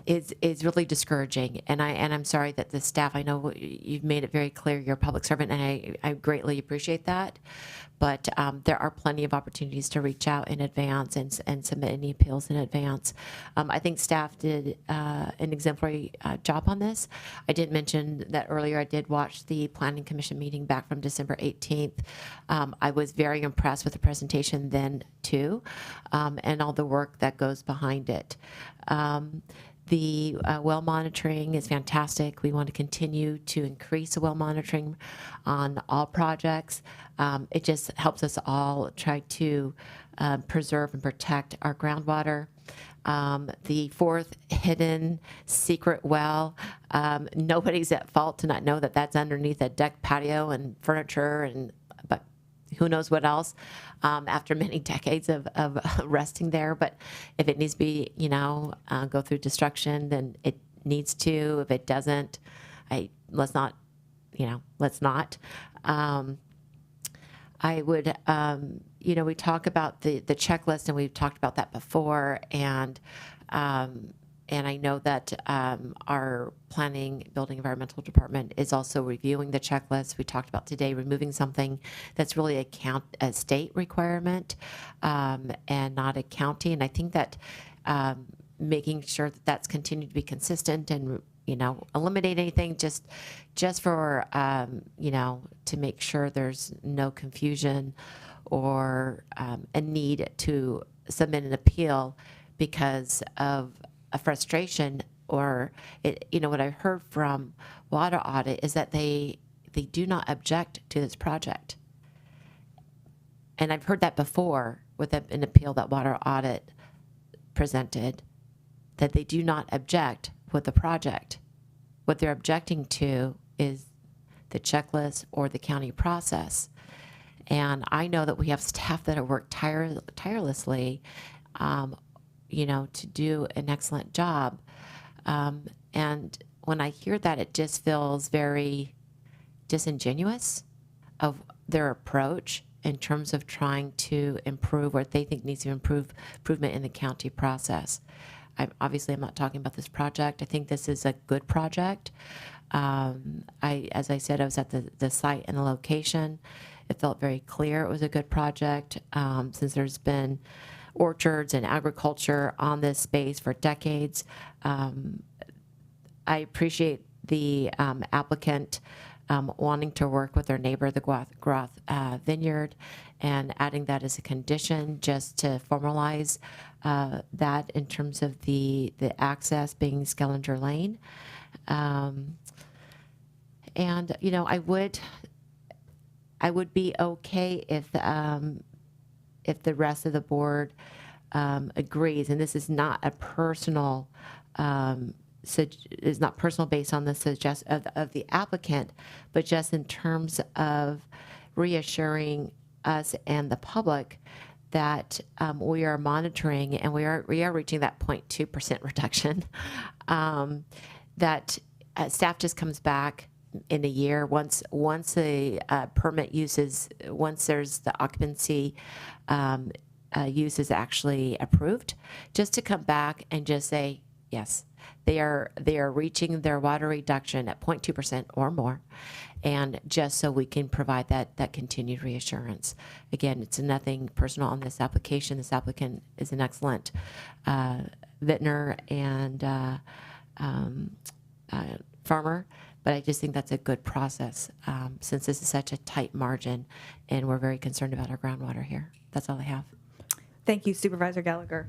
is really discouraging, and I'm sorry that the staff. I know you've made it very clear you're a public servant, and I greatly appreciate that. But there are plenty of opportunities to reach out in advance and submit any appeals in advance. I think staff did an exemplary job on this. I did mention that earlier. I did watch the Planning Commission meeting back from December 18th. I was very impressed with the presentation then too, and all the work that goes behind it. The well monitoring is fantastic. We want to continue to increase the well monitoring on all projects. It just helps us all try to preserve and protect our groundwater. The fourth hidden secret well, nobody's at fault to not know that that's underneath a deck patio and furniture, but who knows what else after many decades of resting there. But if it needs to be, go through destruction, then it needs to. If it doesn't, let's not. I would, we talk about the checklist, and we've talked about that before, and I know that our planning, building environmental department is also reviewing the checklist. We talked about today removing something that's really a state requirement and not a county. And I think that making sure that that's continued to be consistent and eliminate anything just for to make sure there's no confusion or a need to submit an appeal because of a frustration, or what I heard from Water Audit is that they do not object to this project. And I've heard that before with an appeal that Water Audit presented, that they do not object with the project. What they're objecting to is the checklist or the county process. And I know that we have staff that have worked tirelessly to do an excellent job. And when I hear that, it just feels very disingenuous of their approach in terms of trying to improve what they think needs to improvement in the county process. I'm not talking about this project. I think this is a good project. As I said, I was at the site and the location. It felt very clear it was a good project, since there's been orchards and agriculture on this space for decades. I appreciate the applicant wanting to work with their neighbor, the Groth Vineyard, and adding that as a condition just to formalize that in terms of the access being Skellinger Lane. And you know, I would be okay if the rest of the board agrees, and this is not a personal is not personal based on the of the applicant, but just in terms of reassuring us and the public that we are monitoring and we are reaching that 0.2% reduction. That staff just comes back in a year once the permit uses, once there's the occupancy use is actually approved, just to come back and just say yes, they are reaching their water reduction at 0.2% or more, and just so we can provide that continued reassurance. Again, it's nothing personal on this application. This applicant is an excellent vintner and farmer, but I just think that's a good process since this is such a tight margin and we're very concerned about our groundwater here. That's all I have. Thank you, Supervisor Gallagher.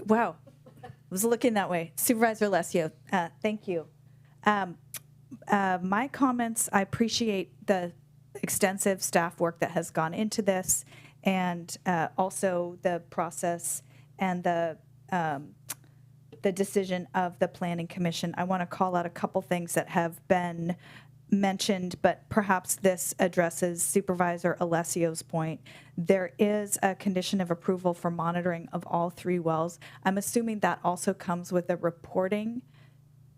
Wow, I was looking that way. Supervisor Alessio, thank you. My comments, I appreciate the extensive staff work that has gone into this, and also the process and the decision of the Planning Commission. I want to call out a couple things that have been mentioned, but perhaps this addresses Supervisor Alessio's point. There is a condition of approval for monitoring of all 3 wells. I'm assuming that also comes with a reporting.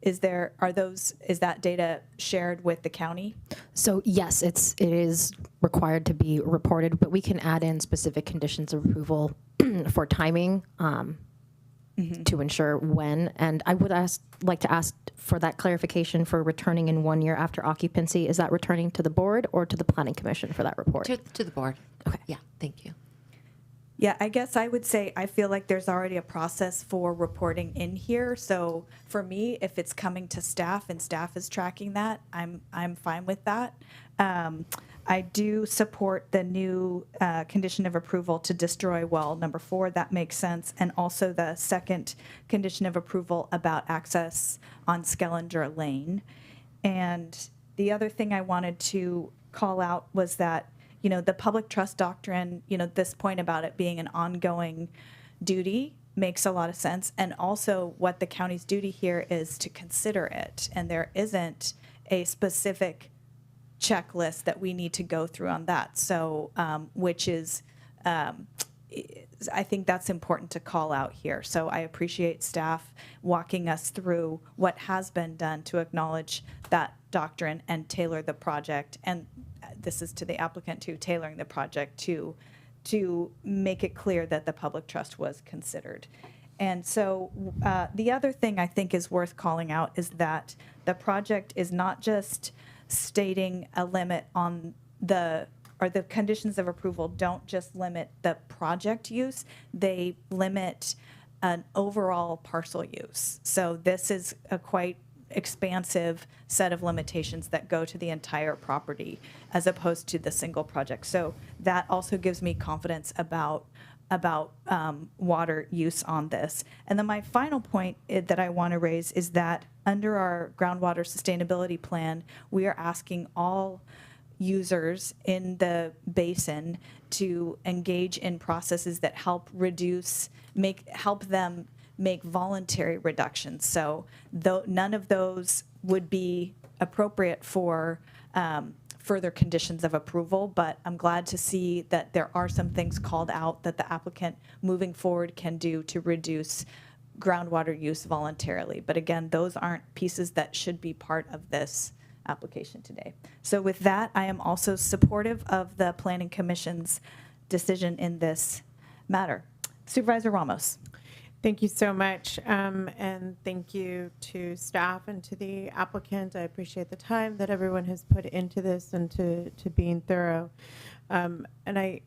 Is that data shared with the county? So yes, it is required to be reported, but we can add in specific conditions of approval for timing to ensure when. And I would like to ask for that clarification for returning in 1 year after occupancy. Is that returning to the board or to the Planning Commission for that report? To the board. Okay. Yeah, thank you. Yeah, I guess I would say I feel like there's already a process for reporting in here. So for me, if it's coming to staff and staff is tracking that, I'm fine with that. I do support the new condition of approval to destroy well number 4. That makes sense. And also the second condition of approval about access on Skellinger Lane. And the other thing I wanted to call out was that, you know, the public trust doctrine, you know, this point about it being an ongoing duty makes a lot of sense. And also what the county's duty here is to consider it. And there isn't a specific checklist that we need to go through on that. So, which is, I think that's important to call out here. So I appreciate staff walking us through what has been done to acknowledge that doctrine and tailor the project. And this is to the applicant too, tailoring the project to make it clear that the public trust was considered. And so the other thing I think is worth calling out is that the project is not just stating a limit on the conditions of approval don't just limit the project use, they limit an overall parcel use. So this is a quite expansive set of limitations that go to the entire property as opposed to the single project. So that also gives me confidence about water use on this. And then my final point that I want to raise is that under our groundwater sustainability plan, we are asking all users in the basin to engage in processes that help them make voluntary reductions. So none of those would be appropriate for further conditions of approval, but I'm glad to see that there are some things called out that the applicant moving forward can do to reduce groundwater use voluntarily. But again, those aren't pieces that should be part of this application today. So with that, I am also supportive of the Planning Commission's decision in this matter. Supervisor Ramos. Thank you so much, and thank you to staff and to the applicant. I appreciate the time that everyone has put into this and to being thorough. And I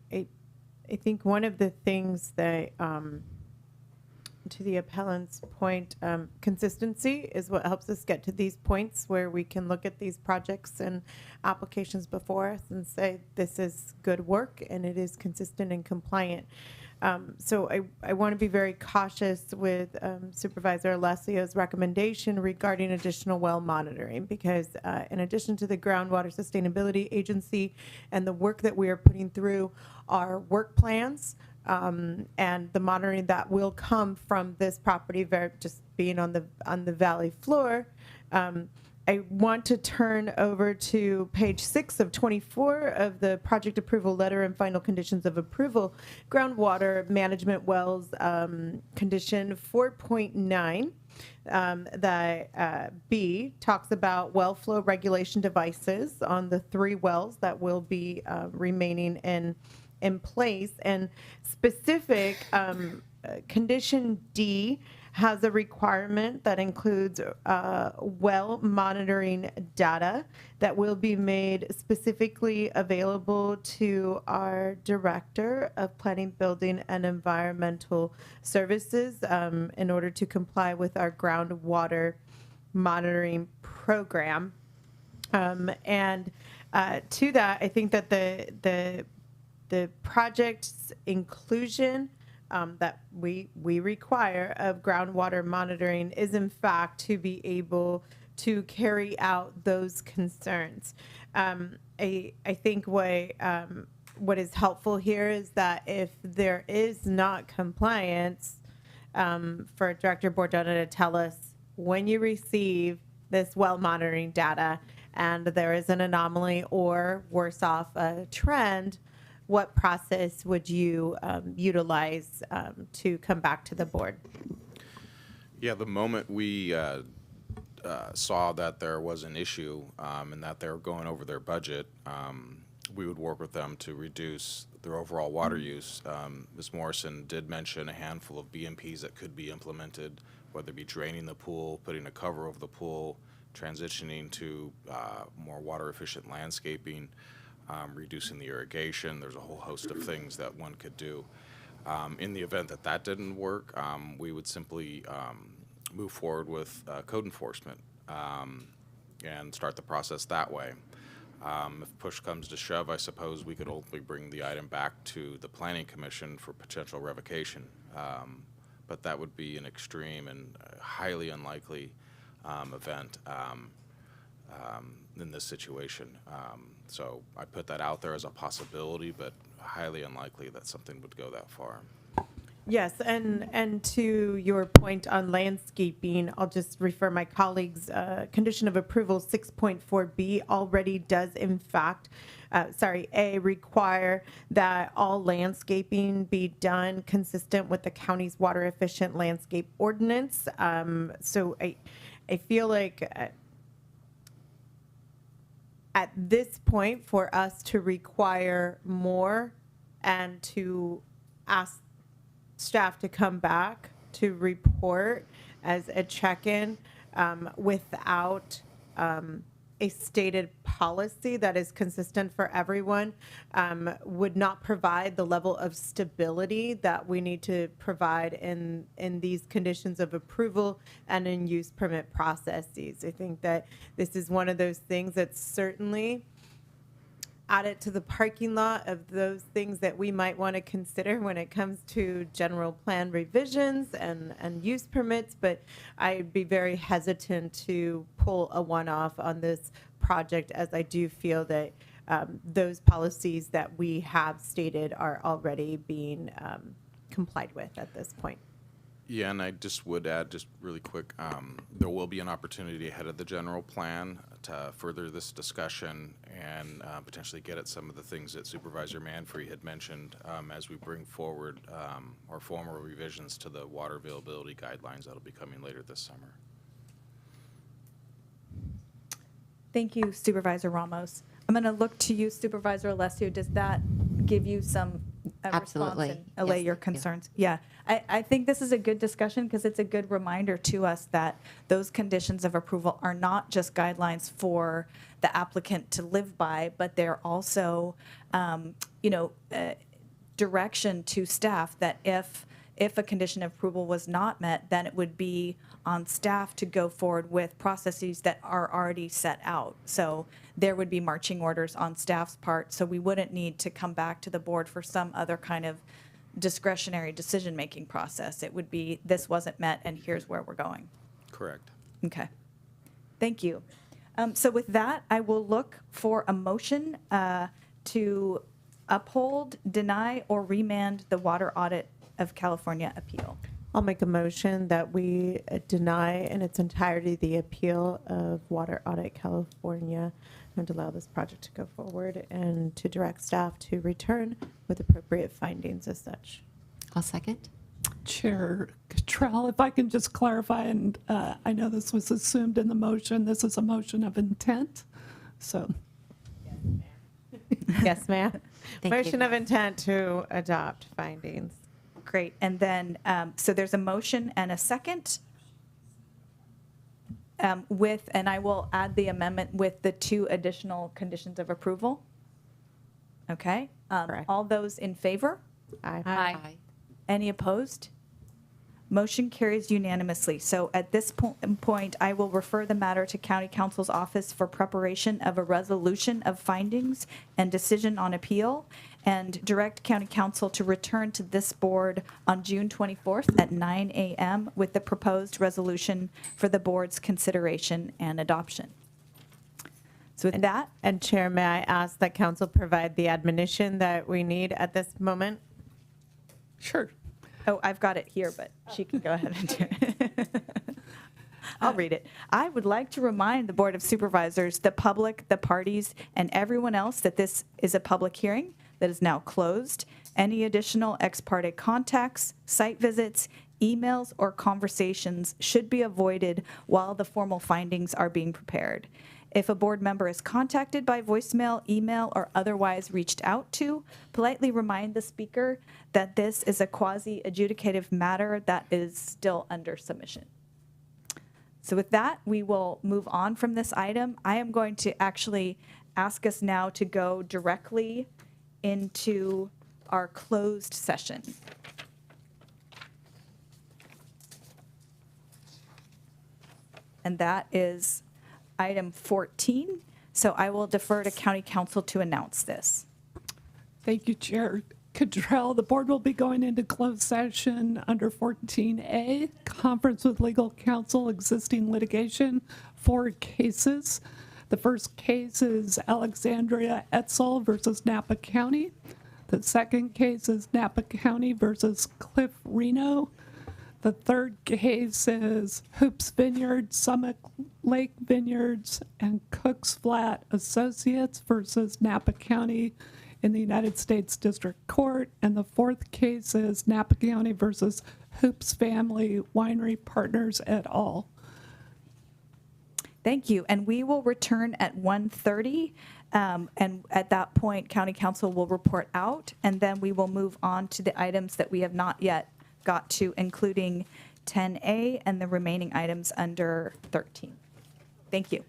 think one of the things that, to the appellant's point, consistency is what helps us get to these points where we can look at these projects and applications before us and say this is good work and it is consistent and compliant. So I want to be very cautious with Supervisor Alessio's recommendation regarding additional well monitoring, because in addition to the Groundwater Sustainability Agency and the work that we are putting through our work plans, and the monitoring that will come from this property, just being on the valley floor, I want to turn over to page 6 of 24 of the project approval letter and final conditions of approval. Groundwater management wells, condition 4.9, that B talks about well flow regulation devices on the 3 wells that will be remaining in place, and specific condition D has a requirement that includes well monitoring data that will be made specifically available to our Director of Planning, Building, and Environmental Services in order to comply with our groundwater monitoring program. And to that, I think that the project's inclusion that we require of groundwater monitoring is in fact to be able to carry out those concerns. I think what is helpful here is that if there is not compliance, for Director Bordona to tell us when you receive this well monitoring data and there is an anomaly or worse off a trend, what process would you utilize to come back to the board? Yeah, the moment we saw that there was an issue and that they were going over their budget, we would work with them to reduce their overall water use. Ms. Morrison did mention a handful of BMPs that could be implemented, whether it be draining the pool, putting a cover over the pool, transitioning to more water efficient landscaping, reducing the irrigation. There's a whole host of things that one could do. In the event that that didn't work, we would simply move forward with code enforcement and start the process that way. If push comes to shove, I suppose we could ultimately bring the item back to the Planning Commission for potential revocation. But that would be an extreme and highly unlikely event in this situation. So I put that out there as a possibility, but highly unlikely that something would go that far. Yes, and to your point on landscaping, I'll just refer my colleagues. Condition of approval 6.4B already does in fact, require that all landscaping be done consistent with the county's water efficient landscape ordinance. So I feel like at this point, for us to require more and to ask staff to come back to report as a check-in without a stated policy that is consistent for everyone would not provide the level of stability that we need to provide in these conditions of approval and in use permit processes. I think that this is one of those things that's certainly added to the parking lot of those things that we might want to consider when it comes to general plan revisions and use permits, but I'd be very hesitant to pull a one-off on this project, as I do feel that those policies that we have stated are already being complied with at this point. Yeah, and I just would add, just really quick, there will be an opportunity ahead of the general plan to further this discussion and potentially get at some of the things that Supervisor Manfree had mentioned as we bring forward our formal revisions to the water availability guidelines that'll be coming later this summer. Thank you, Supervisor Ramos. I'm going to look to you, Supervisor Alessio. Does that give you some Absolutely. response and allay Yes, your thank you. concerns? Yeah, I think this is a good discussion because it's a good reminder to us that those conditions of approval are not just guidelines for the applicant to live by, but they're also, direction to staff that if a condition of approval was not met, then it would be on staff to go forward with processes that are already set out. So there would be marching orders on staff's part, so we wouldn't need to come back to the board for some other kind of discretionary decision-making process. It would be, this wasn't met, and here's where we're going. Correct. Okay. Thank you. So with that, I will look for a motion to uphold, deny, or remand the Water Audit of California appeal. I'll make a motion that we deny in its entirety the appeal of Water Audit California and allow this project to go forward and to direct staff to return with appropriate findings as such. I'll second. Chair Cottrell, if I can just clarify, and I know this was assumed in the motion, this is a motion of intent, so. Yes, ma'am. Thank you. Motion of intent to adopt findings. Great. And then, so there's a motion and a second and I will add the amendment with the 2 additional conditions of approval. Okay. All those in favor? Aye. Aye. Any opposed? Motion carries unanimously. So at this point, I will refer the matter to County Counsel's office for preparation of a resolution of findings and decision on appeal, and direct County Counsel to return to this board on June 24th at 9 a.m. with the proposed resolution for the board's consideration and adoption. So with that. And Chair, may I ask that council provide the admonition that we need at this moment? Sure. Oh, I've got it here, but she can go ahead and do it. I'll read it. I would like to remind the Board of Supervisors, the public, the parties, and everyone else that this is a public hearing that is now closed. Any additional ex parte contacts, site visits, emails, or conversations should be avoided while the formal findings are being prepared. If a board member is contacted by voicemail, email, or otherwise reached out to, politely remind the speaker that this is a quasi-adjudicative matter that is still under submission. So with that, we will move on from this item. I am going to actually ask us now to go directly into our closed session. And that is item 14. So I will defer to County Counsel to announce this. Thank you, Chair Cottrell. The board will be going into closed session under 14A, conference with legal counsel, existing litigation, 4 cases. The first case is Alexandria Etzel versus Napa County. The second case is Napa County versus Cliff Reno. The third case is Hoops Vineyard, Summit Lake Vineyards, and Cooks Flat Associates versus Napa County in the United States District Court. And the fourth case is Napa County versus Hoops Family Winery Partners et al. Thank you. And we will return at 1:30. And at that point, County Counsel will report out, and then we will move on to the items that we have not yet got to, including 10A and the remaining items under 13. Thank you.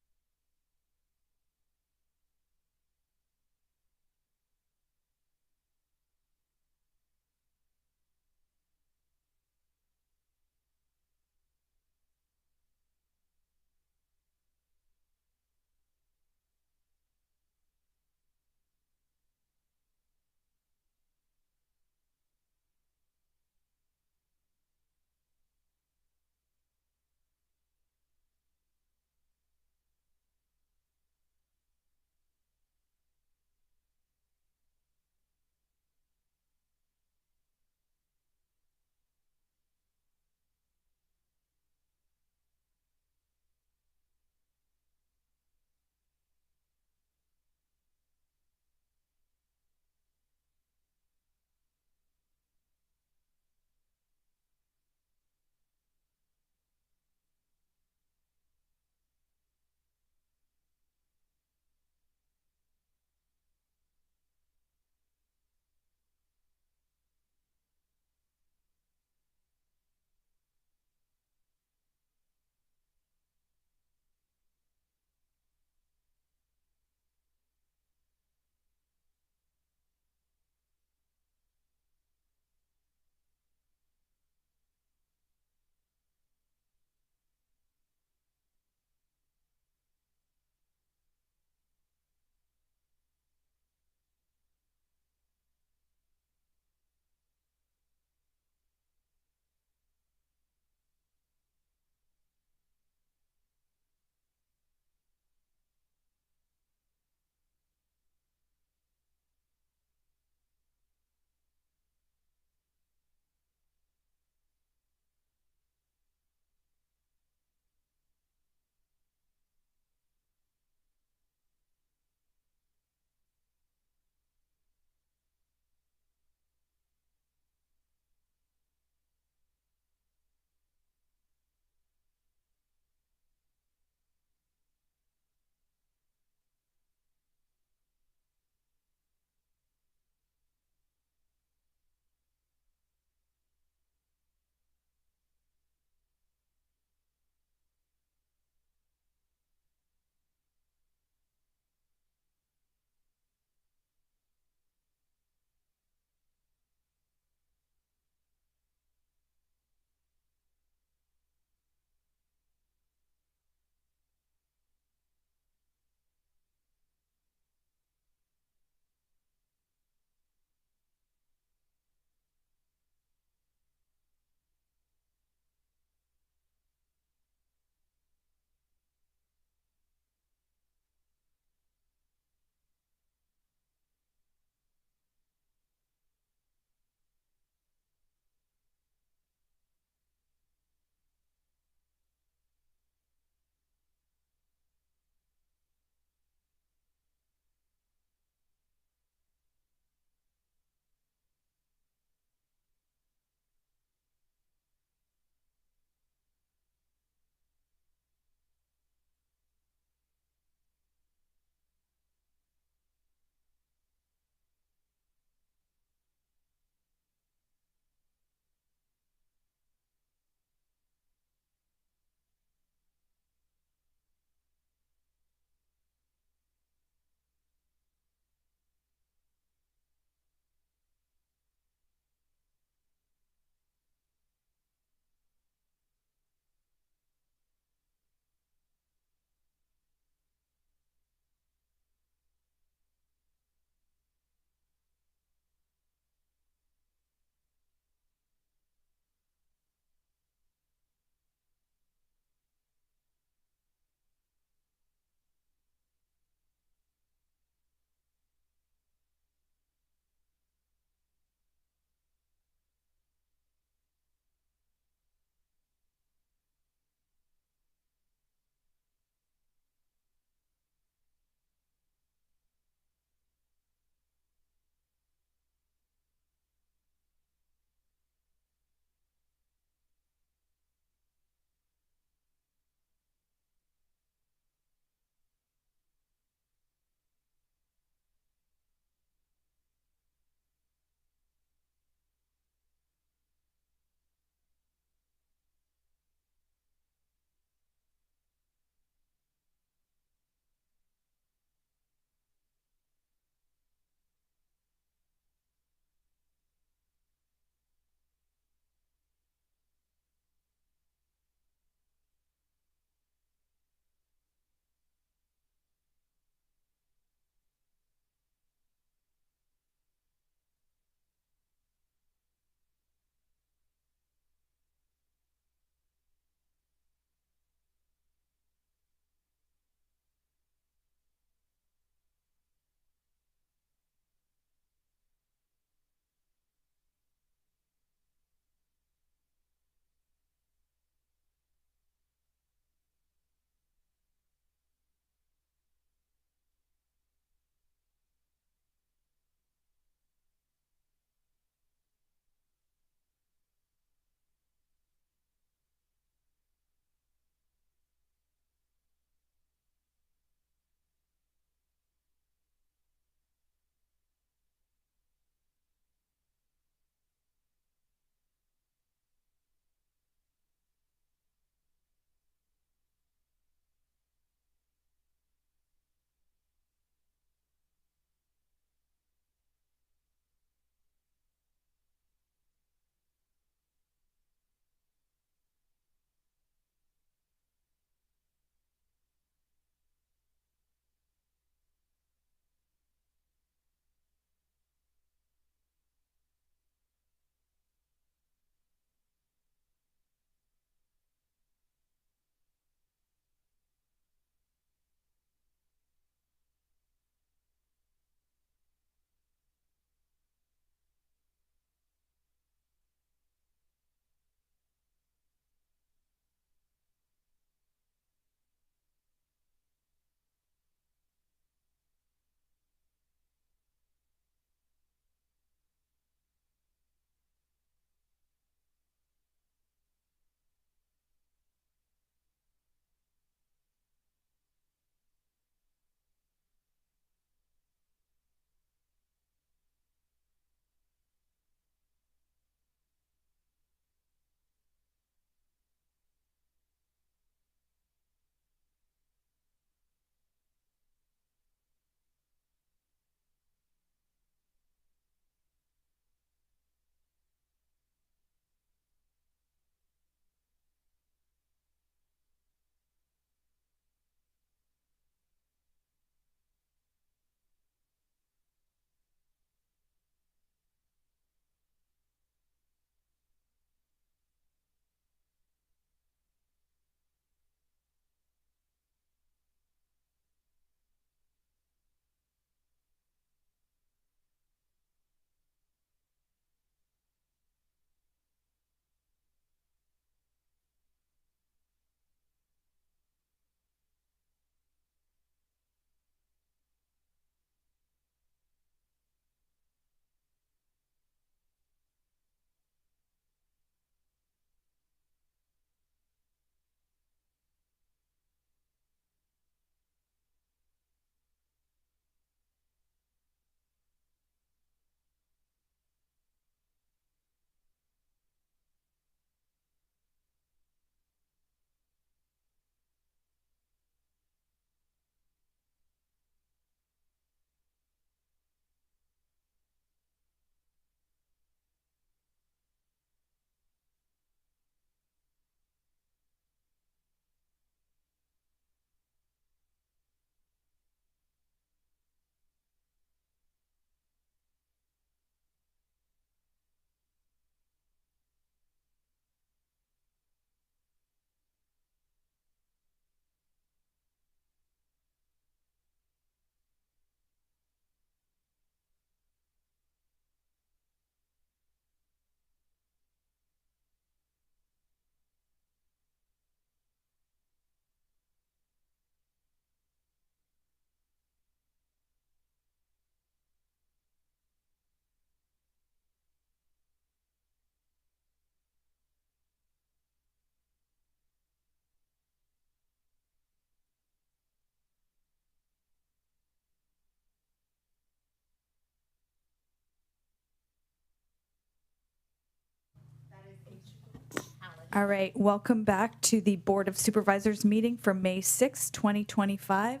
All right, welcome back to the Board of Supervisors meeting for May 6, 2025.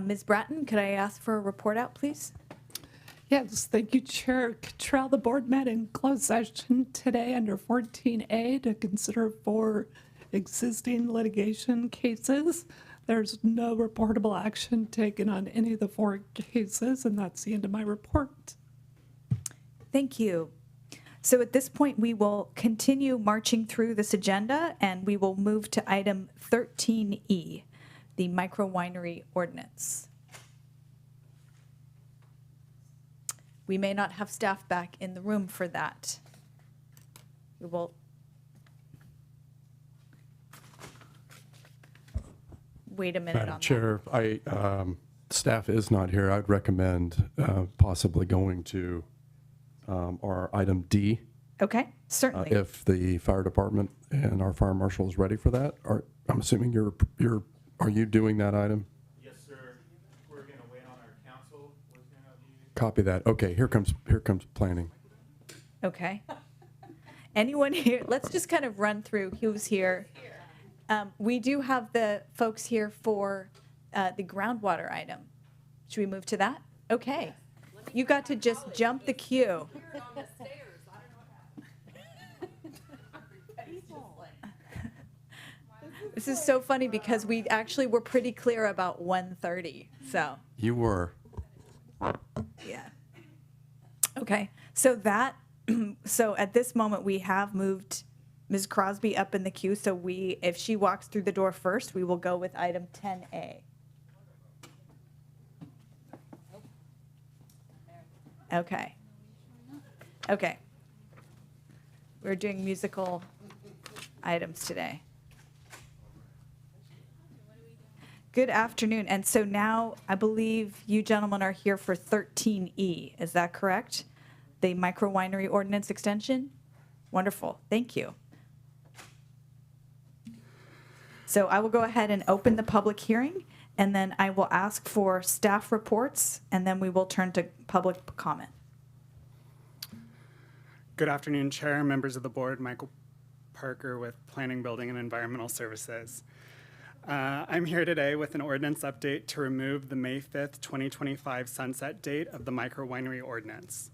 Ms. Bratton, could I ask for a report out, please? Yes, thank you, Chair Cottrell. The board met in closed session today under 14A to consider 4 existing litigation cases. There's no reportable action taken on any of the 4 cases, and that's the end of my report. Thank you. So at this point, we will continue marching through this agenda, and we will move to item 13E, the micro winery ordinance. We may not have staff back in the room for that. We will wait a minute Madam on Chair, staff is not here. I'd recommend possibly going to our item D. Okay, certainly. If the fire department and our fire marshal is ready for that. I'm assuming are you doing that item? Yes, sir. We're going to wait on our council. Copy that. Okay, here comes planning. Okay. Anyone here? Let's just kind of run through who's here. We do have the folks here for the groundwater item. Should we move to that? Okay. You got to just jump the queue. This is so funny because we actually were pretty clear about 1:30. So. You were. Yeah. Okay. So at this moment we have moved Ms. Crosby up in the queue. So if she walks through the door first, we will go with item 10A. Okay. Okay. We're doing musical items today. Good afternoon. And so now I believe you gentlemen are here for 13E. Is that correct? The micro winery ordinance extension? Wonderful. Thank you. So I will go ahead and open the public hearing, and then I will ask for staff reports, and then we will turn to public comment. Good afternoon, Chair, members of the board. Michael Parker with Planning, Building, and Environmental Services. I'm here today with an ordinance update to remove the May 5th, 2025 sunset date of the micro winery ordinance.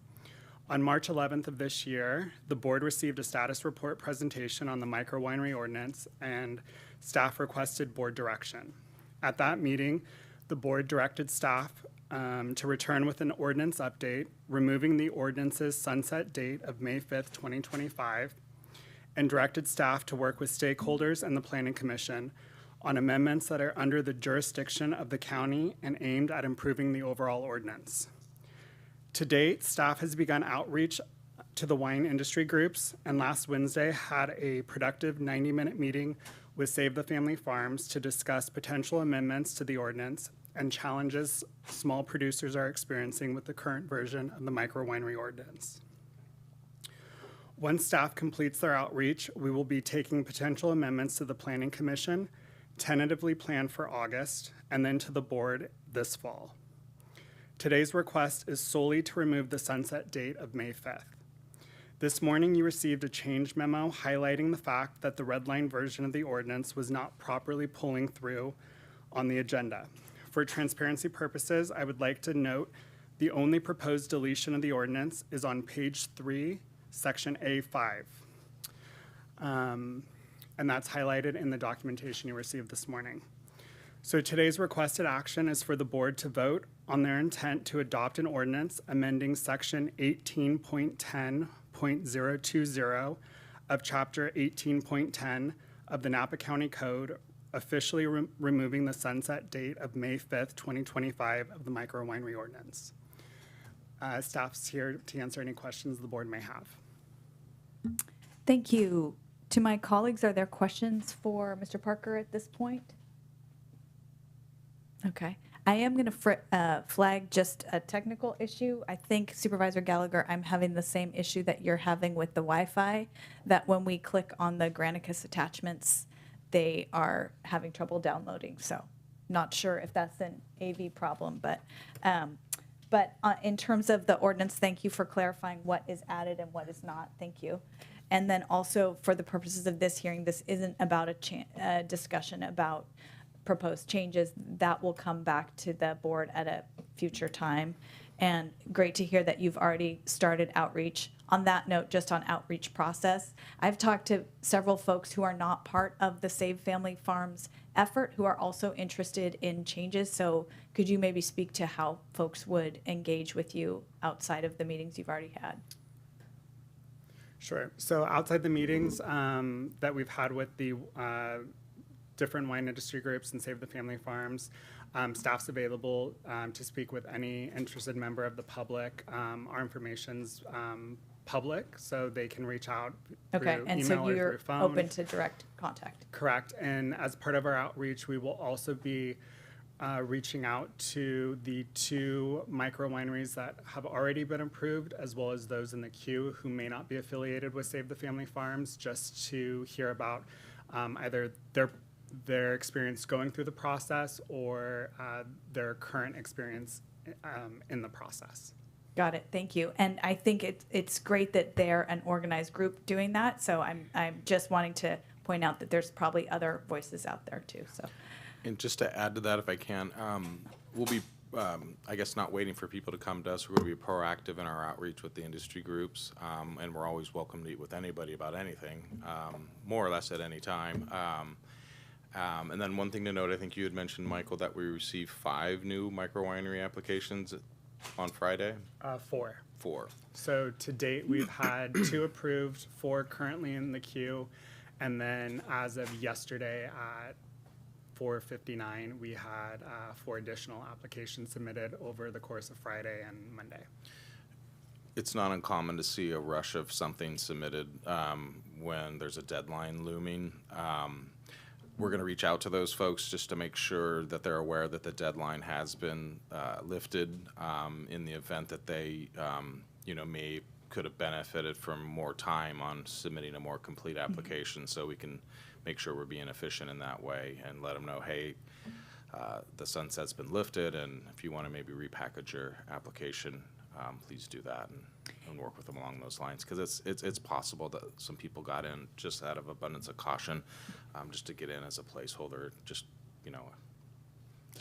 On March 11th of this year, the board received a status report presentation on the micro winery ordinance, and staff requested board direction. At that meeting, the board directed staff to return with an ordinance update, removing the ordinance's sunset date of May 5th, 2025, and directed staff to work with stakeholders and the Planning Commission on amendments that are under the jurisdiction of the county and aimed at improving the overall ordinance. To date, staff has begun outreach to the wine industry groups, and last Wednesday had a productive 90-minute meeting with Save the Family Farms to discuss potential amendments to the ordinance and challenges small producers are experiencing with the current version of the micro winery ordinance. Once staff completes their outreach, we will be taking potential amendments to the Planning Commission, tentatively planned for August, and then to the board this fall. Today's request is solely to remove the sunset date of May 5th. This morning, you received a change memo highlighting the fact that the red line version of the ordinance was not properly pulling through on the agenda. For transparency purposes, I would like to note the only proposed deletion of the ordinance is on page 3, section A5. And that's highlighted in the documentation you received this morning. So today's requested action is for the board to vote on their intent to adopt an ordinance amending section 18.10.020 of chapter 18.10 of the Napa County Code, officially removing the sunset date of May 5th, 2025 of the micro winery ordinance. Staff's here to answer any questions the board may have. Thank you. To my colleagues, are there questions for Mr. Parker at this point? Okay. I am going to flag just a technical issue. I think, Supervisor Gallagher, I'm having the same issue that you're having with the Wi-Fi, that when we click on the Granicus attachments, they are having trouble downloading. So not sure if that's an AV problem, but in terms of the ordinance, thank you for clarifying what is added and what is not. Thank you. And then also, for the purposes of this hearing, this isn't about a discussion about proposed changes. That will come back to the board at a future time. And great to hear that you've already started outreach. On that note, just on outreach process, I've talked to several folks who are not part of the Save Family Farms effort who are also interested in changes. So could you maybe speak to how folks would engage with you outside of the meetings you've already had? Sure. So outside the meetings that we've had with the different wine industry groups and Save the Family Farms, staff's available to speak with any interested member of the public. Our information's public, so they can reach out Okay, through and email so or you're through phone. open to direct contact. Correct. And as part of our outreach, we will also be reaching out to the 2 micro wineries that have already been approved, as well as those in the queue who may not be affiliated with Save the Family Farms, just to hear about either their experience going through the process or their current experience in the process. Got it. Thank you. And I think it's great that they're an organized group doing that. So I'm just wanting to point out that there's probably other voices out there too. So. And just to add to that, if I can, we'll be, I guess, not waiting for people to come to us. We're going to be proactive in our outreach with the industry groups, and we're always welcome to meet with anybody about anything, more or less at any time. And then one thing to note, I think you had mentioned, Michael, that we received 5 new micro winery applications on Friday? 4. 4. So to date, we've had 2 approved, 4 currently in the queue, and then as of yesterday at 4:59, we had 4 additional applications submitted over the course of Friday and Monday. It's not uncommon to see a rush of something submitted when there's a deadline looming. We're going to reach out to those folks just to make sure that they're aware that the deadline has been lifted in the event that they, could have benefited from more time on submitting a more complete application. So we can make sure we're being efficient in that way and let them know, hey, the sunset's been lifted, and if you want to maybe repackage your application, please do that and work with them along those lines, because it's possible that some people got in just out of abundance of caution, just to get in as a placeholder, just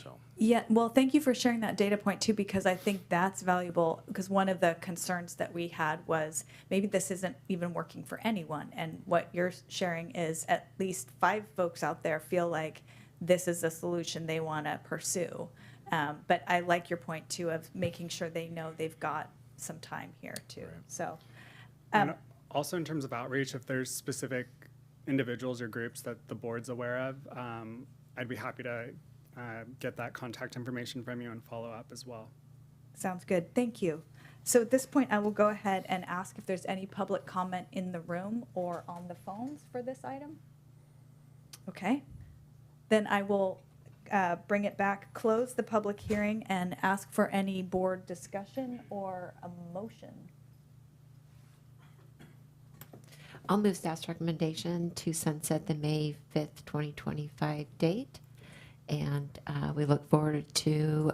so. Yeah, well, thank you for sharing that data point too, because I think that's valuable, because one of the concerns that we had was maybe this isn't even working for anyone, and what you're sharing is at least 5 folks out there feel like this is a solution they want to pursue. But I like your point too of making sure they know they've got some time here too. Right. So, and also in terms of outreach, if there's specific individuals or groups that the board's aware of, I'd be happy to get that contact information from you and follow up as well. Sounds good. Thank you. So at this point, I will go ahead and ask if there's any public comment in the room or on the phones for this item. Okay. Then I will bring it back, close the public hearing, and ask for any board discussion or a motion. I'll move staff's recommendation to sunset the May 5th, 2025 date. And we look forward to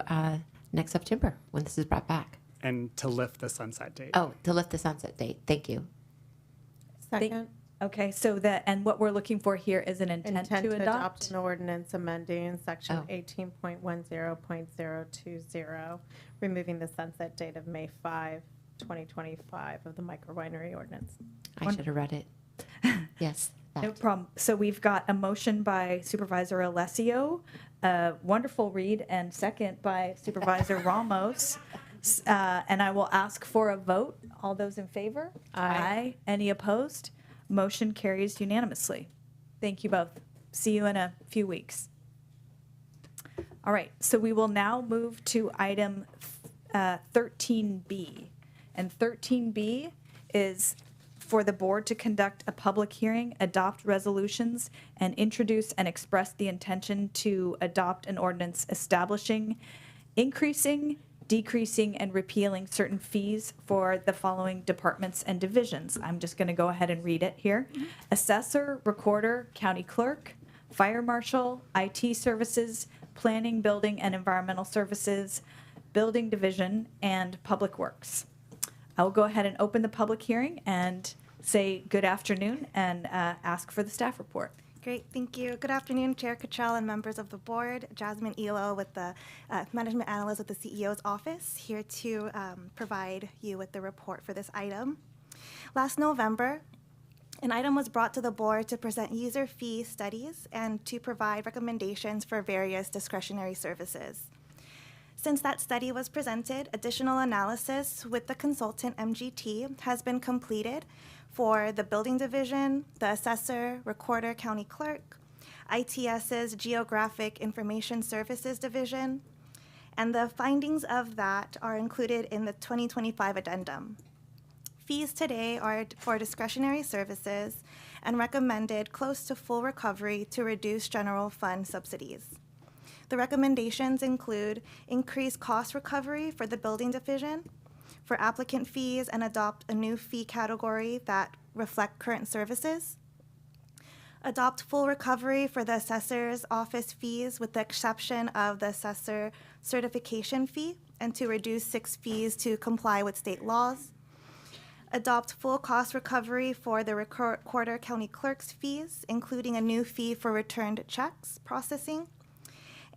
next September when this is brought back. And to lift the sunset date. Oh, to lift the sunset date. Thank you. Second. Okay, so and what we're looking for here is an intent to adopt an ordinance amending section 18.10.020, removing the sunset date of May 5, 2025 of the micro winery ordinance. I should have read it. Yes. No problem. So we've got a motion by Supervisor Alessio, a wonderful read, and second by Supervisor Ramos. And I will ask for a vote. All those in favor? Aye. Any opposed? Motion carries unanimously. Thank you both. See you in a few weeks. All right, so we will now move to item 13B. And 13B is for the board to conduct a public hearing, adopt resolutions, and introduce and express the intention to adopt an ordinance establishing, increasing, decreasing, and repealing certain fees for the following departments and divisions. I'm just going to go ahead and read it here. Assessor, recorder, county clerk, fire marshal, IT services, planning, building, and environmental services, building division, and public works. I will go ahead and open the public hearing and say good afternoon and ask for the staff report. Great, thank you. Good afternoon, Chair Cottrell and members of the board. Jasmine Elo with the Management Analyst with the CEO's office, here to provide you with the report for this item. Last November, an item was brought to the board to present user fee studies and to provide recommendations for various discretionary services. Since that study was presented, additional analysis with the consultant MGT has been completed for the building division, the assessor, recorder, county clerk, ITS's Geographic Information Services division, and the findings of that are included in the 2025 addendum. Fees today are for discretionary services and recommended close to full recovery to reduce general fund subsidies. The recommendations include increased cost recovery for the building division, for applicant fees, and adopt a new fee category that reflect current services. Adopt full recovery for the assessor's office fees with the exception of the assessor certification fee, and to reduce 6 fees to comply with state laws. Adopt full cost recovery for the recorder county clerk's fees, including a new fee for returned checks processing,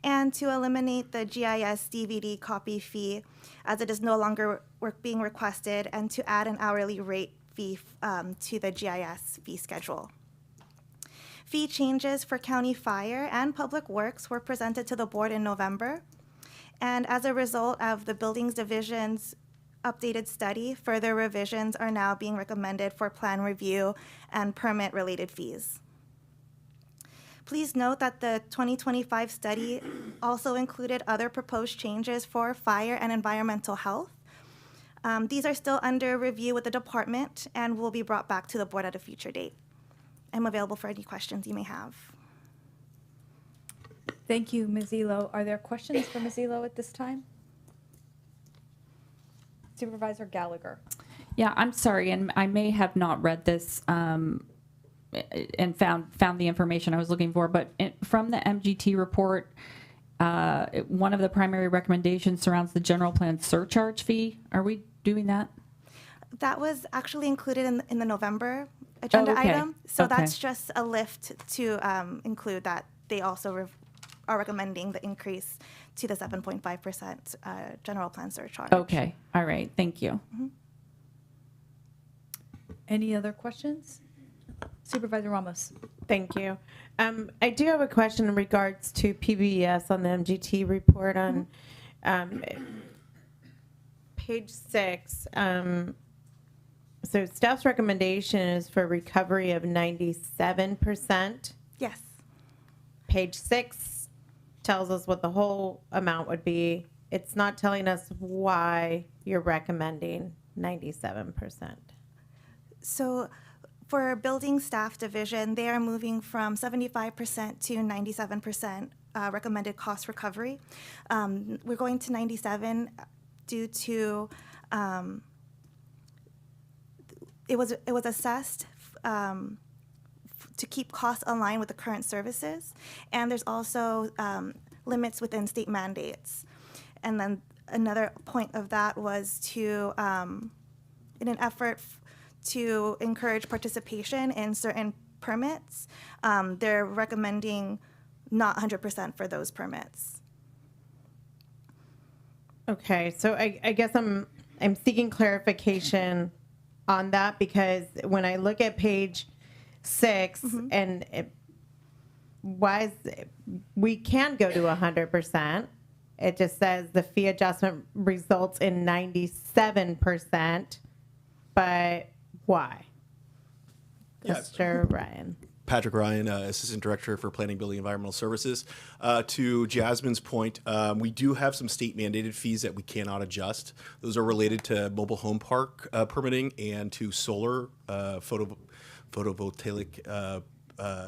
and to eliminate the GIS DVD copy fee as it is no longer being requested, and to add an hourly rate fee to the GIS fee schedule. Fee changes for county fire and public works were presented to the board in November, and as a result of the buildings division's updated study, further revisions are now being recommended for plan review and permit-related fees. Please note that the 2025 study also included other proposed changes for fire and environmental health. These are still under review with the department and will be brought back to the board at a future date. I'm available for any questions you may have. Thank you, Ms. Elo. Are there questions for Ms. Elo at this time? Supervisor Gallagher. Yeah, I'm sorry, and I may have not read this and found the information I was looking for, but from the MGT report, one of the primary recommendations surrounds the general plan surcharge fee. Are we doing that? That was actually included in the November agenda item, so that's just a lift to include that. They also are recommending the increase to the 7.5% general plan surcharge. Okay, all right, thank you. Mm-hmm. Any other questions? Supervisor Ramos. Thank you. I do have a question in regards to PBS on the MGT report on page 6. So staff's recommendation is for recovery of 97%. Yes. Page 6 tells us what the whole amount would be. It's not telling us why you're recommending 97%. So for building staff division, they are moving from 75% to 97% recommended cost recovery. We're going to 97 due to it was assessed to keep costs aligned with the current services, and there's also limits within state mandates. And then another point of that was to, in an effort to encourage participation in certain permits, they're recommending not 100% for those permits. Okay, so I guess I'm seeking clarification on that, because when I look at page 6 and we can go to 100%. It just says the fee adjustment results in 97%, but why? Yeah. Mr. Ryan. Patrick Ryan, Assistant Director for Planning, Building, Environmental Services. To Jasmine's point, we do have some state mandated fees that we cannot adjust. Those are related to mobile home park permitting and to solar photovoltaic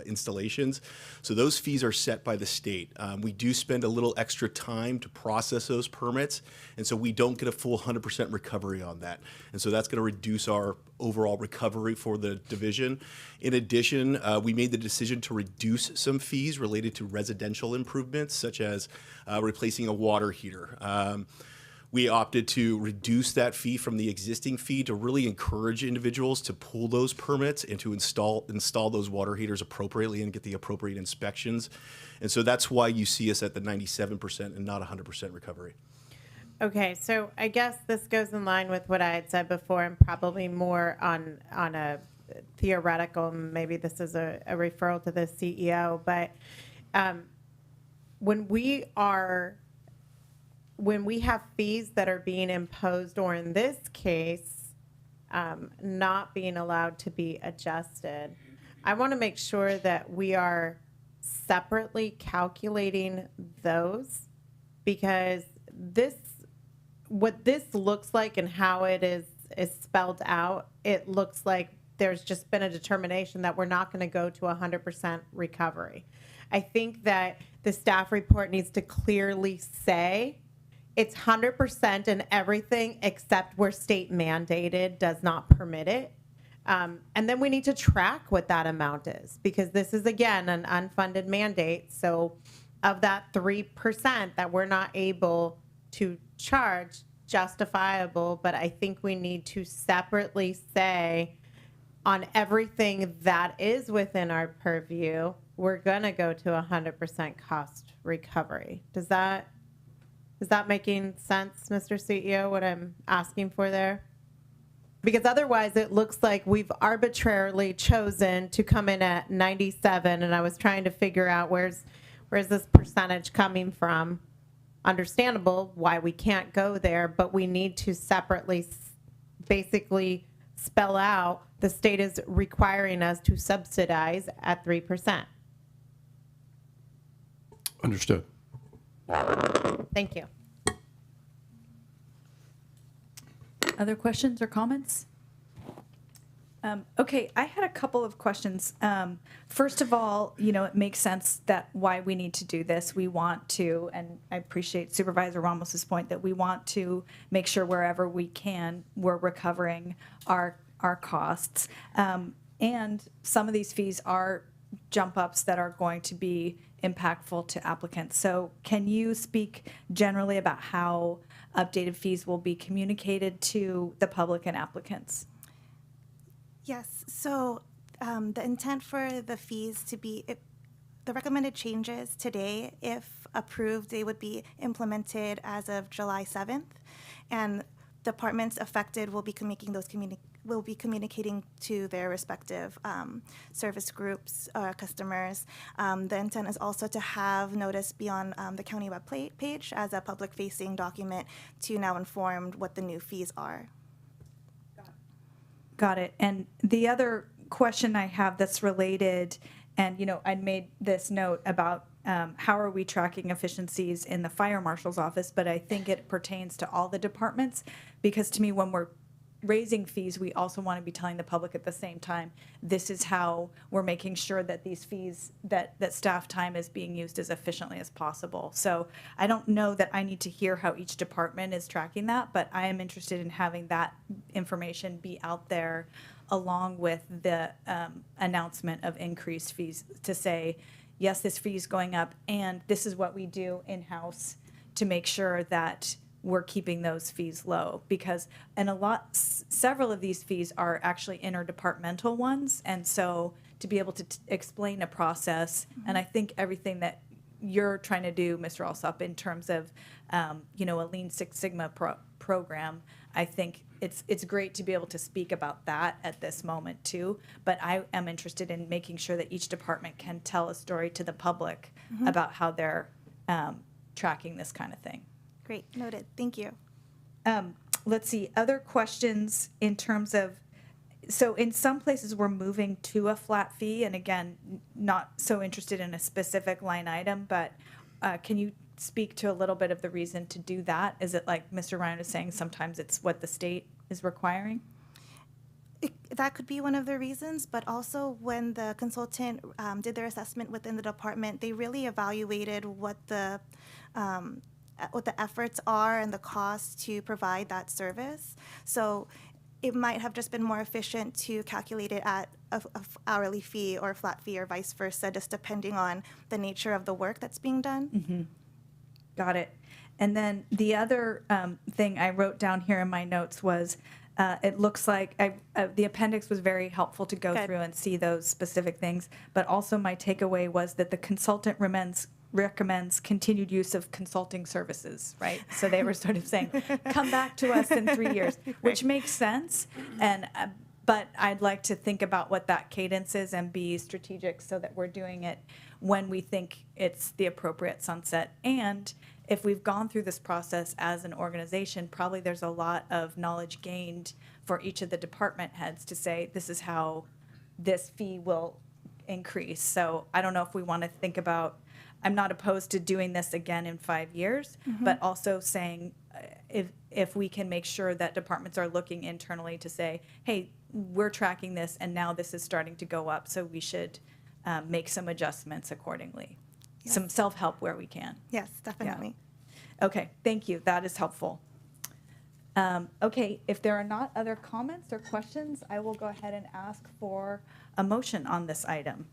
installations. So those fees are set by the state. We do spend a little extra time to process those permits, and so we don't get a full 100% recovery on that. And so that's going to reduce our overall recovery for the division. In addition, we made the decision to reduce some fees related to residential improvements, such as replacing a water heater. We opted to reduce that fee from the existing fee to really encourage individuals to pull those permits and to install those water heaters appropriately and get the appropriate inspections. And so that's why you see us at the 97% and not 100% recovery. Okay, so I guess this goes in line with what I had said before, and probably more on a theoretical. Maybe this is a referral to the CEO, but when we have fees that are being imposed, or in this case, not being allowed to be adjusted, I want to make sure that we are separately calculating those, because what this looks like and how it is spelled out, it looks like there's just been a determination that we're not going to go to 100% recovery. I think that the staff report needs to clearly say it's 100% in everything except where state mandated does not permit it. And then we need to track what that amount is, because this is, again, an unfunded mandate. So of that 3% that we're not able to charge, justifiable, but I think we need to separately say on everything that is within our purview, we're going to go to 100% cost recovery. Is that making sense, Mr. CEO, what I'm asking for there? Because otherwise it looks like we've arbitrarily chosen to come in at 97, and I was trying to figure out where's this percentage coming from. Understandable why we can't go there, but we need to separately basically spell out the state is requiring us to subsidize at 3%. Understood. Thank you. Other questions or comments? Okay, I had a couple of questions. First of all, it makes sense that why we need to do this. We want to, and I appreciate Supervisor Ramos's point, that we want to make sure wherever we can, we're recovering our costs. And some of these fees are jump ups that are going to be impactful to applicants. So can you speak generally about how updated fees will be communicated to the public and applicants? Yes, so the intent for the fees to be, the recommended changes today, if approved, they would be implemented as of July 7th, and departments affected will be making those will be communicating to their respective service groups or customers. The intent is also to have notice be on the county web page as a public-facing document to now inform what the new fees are. Got it. And the other question I have that's related, and I made this note about how are we tracking efficiencies in the fire marshal's office, but I think it pertains to all the departments, because to me, when we're raising fees, we also want to be telling the public at the same time, this is how we're making sure that these fees, that staff time is being used as efficiently as possible. So I don't know that I need to hear how each department is tracking that, but I am interested in having that information be out there along with the announcement of increased fees to say, yes, this fee is going up, and this is what we do in-house to make sure that we're keeping those fees low, because several of these fees are actually interdepartmental ones, and so to be able to explain a process, and I think everything that you're trying to do, Mr. Alsop, in terms of a Lean Six Sigma program, I think it's great to be able to speak about that at this moment too. But I am interested in making sure that each department can tell a story to the public about how they're tracking this kind of thing. Great, noted. Thank you. Let's see, other questions in terms of, so in some places we're moving to a flat fee, and again, not so interested in a specific line item, but can you speak to a little bit of the reason to do that? Is it like Mr. Ryan was saying, sometimes it's what the state is requiring? That could be one of the reasons, but also when the consultant did their assessment within the department, they really evaluated what the efforts are and the cost to provide that service. So it might have just been more efficient to calculate it at a hourly fee or a flat fee or vice versa, just depending on the nature of the work that's being done. Got it. And then the other thing I wrote down here in my notes was it looks like the appendix was very helpful to go through and see those specific things. But also my takeaway was that the consultant recommends continued use of consulting services, right? So they were sort of saying, come back to us in 3 years, which makes sense. And but I'd like to think about what that cadence is and be strategic so that we're doing it when we think it's the appropriate sunset. And if we've gone through this process as an organization, probably there's a lot of knowledge gained for each of the department heads to say, this is how this fee will increase. So I don't know if we want to think about, I'm not opposed to doing this again in 5 years, but also saying if we can make sure that departments are looking internally to say, hey, we're tracking this and now this is starting to go up, so we should make some adjustments accordingly. Yes. Some self-help where we can. Yes, definitely. Yeah. Okay, thank you. That is helpful. Okay, if there are not other comments or questions, I will go ahead and ask for a motion on this item.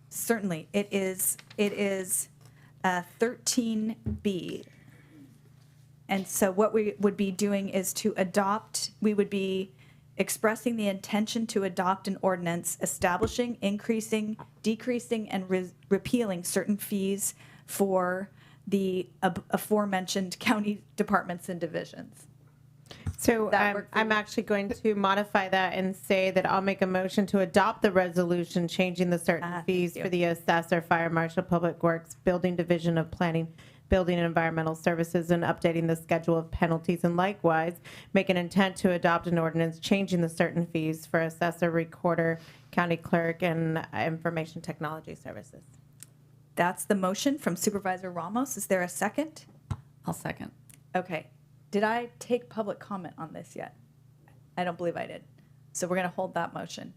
Certainly, it is 13B. And so what we would be doing is to adopt, we would be expressing the intention to adopt an ordinance establishing, increasing, decreasing, and repealing certain fees for the aforementioned county departments and divisions. So I'm actually going to modify that and say that I'll make a motion to adopt the resolution changing the certain fees for the assessor, fire marshal, public works, building division of planning, building and environmental services, and updating the schedule of penalties, and likewise make an intent to adopt an ordinance changing the certain fees for assessor, recorder, county clerk, and information technology services. That's the motion from Supervisor Ramos. Is there a second? I'll second. Okay. Did I take public comment on this yet? I don't believe I did. So we're going to hold that motion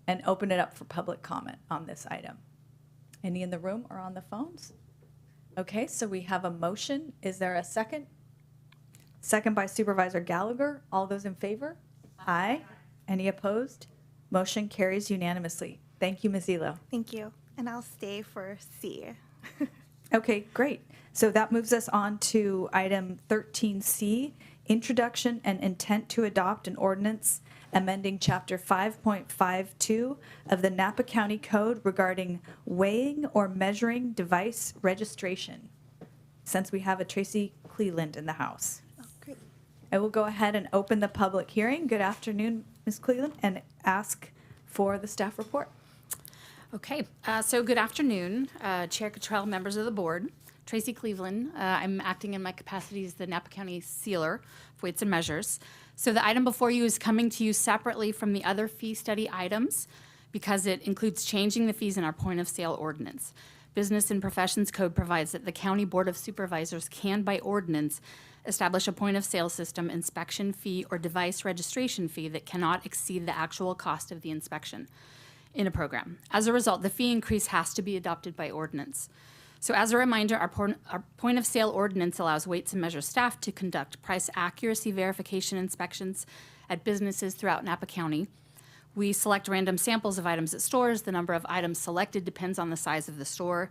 and open it up for public comment on this item. Any in the room or on the phones? Okay, so we have a motion. Is there a second? Second by Supervisor Gallagher. All those in favor? Aye. Any opposed? Motion carries unanimously. Thank you, Ms. Elo. Thank you. And I'll stay for C. Okay, great. So that moves us on to item 13C, introduction and intent to adopt an ordinance amending Chapter 5.52 of the Napa County Code regarding weighing or measuring device registration, since we have a Tracy Cleland in the house. Oh, great. I will go ahead and open the public hearing. Good afternoon, Ms. Cleland, and ask for the staff report. Okay, so good afternoon, Chair Cottrell, members of the board. Tracy Cleveland. I'm acting in my capacity as the Napa County Sealer for Weights and Measures. So the item before you is coming to you separately from the other fee study items because it includes changing the fees in our point of sale ordinance. Business and Professions Code provides that the County Board of Supervisors can, by ordinance, establish a point of sale system inspection fee or device registration fee that cannot exceed the actual cost of the inspection in a program. As a result, the fee increase has to be adopted by ordinance. So as a reminder, our point of sale ordinance allows Weights and Measures staff to conduct price accuracy verification inspections at businesses throughout Napa County. We select random samples of items at stores. The number of items selected depends on the size of the store.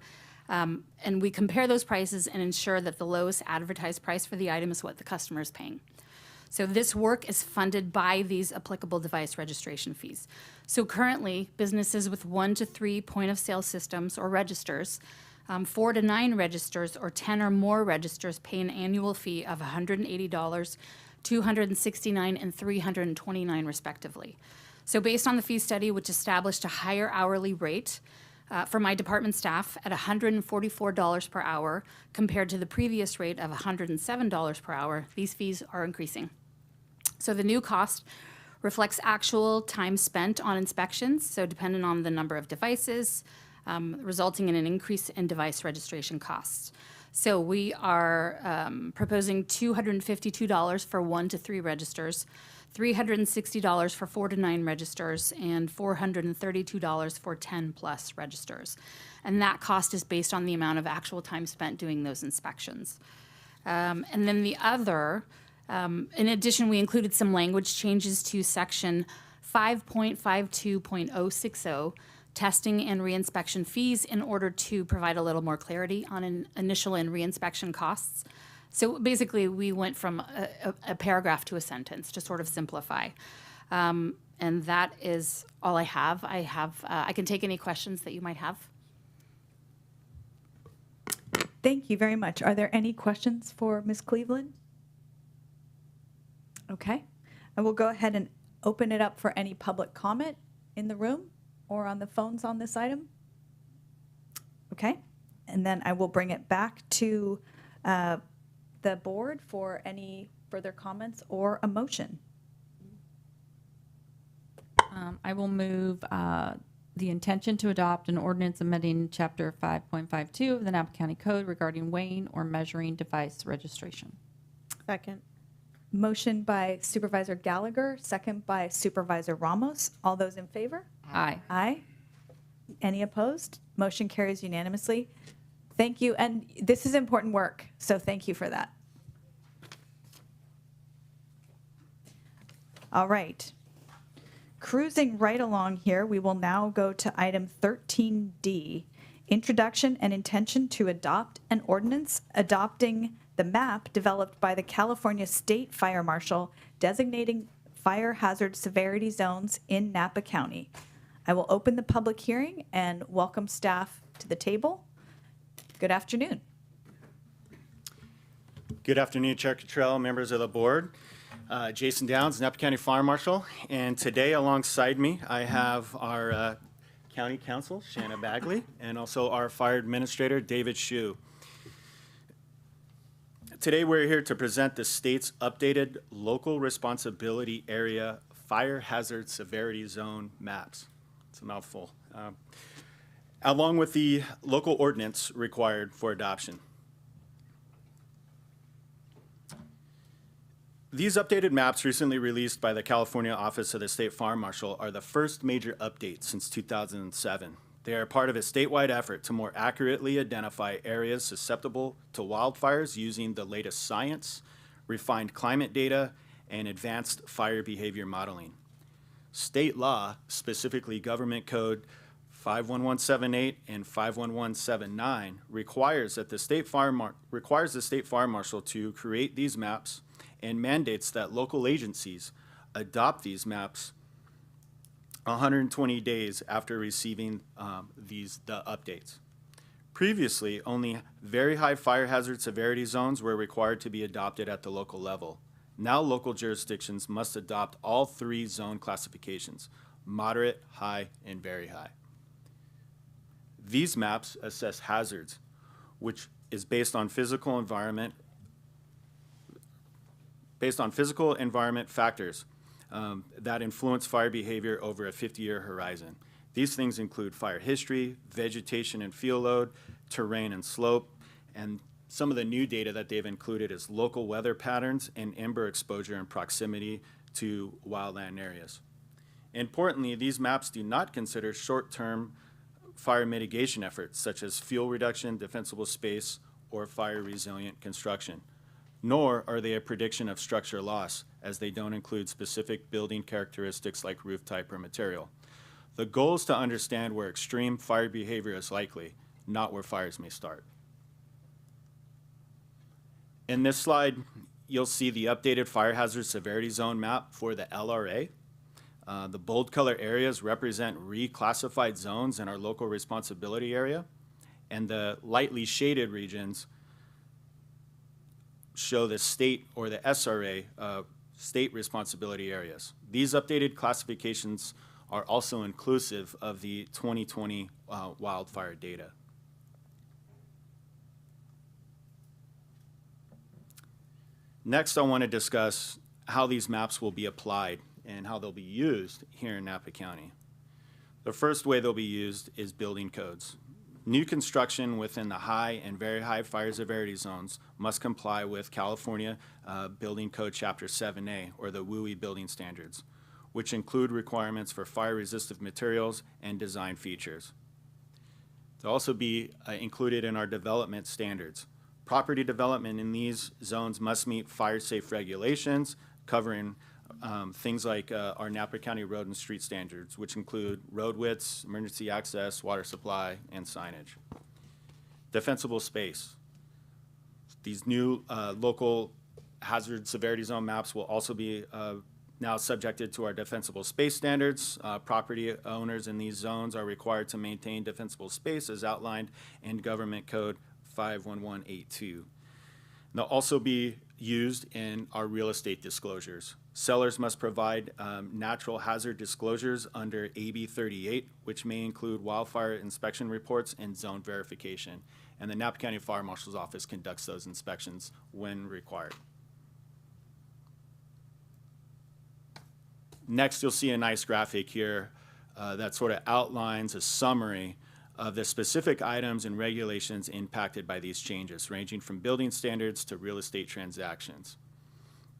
And we compare those prices and ensure that the lowest advertised price for the item is what the customer is paying. So this work is funded by these applicable device registration fees. So currently, businesses with 1 to 3 point of sale systems or registers, 4 to 9 registers, or 10 or more registers pay an annual fee of $180, $269, and $329 respectively. So based on the fee study, which established a higher hourly rate for my department staff at $144 per hour compared to the previous rate of $107 per hour, these fees are increasing. So the new cost reflects actual time spent on inspections, so dependent on the number of devices, resulting in an increase in device registration costs. So we are proposing $252 for 1 to 3 registers, $360 for 4 to 9 registers, and $432 for 10 plus registers. And that cost is based on the amount of actual time spent doing those inspections. And then the other, in addition, we included some language changes to section 5.52.060 testing and reinspection fees in order to provide a little more clarity on initial and reinspection costs. So basically, we went from a paragraph to a sentence to sort of simplify. And that is all I have. I can take any questions that you might have. Thank you very much. Are there any questions for Ms. Cleveland? Okay. I will go ahead and open it up for any public comment in the room or on the phones on this item. Okay. And then I will bring it back to the board for any further comments or a motion. I will move the intention to adopt an ordinance amending Chapter 5.52 of the Napa County Code regarding weighing or measuring device registration. Second. Motion by Supervisor Gallagher, second by Supervisor Ramos. All those in favor? Aye. Aye. Any opposed? Motion carries unanimously. Thank you. And this is important work, so thank you for that. All right. Cruising right along here, we will now go to item 13D, introduction and intention to adopt an ordinance adopting the map developed by the California State Fire Marshal designating fire hazard severity zones in Napa County. I will open the public hearing and welcome staff to the table. Good afternoon. Good afternoon, Chair Cottrell, members of the board. Jason Downs, Napa County Fire Marshal, and today alongside me I have our County Counsel, Shanna Bagley, and also our Fire Administrator, David Hsu. Today we're here to present the state's updated local responsibility area fire hazard severity zone maps. It's a mouthful. Along with the local ordinance required for adoption. These updated maps recently released by the California Office of the State Fire Marshal are the first major update since 2007. They are part of a statewide effort to more accurately identify areas susceptible to wildfires using the latest science, refined climate data, and advanced fire behavior modeling. State law, specifically Government Code 51178 and 51179, requires the State Fire Marshal to create these maps and mandates that local agencies adopt these maps 120 days after receiving the updates. Previously, only very high fire hazard severity zones were required to be adopted at the local level. Now local jurisdictions must adopt all three zone classifications: moderate, high, and very high. These maps assess hazards, which is based on physical environment factors that influence fire behavior over a 50-year horizon. These things include fire history, vegetation and fuel load, terrain and slope, and some of the new data that they've included is local weather patterns and ember exposure and proximity to wildland areas. Importantly, these maps do not consider short-term fire mitigation efforts such as fuel reduction, defensible space, or fire-resilient construction. Nor are they a prediction of structure loss, as they don't include specific building characteristics like roof type or material. The goal is to understand where extreme fire behavior is likely, not where fires may start. In this slide, you'll see the updated fire hazard severity zone map for the LRA. The bold color areas represent reclassified zones in our local responsibility area, and the lightly shaded regions show the state or the SRA state responsibility areas. These updated classifications are also inclusive of the 2020 wildfire data. Next, I want to discuss how these maps will be applied and how they'll be used here in Napa County. The first way they'll be used is building codes. New construction within the high and very high fire severity zones must comply with California Building Code Chapter 7A, or the WUI building standards, which include requirements for fire-resistant materials and design features. They'll also be included in our development standards. Property development in these zones must meet fire-safe regulations covering things like our Napa County road and street standards, which include road widths, emergency access, water supply, and signage. Defensible space. These new local hazard severity zone maps will also be now subjected to our defensible space standards. Property owners in these zones are required to maintain defensible space as outlined in Government Code 51182. They'll also be used in our real estate disclosures. Sellers must provide natural hazard disclosures under AB 38, which may include wildfire inspection reports and zone verification. And the Napa County Fire Marshal's Office conducts those inspections when required. Next, you'll see a nice graphic here that sort of outlines a summary of the specific items and regulations impacted by these changes, ranging from building standards to real estate transactions.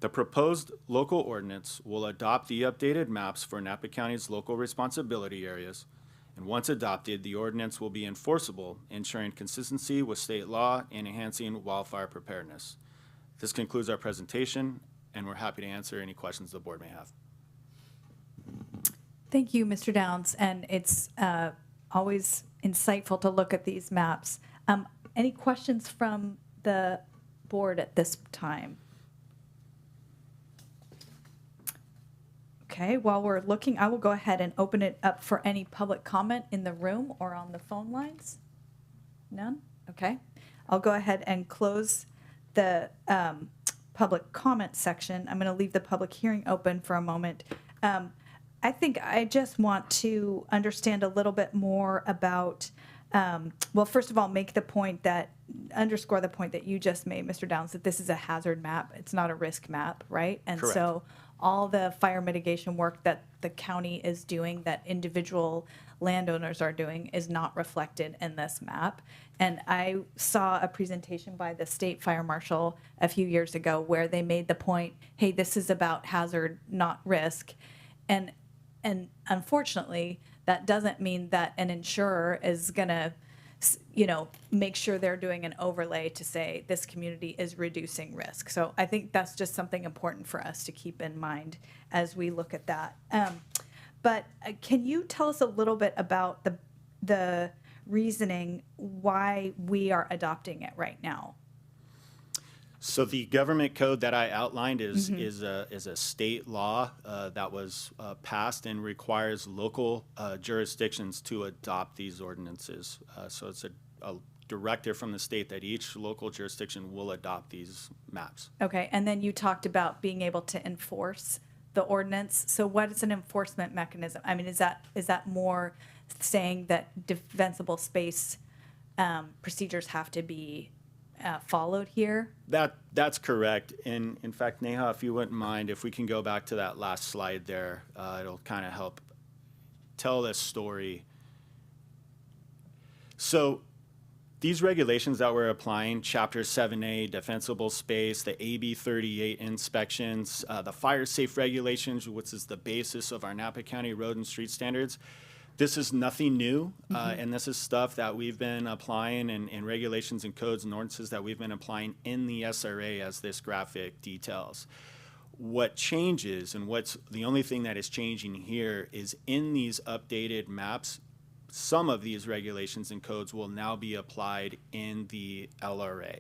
The proposed local ordinance will adopt the updated maps for Napa County's local responsibility areas, and once adopted, the ordinance will be enforceable, ensuring consistency with state law and enhancing wildfire preparedness. This concludes our presentation, and we're happy to answer any questions the board may have. Thank you, Mr. Downs, and it's always insightful to look at these maps. Any questions from the board at this time? Okay, while we're looking, I will go ahead and open it up for any public comment in the room or on the phone lines. None? Okay. I'll go ahead and close the public comment section. I'm going to leave the public hearing open for a moment. I think I just want to understand a little bit more about, well, first of all, underscore the point that you just made, Mr. Downs, that this is a hazard map. It's not a risk map, right? And Correct. So all the fire mitigation work that the county is doing, that individual landowners are doing, is not reflected in this map. And I saw a presentation by the state fire marshal a few years ago where they made the point, hey, this is about hazard, not risk. And unfortunately, that doesn't mean that an insurer is going to, make sure they're doing an overlay to say this community is reducing risk. So I think that's just something important for us to keep in mind as we look at that. But can you tell us a little bit about the reasoning why we are adopting it right now? So the government code that I outlined is a state law that was passed and requires local jurisdictions to adopt these ordinances. So it's a directive from the state that each local jurisdiction will adopt these maps. Okay, and then you talked about being able to enforce the ordinance. So what is an enforcement mechanism? I mean, is that more saying that defensible space procedures have to be followed here? That's correct. And in fact, Neha, if you wouldn't mind, if we can go back to that last slide there, it'll kind of help tell this story. So these regulations that we're applying, Chapter 7A, defensible space, the AB 38 inspections, the fire safe regulations, which is the basis of our Napa County road and street standards, this is nothing new, and this is stuff that we've been applying and regulations and codes and ordinances that we've been applying in the SRA, as this graphic details. What changes, and what's the only thing that is changing here, is in these updated maps, some of these regulations and codes will now be applied in the LRA.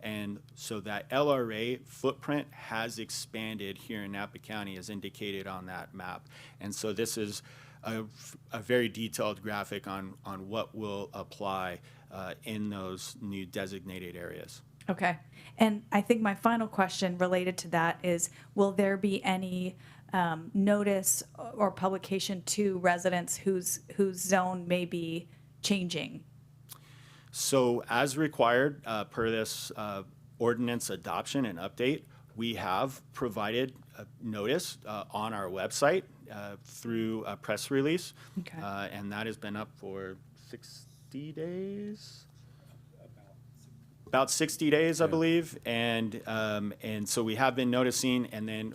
And so that LRA footprint has expanded here in Napa County, as indicated on that map. And so this is a very detailed graphic on what will apply in those new designated areas. Okay. And I think my final question related to that is, will there be any notice or publication to residents whose zone may be changing? So as required per this ordinance adoption and update, we have provided a notice on our website through a press release. Okay. And that has been up for 60 days? About 60 days, I believe. And so we have been noticing, and then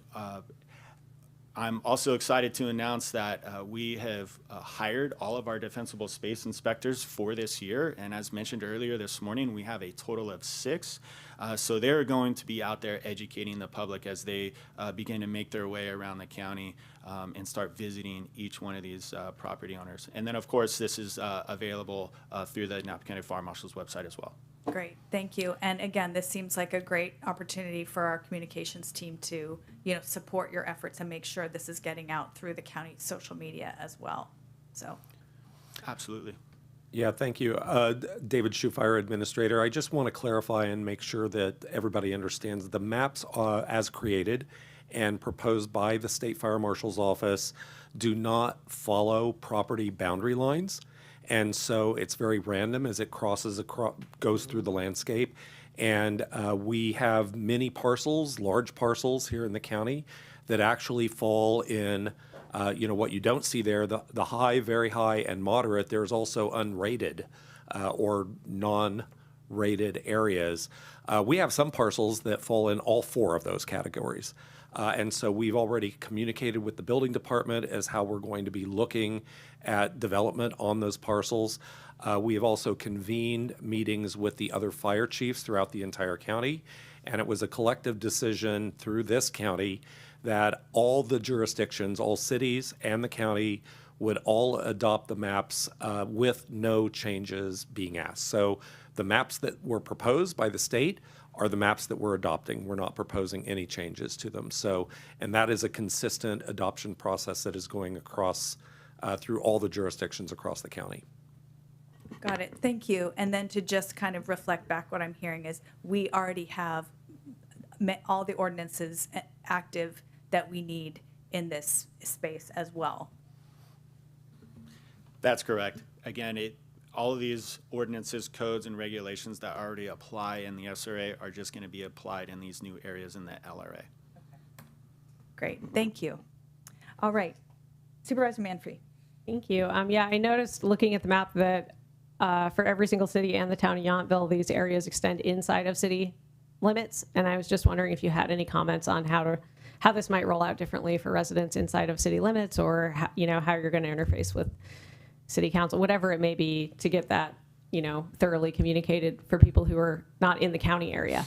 I'm also excited to announce that we have hired all of our defensible space inspectors for this year. And as mentioned earlier this morning, we have a total of 6. So they're going to be out there educating the public as they begin to make their way around the county and start visiting each one of these property owners. And then, of course, this is available through the Napa County Fire Marshal's website as well. Great, thank you. And again, this seems like a great opportunity for our communications team to, support your efforts and make sure this is getting out through the county social media as well. So, absolutely. Yeah, thank you. David Shu, Fire Administrator. I just want to clarify and make sure that everybody understands the maps as created and proposed by the State Fire Marshal's Office do not follow property boundary lines. And so it's very random as it goes through the landscape. And we have many parcels, large parcels here in the county that actually fall in, what you don't see there, the high, very high, and moderate. There's also unrated or non-rated areas. We have some parcels that fall in all 4 of those categories. And so we've already communicated with the building department as how we're going to be looking at development on those parcels. We have also convened meetings with the other fire chiefs throughout the entire county, and it was a collective decision through this county that all the jurisdictions, all cities and the county would all adopt the maps with no changes being asked. So the maps that were proposed by the state are the maps that we're adopting. We're not proposing any changes to them. So, and that is a consistent adoption process that is going across through all the jurisdictions across the county. got it, thank you. And then to just kind of reflect back, what I'm hearing is we already have all the ordinances active that we need in this space as well. That's correct. Again, all of these ordinances, codes, and regulations that already apply in the SRA are just going to be applied in these new areas in the LRA. Great, thank you. All right, Supervisor Manfree. Thank you. Yeah, I noticed looking at the map that for every single city and the town of Yountville, these areas extend inside of city limits. And I was just wondering if you had any comments on how this might roll out differently for residents inside of city limits, or how you're going to interface with city council, whatever it may be, to get that thoroughly communicated for people who are not in the county area.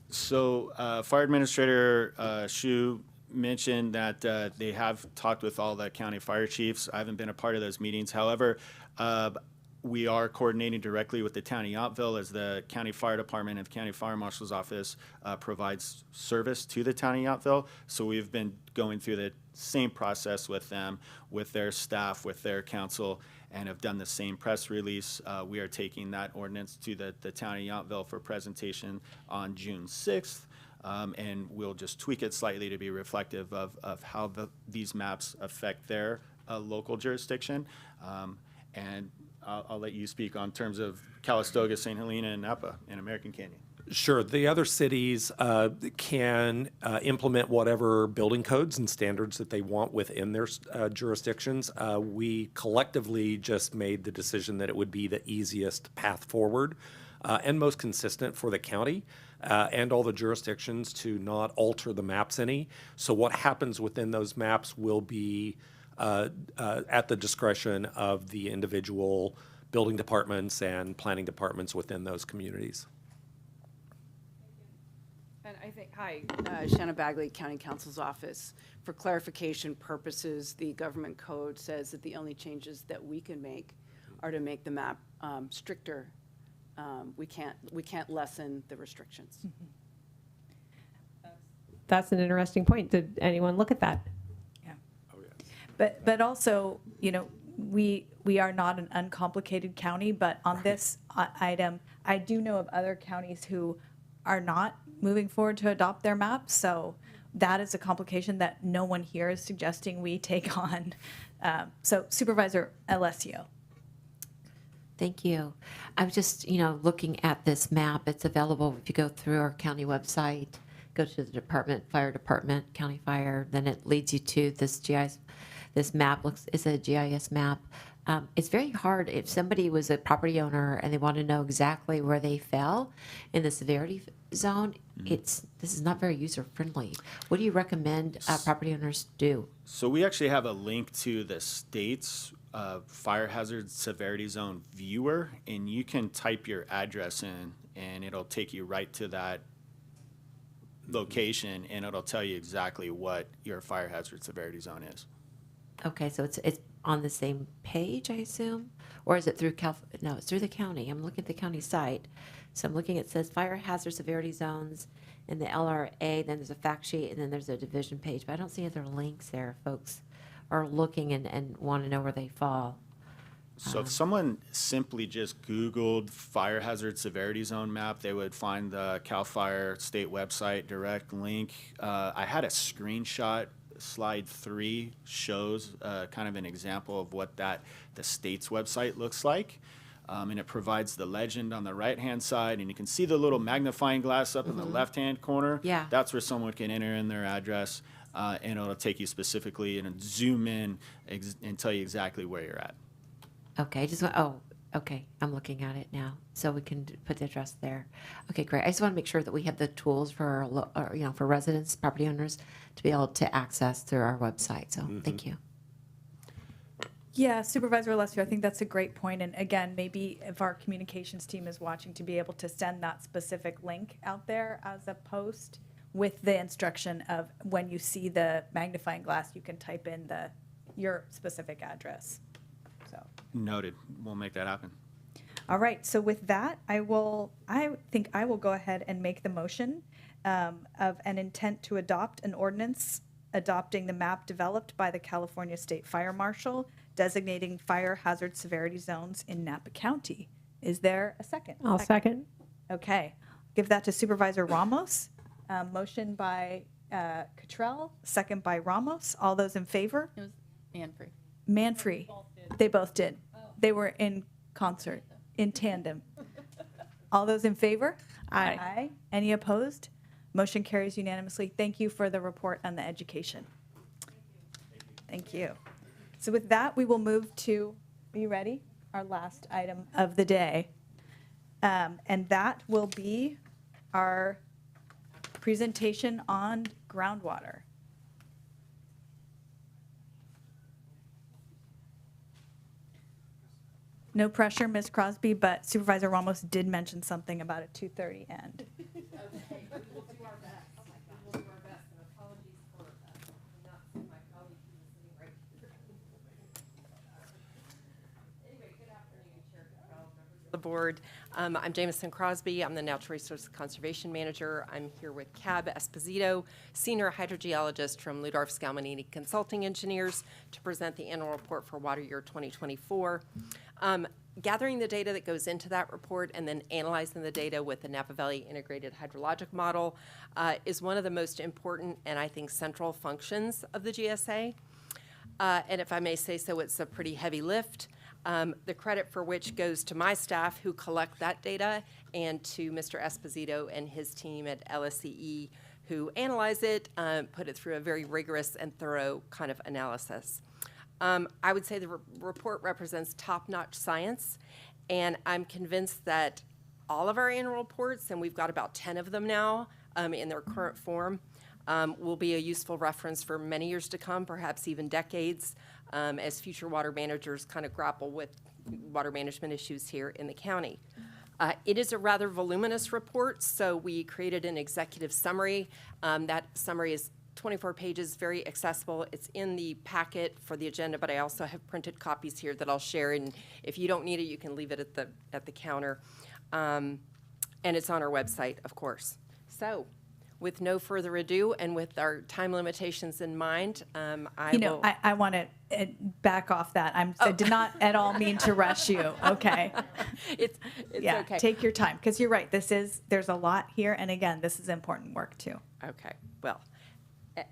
So Fire Administrator Shu mentioned that they have talked with all the county fire chiefs. I haven't been a part of those meetings. However, we are coordinating directly with the town of Yountville as the county fire department and the county fire marshal's office provides service to the town of Yountville. So we've been going through the same process with them, with their staff, with their council, and have done the same press release. We are taking that ordinance to the town of Yountville for presentation on June 6th. And we'll just tweak it slightly to be reflective of how these maps affect their local jurisdiction. And I'll let you speak on terms of Calistoga, St. Helena, and Napa, and American Canyon. Sure. The other cities can implement whatever building codes and standards that they want within their jurisdictions. We collectively just made the decision that it would be the easiest path forward and most consistent for the county and all the jurisdictions to not alter the maps any. So what happens within those maps will be at the discretion of the individual building departments and planning departments within those communities. And I think, hi, Shanna Bagley, County Counsel's Office. For clarification purposes, the government code says that the only changes that we can make are to make the map stricter. We can't lessen the restrictions. That's an interesting point. Did anyone look at that? But also, we are not an uncomplicated county, but on this item, I do know of other counties who are not moving forward to adopt their maps. So that is a complication that no one here is suggesting we take on. So Supervisor Alessio. Thank you. I was just, looking at this map. It's available if you go through our county website, go to the department, fire department, county fire, then it leads you to this GIS. This map is a GIS map It's very hard if somebody was a property owner and they want to know exactly where they fell in the severity zone. This is not very user friendly. What do you recommend property owners do? So we actually have a link to the state's fire hazard severity zone viewer, and you can type your address in, and it'll take you right to that location, and it'll tell you exactly what your fire hazard severity zone is. Okay, so it's on the same page, I assume? Or is it through no, it's through the county. I'm looking at the county site. So I'm looking, it says fire hazard severity zones in the LRA, then there's a fact sheet, and then there's a division page. But I don't see other links there. Folks are looking and want to know where they fall. So if someone simply just Googled fire hazard severity zone map, they would find the CAL FIRE state website direct link. I had a screenshot. Slide 3 shows kind of an example of what the state's website looks like. And it provides the legend on the right-hand side, and you can see the little magnifying glass up in the left-hand corner. Yeah. That's where someone can enter in their address, and it'll take you specifically and zoom in and tell you exactly where you're at. Okay, okay, I'm looking at it now, so we can put the address there. Okay, great. I just want to make sure that we have the tools for for residents, property owners, to be able to access through our website. So thank you. Yeah, Supervisor Alessio, I think that's a great point. And again, maybe if our communications team is watching, to be able to send that specific link out there as a post with the instruction of when you see the magnifying glass, you can type in your specific address. So. Noted. We'll make that happen. All right. So with that, I think I will go ahead and make the motion of an intent to adopt an ordinance adopting the map developed by the California State Fire Marshal designating fire hazard severity zones in Napa County. Is there a second? I'll second. Okay. Give that to Supervisor Ramos. Motion by Cottrell, second by Ramos. All those in favor? It was Manfrey. Manfrey. They both did. They were in concert, in tandem. All those in favor? Aye. Aye. Any opposed? Motion carries unanimously. Thank you for the report on the education. Thank you. So with that, we will move to, are you ready? Our last item of the day. And that will be our presentation on groundwater. No pressure, Ms. Crosby, but Supervisor Ramos did mention something about a 2:30 end. Okay, we will do our best. We will do our best, and apologies for not seeing my colleague who was sitting right here. Anyway, good afternoon, Chair Cottrell, members of the board. I'm Jameson Crosby. I'm the Natural Resource Conservation Manager. I'm here with Cab Esposito, Senior Hydrogeologist from Ludorf Scalmanini Consulting Engineers, to present the annual report for water year 2024. Gathering the data that goes into that report and then analyzing the data with the Napa Valley Integrated Hydrologic Model is one of the most important and I think central functions of the GSA. And if I may say so, it's a pretty heavy lift. The credit for which goes to my staff who collect that data and to Mr. Esposito and his team at LSCE who analyze it, put it through a very rigorous and thorough kind of analysis. I would say the report represents top-notch science, and I'm convinced that all of our annual reports, and we've got about 10 of them now in their current form, will be a useful reference for many years to come, perhaps even decades, as future water managers kind of grapple with water management issues here in the county. It is a rather voluminous report, so we created an executive summary. That summary is 24 pages, very accessible. It's in the packet for the agenda, but I also have printed copies here that I'll share, and if you don't need it, you can leave it at the counter. And it's on our website, of course. So, with no further ado, and with our time limitations in mind, I want to back off that. I did not at all mean to rush you. Okay. It's yeah, okay. Take your time, because you're right. There's a lot here, and again, this is important work too. Okay. Well,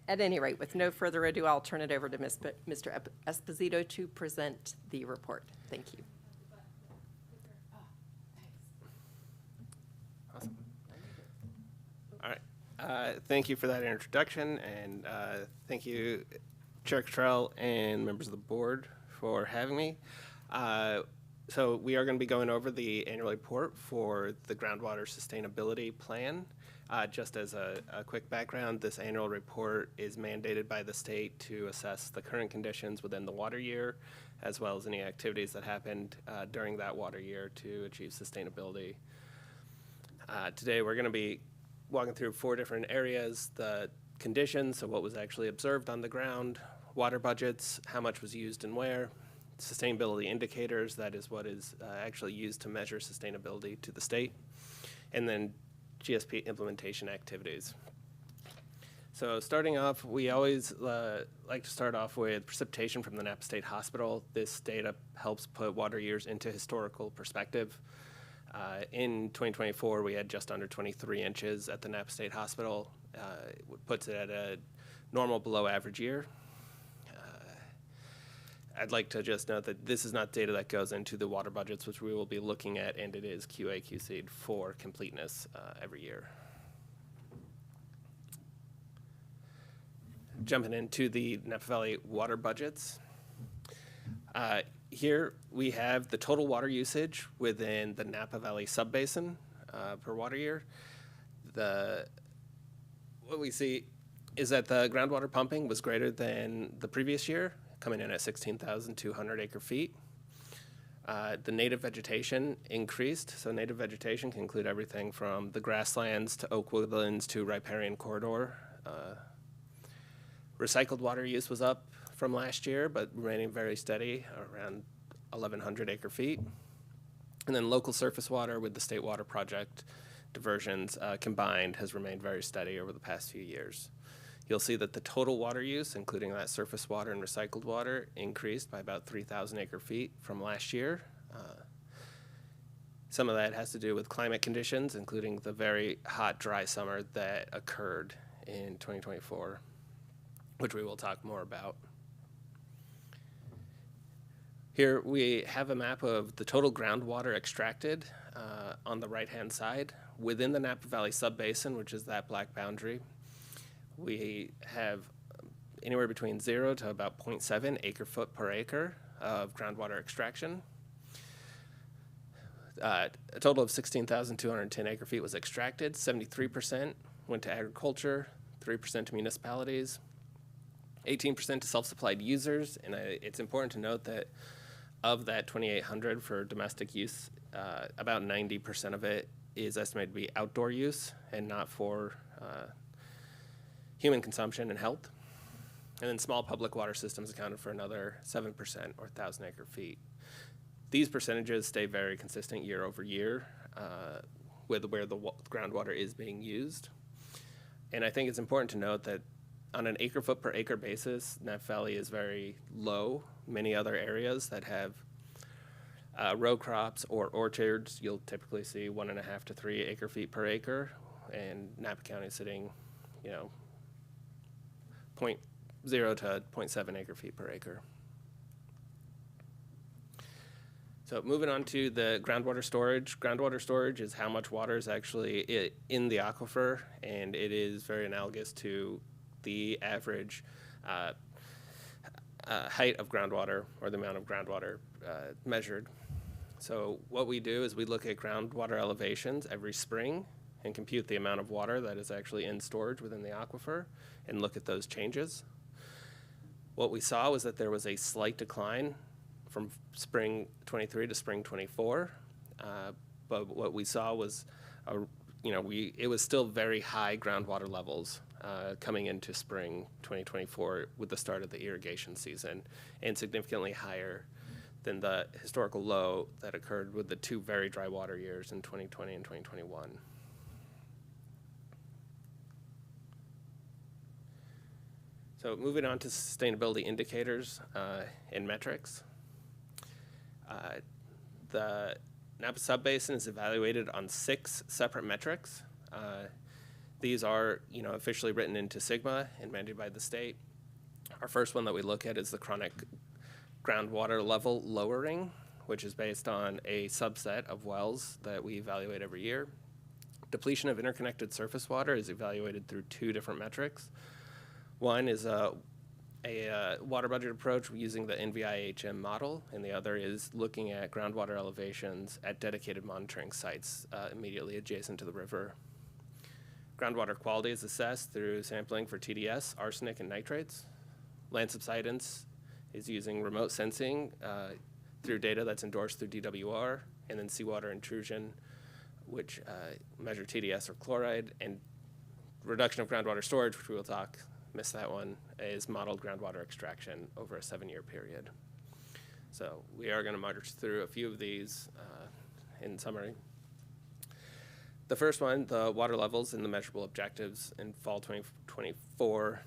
at any rate, with no further ado, I'll turn it over to Mr. Esposito to present the report. Thank you. Awesome. All right. Thank you for that introduction, and thank you, Chair Cottrell and members of the board for having me. So we are going to be going over the annual report for the groundwater sustainability plan. Just as a quick background, this annual report is mandated by the state to assess the current conditions within the water year, as well as any activities that happened during that water year to achieve sustainability. Today we're going to be walking through 4 different areas: the conditions, so what was actually observed on the ground, water budgets, how much was used and where, sustainability indicators, that is what is actually used to measure sustainability to the state, and then GSP implementation activities. So starting off, we always like to start off with precipitation from the Napa State Hospital. This data helps put water years into historical perspective. In 2024, we had just under 23 inches at the Napa State Hospital. It puts it at a normal below average year. I'd like to just note that this is not data that goes into the water budgets, which we will be looking at, and it is QA/QC'd for completeness every year. Jumping into the Napa Valley water budgets. Here we have the total water usage within the Napa Valley subbasin per water year. What we see is that the groundwater pumping was greater than the previous year, coming in at 16,200 acre feet. The native vegetation increased, so native vegetation can include everything from the grasslands to oak woodlands to riparian corridor. Recycled water use was up from last year, but remaining very steady, around 1,100 acre feet. And then local surface water with the State Water Project diversions combined has remained very steady over the past few years. You'll see that the total water use, including that surface water and recycled water, increased by about 3,000 acre feet from last year. Some of that has to do with climate conditions, including the very hot, dry summer that occurred in 2024, which we will talk more about. Here we have a map of the total groundwater extracted on the right-hand side within the Napa Valley subbasin, which is that black boundary. We have anywhere between 0 to about 0.7 acre foot per acre of groundwater extraction. A total of 16,210 acre feet was extracted. 73% went to agriculture, 3% to municipalities, 18% to self-supplied users. And it's important to note that of that 2,800 for domestic use, about 90% of it is estimated to be outdoor use and not for human consumption and health. And then small public water systems accounted for another 7% or 1,000 acre feet. These percentages stay very consistent year over year with where the groundwater is being used. And I think it's important to note that on an acre foot per acre basis, Napa Valley is very low. Many other areas that have row crops or orchards, you'll typically see 1.5 to 3 acre feet per acre, and Napa County is sitting, 0.0 to 0.7 acre feet per acre. So moving on to the groundwater storage. Groundwater storage is how much water is actually in the aquifer, and it is very analogous to the average height of groundwater or the amount of groundwater measured. So what we do is we look at groundwater elevations every spring and compute the amount of water that is actually in storage within the aquifer and look at those changes. What we saw was that there was a slight decline from spring 23 to spring 24, but what we saw was, it was still very high groundwater levels coming into spring 2024 with the start of the irrigation season, and significantly higher than the historical low that occurred with the 2 very dry water years in 2020 and 2021. So moving on to sustainability indicators and metrics. The Napa subbasin is evaluated on 6 separate metrics. These are, officially written into Sigma and mandated by the state. Our first one that we look at is the chronic groundwater level lowering, which is based on a subset of wells that we evaluate every year. Depletion of interconnected surface water is evaluated through 2 different metrics. One is a water budget approach using the NVIHM model, and the other is looking at groundwater elevations at dedicated monitoring sites immediately adjacent to the river. Groundwater quality is assessed through sampling for TDS, arsenic, and nitrates. Land subsidence is using remote sensing through data that's endorsed through DWR, and then seawater intrusion, which measure TDS or chloride, and reduction of groundwater storage, which we will talk, missed that one, is modeled groundwater extraction over a 7-year period. So we are going to march through a few of these in summary. The first one, the water levels and the measurable objectives in fall 2024.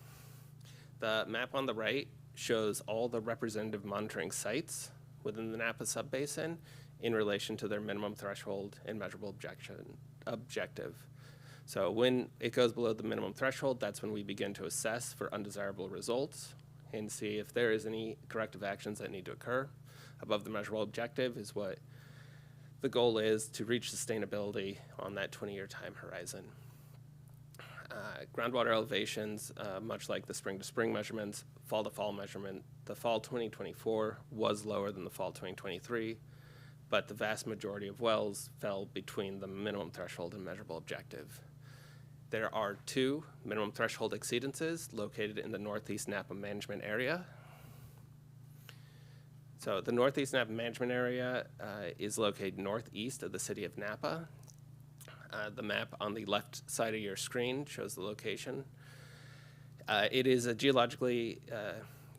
The map on the right shows all the representative monitoring sites within the Napa subbasin in relation to their minimum threshold and measurable objective. So when it goes below the minimum threshold, that's when we begin to assess for undesirable results and see if there is any corrective actions that need to occur. Above the measurable objective is what the goal is to reach sustainability on that 20-year time horizon. Groundwater elevations, much like the spring-to-spring measurements, fall-to-fall measurement, the fall 2024 was lower than the fall 2023, but the vast majority of wells fell between the minimum threshold and measurable objective. There are 2 minimum threshold exceedances located in the Northeast Napa management area. So the Northeast Napa management area is located northeast of the city of Napa. The map on the left side of your screen shows the location. It is a geologically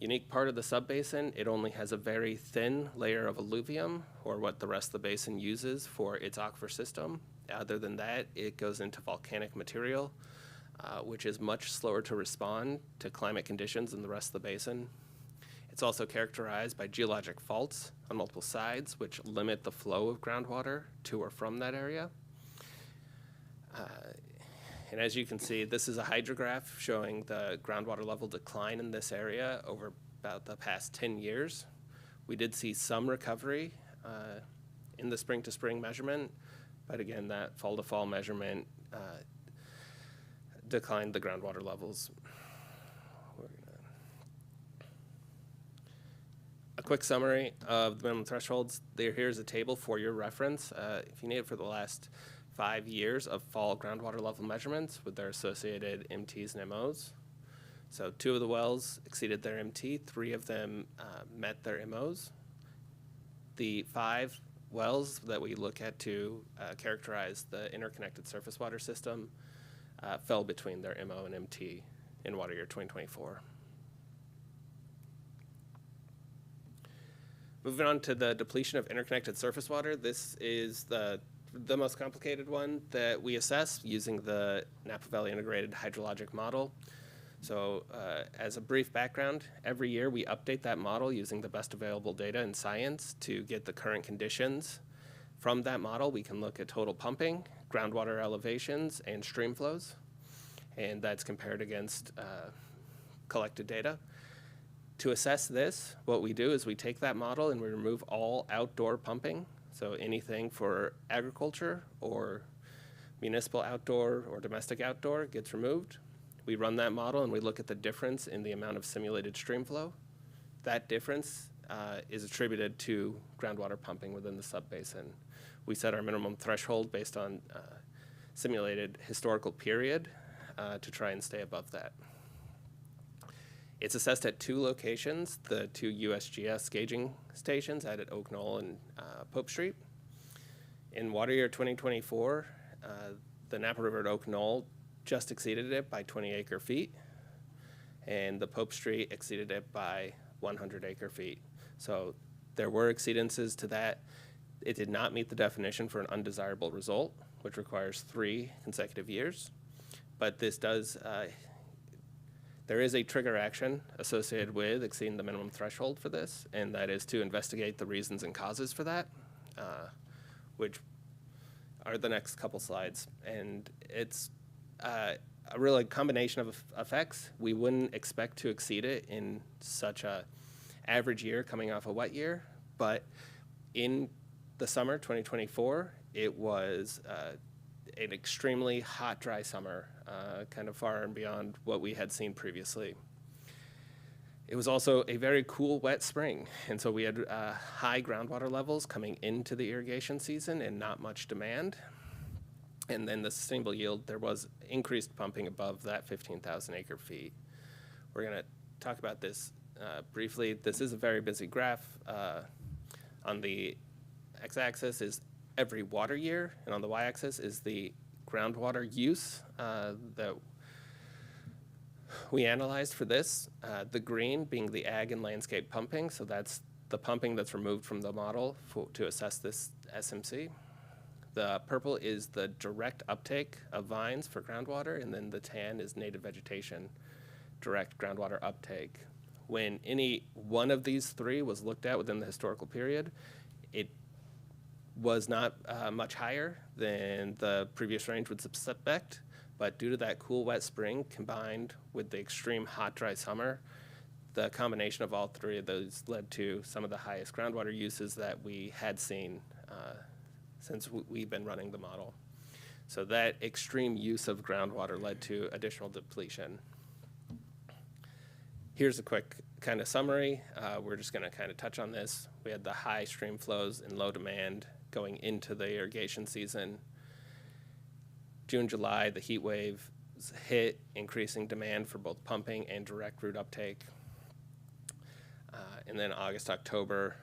unique part of the subbasin. It only has a very thin layer of alluvium, or what the rest of the basin uses for its aquifer system. Other than that, it goes into volcanic material, which is much slower to respond to climate conditions than the rest of the basin. It's also characterized by geologic faults on multiple sides, which limit the flow of groundwater to or from that area. And as you can see, this is a hydrograph showing the groundwater level decline in this area over about the past 10 years. We did see some recovery in the spring-to-spring measurement, but again, that fall-to-fall measurement declined the groundwater levels. A quick summary of the minimum thresholds. Here's a table for your reference. If you need it for the last 5 years of fall groundwater level measurements with their associated MTs and MOs. So 2 of the wells exceeded their MT, 3 of them met their MOs. The 5 wells that we look at to characterize the interconnected surface water system fell between their MO and MT in water year 2024. Moving on to the depletion of interconnected surface water, this is the most complicated one that we assess using the Napa Valley Integrated Hydrologic Model. So as a brief background, every year we update that model using the best available data in science to get the current conditions. From that model, we can look at total pumping, groundwater elevations, and stream flows, and that's compared against collected data. To assess this, what we do is we take that model and we remove all outdoor pumping, so anything for agriculture or municipal outdoor or domestic outdoor gets removed. We run that model and we look at the difference in the amount of simulated stream flow. That difference is attributed to groundwater pumping within the subbasin. We set our minimum threshold based on simulated historical period to try and stay above that. It's assessed at 2 locations, the 2 USGS gauging stations at Oak Knoll and Pope Street. In water year 2024, the Napa River at Oak Knoll just exceeded it by 20 acre feet, and the Pope Street exceeded it by 100 acre feet. So there were exceedances to that. It did not meet the definition for an undesirable result, which requires 3 consecutive years, but this does there is a trigger action associated with exceeding the minimum threshold for this, and that is to investigate the reasons and causes for that, which are the next couple slides. And it's a really combination of effects. We wouldn't expect to exceed it in such a average year coming off a wet year, but in the summer 2024, it was an extremely hot, dry summer, kind of far and beyond what we had seen previously. It was also a very cool, wet spring, and so we had high groundwater levels coming into the irrigation season and not much demand. And then the sustainable yield, there was increased pumping above that 15,000 acre feet. We're going to talk about this briefly. This is a very busy graph. On the x-axis is every water year, and on the y-axis is the groundwater use that we analyzed for this. The green being the ag and landscape pumping, so that's the pumping that's removed from the model to assess this SMC. The purple is the direct uptake of vines for groundwater, and then the tan is native vegetation, direct groundwater uptake. When any one of these three was looked at within the historical period, it was not much higher than the previous range would suspect, but due to that cool, wet spring combined with the extreme hot, dry summer, the combination of all three of those led to some of the highest groundwater uses that we had seen since we've been running the model. So that extreme use of groundwater led to additional depletion. Here's a quick kind of summary. We're just going to kind of touch on this. We had the high stream flows and low demand going into the irrigation season. June, July, the heat wave hit, increasing demand for both pumping and direct root uptake. And then August, October,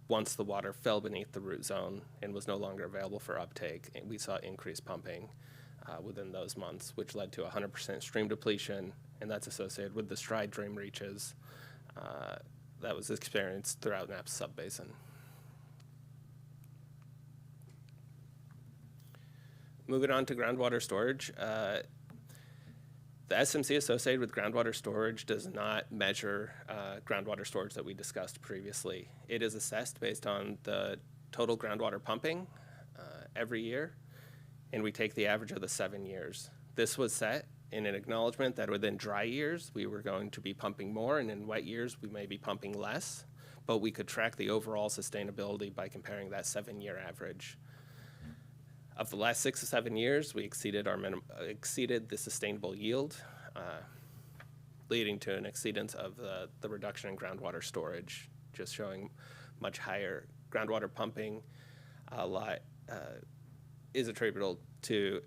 once the water fell beneath the root zone and was no longer available for uptake, we saw increased pumping within those months, which led to 100% stream depletion, and that's associated with the stride drain reaches that was experienced throughout Napa's subbasin. Moving on to groundwater storage. The SMC associated with groundwater storage does not measure groundwater storage that we discussed previously. It is assessed based on the total groundwater pumping every year, and we take the average of the 7 years. This was set in an acknowledgement that within dry years we were going to be pumping more, and in wet years we may be pumping less, but we could track the overall sustainability by comparing that 7-year average. Of the last 6 to 7 years, we exceeded the sustainable yield, leading to an exceedance of the reduction in groundwater storage, just showing much higher groundwater pumping. A lot is attributable to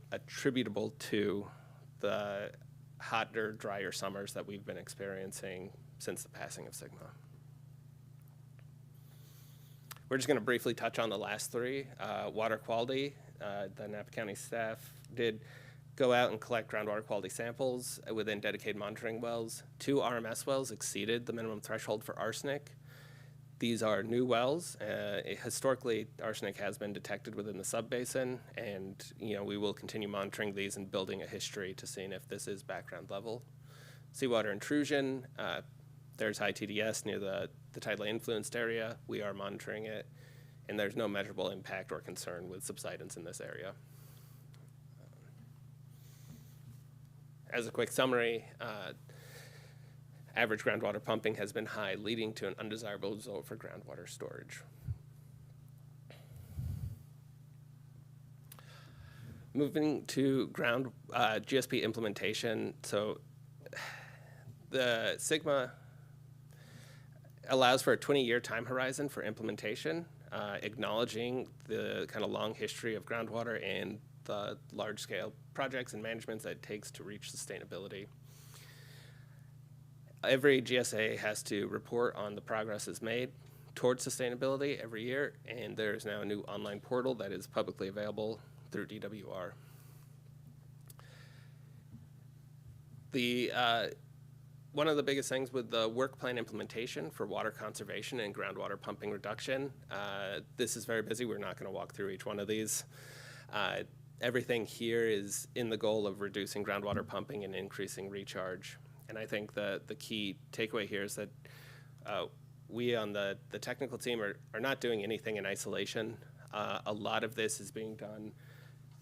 the hotter, drier summers that we've been experiencing since the passing of Sigma. We're just going to briefly touch on the last three. Water quality. The Napa County staff did go out and collect groundwater quality samples within dedicated monitoring wells. 2 RMS wells exceeded the minimum threshold for arsenic. These are new wells. Historically, arsenic has been detected within the subbasin, and we will continue monitoring these and building a history to seeing if this is background level. Seawater intrusion. There's high TDS near the tidally influenced area. We are monitoring it, and there's no measurable impact or concern with subsidence in this area. As a quick summary, average groundwater pumping has been high, leading to an undesirable result for groundwater storage. Moving to GSP implementation. So the Sigma allows for a 20-year time horizon for implementation, acknowledging the kind of long history of groundwater and the large-scale projects and managements that it takes to reach sustainability. Every GSA has to report on the progress is made towards sustainability every year, and there is now a new online portal that is publicly available through DWR. One of the biggest things with the work plan implementation for water conservation and groundwater pumping reduction, this is very busy. We're not going to walk through each one of these. Everything here is in the goal of reducing groundwater pumping and increasing recharge. And I think the key takeaway here is that we on the technical team are not doing anything in isolation. A lot of this is being done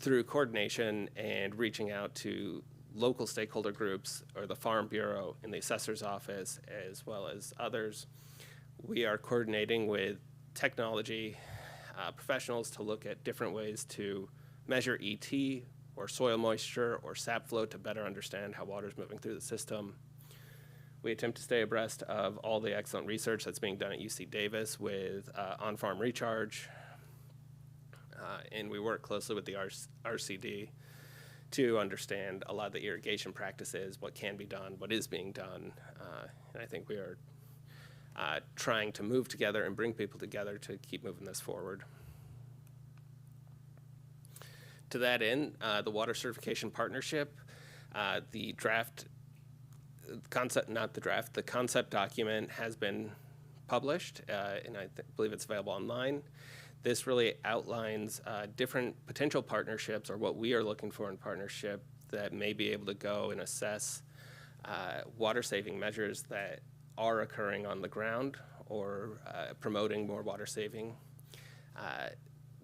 through coordination and reaching out to local stakeholder groups or the Farm Bureau and the Assessor's Office, as well as others. We are coordinating with technology professionals to look at different ways to measure ET or soil moisture or sap flow to better understand how water is moving through the system. We attempt to stay abreast of all the excellent research that's being done at UC Davis with on-farm recharge, and we work closely with the RCD to understand a lot of the irrigation practices, what can be done, what is being done, and I think we are trying to move together and bring people together to keep moving this forward. To that end, the Water Certification Partnership, the concept document has been published, and I believe it's available online. This really outlines different potential partnerships, or what we are looking for in partnership, that may be able to go and assess water-saving measures that are occurring on the ground, or promoting more water saving.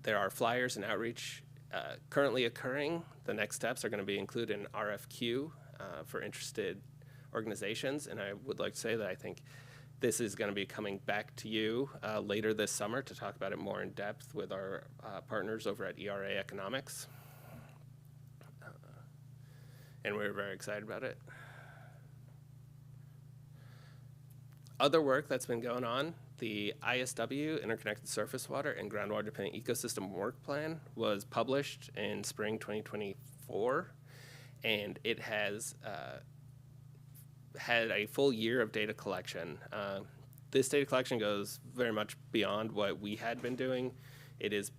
There are flyers and outreach currently occurring. The next steps are going to be included in RFQ for interested organizations, and I would like to say that I think this is going to be coming back to you later this summer to talk about it more in depth with our partners over at ERA Economics. And we're very excited about it. Other work that's been going on, the ISW, Interconnected Surface Water and Groundwater Dependent Ecosystem Work Plan, was published in spring 2024, and it has had a full year of data collection. This data collection goes very much beyond what we had been doing. It is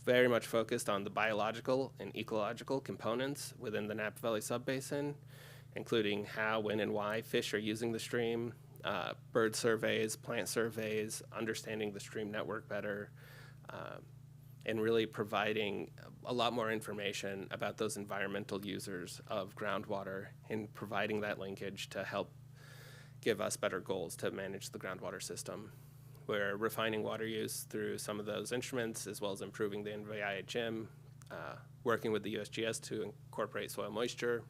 very much focused on the biological and ecological components within the Napa Valley Subbasin, including how, when, and why fish are using the stream, bird surveys, plant surveys, understanding the stream network better, and really providing a lot more information about those environmental users of groundwater, and providing that linkage to help give us better goals to manage the groundwater system. We're refining water use through some of those instruments, as well as improving the NVIHM, working with the USGS to incorporate soil moisture.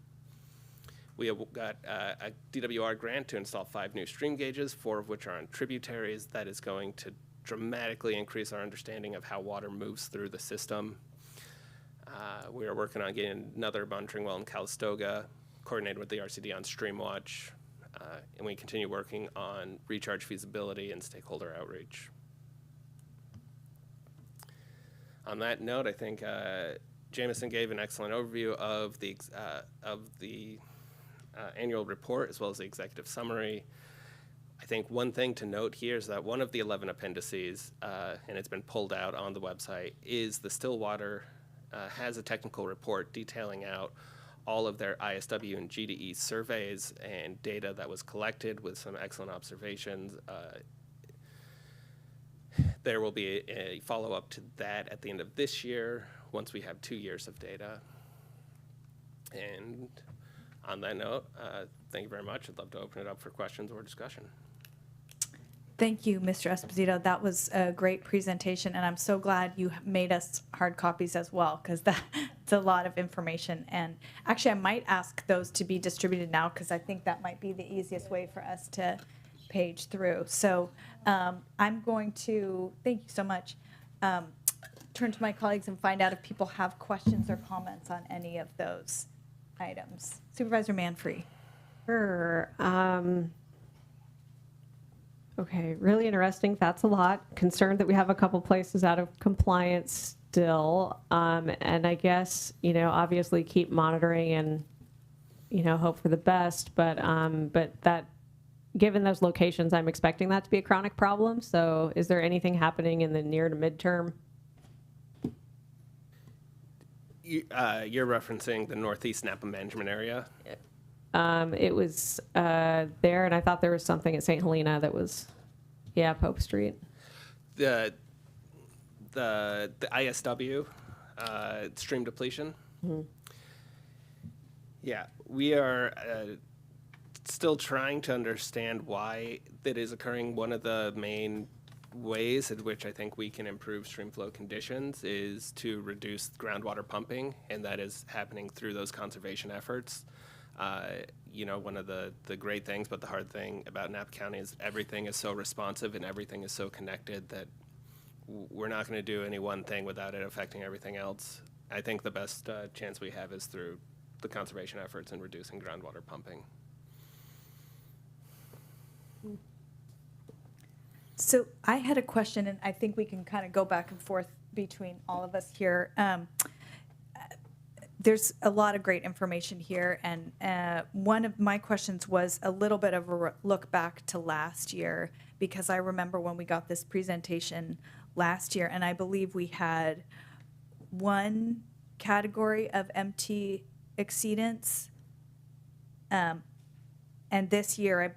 We have got a DWR grant to install 5 new stream gauges, 4 of which are on tributaries. That is going to dramatically increase our understanding of how water moves through the system. We are working on getting another monitoring well in Calistoga, coordinated with the RCD on Stream Watch, and we continue working on recharge feasibility and stakeholder outreach. On that note, I think Jameson gave an excellent overview of the annual report, as well as the executive summary. I think one thing to note here is that one of the 11 appendices, and it's been pulled out on the website, is the Stillwater has a technical report detailing out all of their ISW and GDE surveys and data that was collected with some excellent observations. There will be a follow-up to that at the end of this year, once we have 2 years of data. And on that note, thank you very much. I'd love to open it up for questions or discussion. Thank you, Mr. Esposito. That was a great presentation, and I'm so glad you made us hard copies as well, because that's a lot of information. And actually, I might ask those to be distributed now, because I think that might be the easiest way for us to page through. So I'm going to, thank you so much, turn to my colleagues and find out if people have questions or comments on any of those items. Supervisor Manfree. Sure. Okay, really interesting. That's a lot. Concerned that we have a couple places out of compliance still. And I guess, obviously keep monitoring and, hope for the best. But that, given those locations, I'm expecting that to be a chronic problem. So is there anything happening in the near to midterm? You're referencing the Northeast Napa management area? It was there, and I thought there was something at St. Helena that was, Pope Street. The ISW, stream depletion. Mm-hmm. Yeah, we are still trying to understand why that is occurring. One of the main ways in which I think we can improve stream flow conditions is to reduce groundwater pumping, and that is happening through those conservation efforts. One of the great things, but the hard thing about Napa County is everything is so responsive and everything is so connected that we're not going to do any one thing without it affecting everything else. I think the best chance we have is through the conservation efforts and reducing groundwater pumping. So I had a question, and I think we can kind of go back and forth between all of us here. There's a lot of great information here, and one of my questions was a little bit of a look back to last year, because I remember when we got this presentation last year, and I believe we had one category of MT exceedance, and this year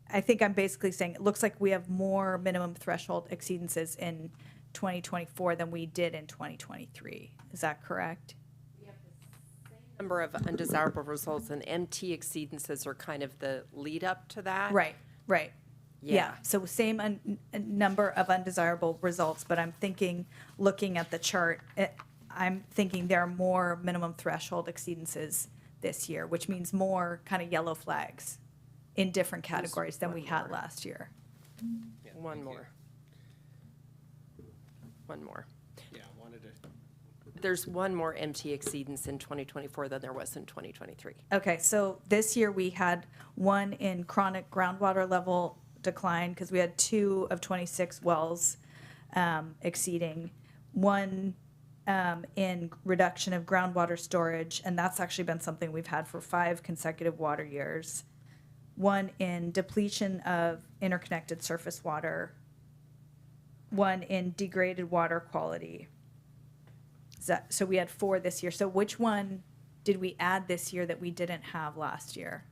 I think I'm basically saying it looks like we have more minimum threshold exceedances in 2024 than we did in 2023. Is that correct? Number of undesirable results, and MT exceedances are kind of the lead up to that. Right. Yeah. So same number of undesirable results, but I'm thinking, looking at the chart, I'm thinking there are more minimum threshold exceedances this year, which means more kind of yellow flags in different categories than we had last year. One more. Yeah, I wanted to. There's one more MT exceedance in 2024 than there was in 2023. Okay, so this year we had one in chronic groundwater level decline, because we had 2 of 26 wells exceeding, one in reduction of groundwater storage, and that's actually been something we've had for 5 consecutive water years, one in depletion of interconnected surface water, one in degraded water quality. So we had 4 this year. So which one did we add this year that we didn't have last year?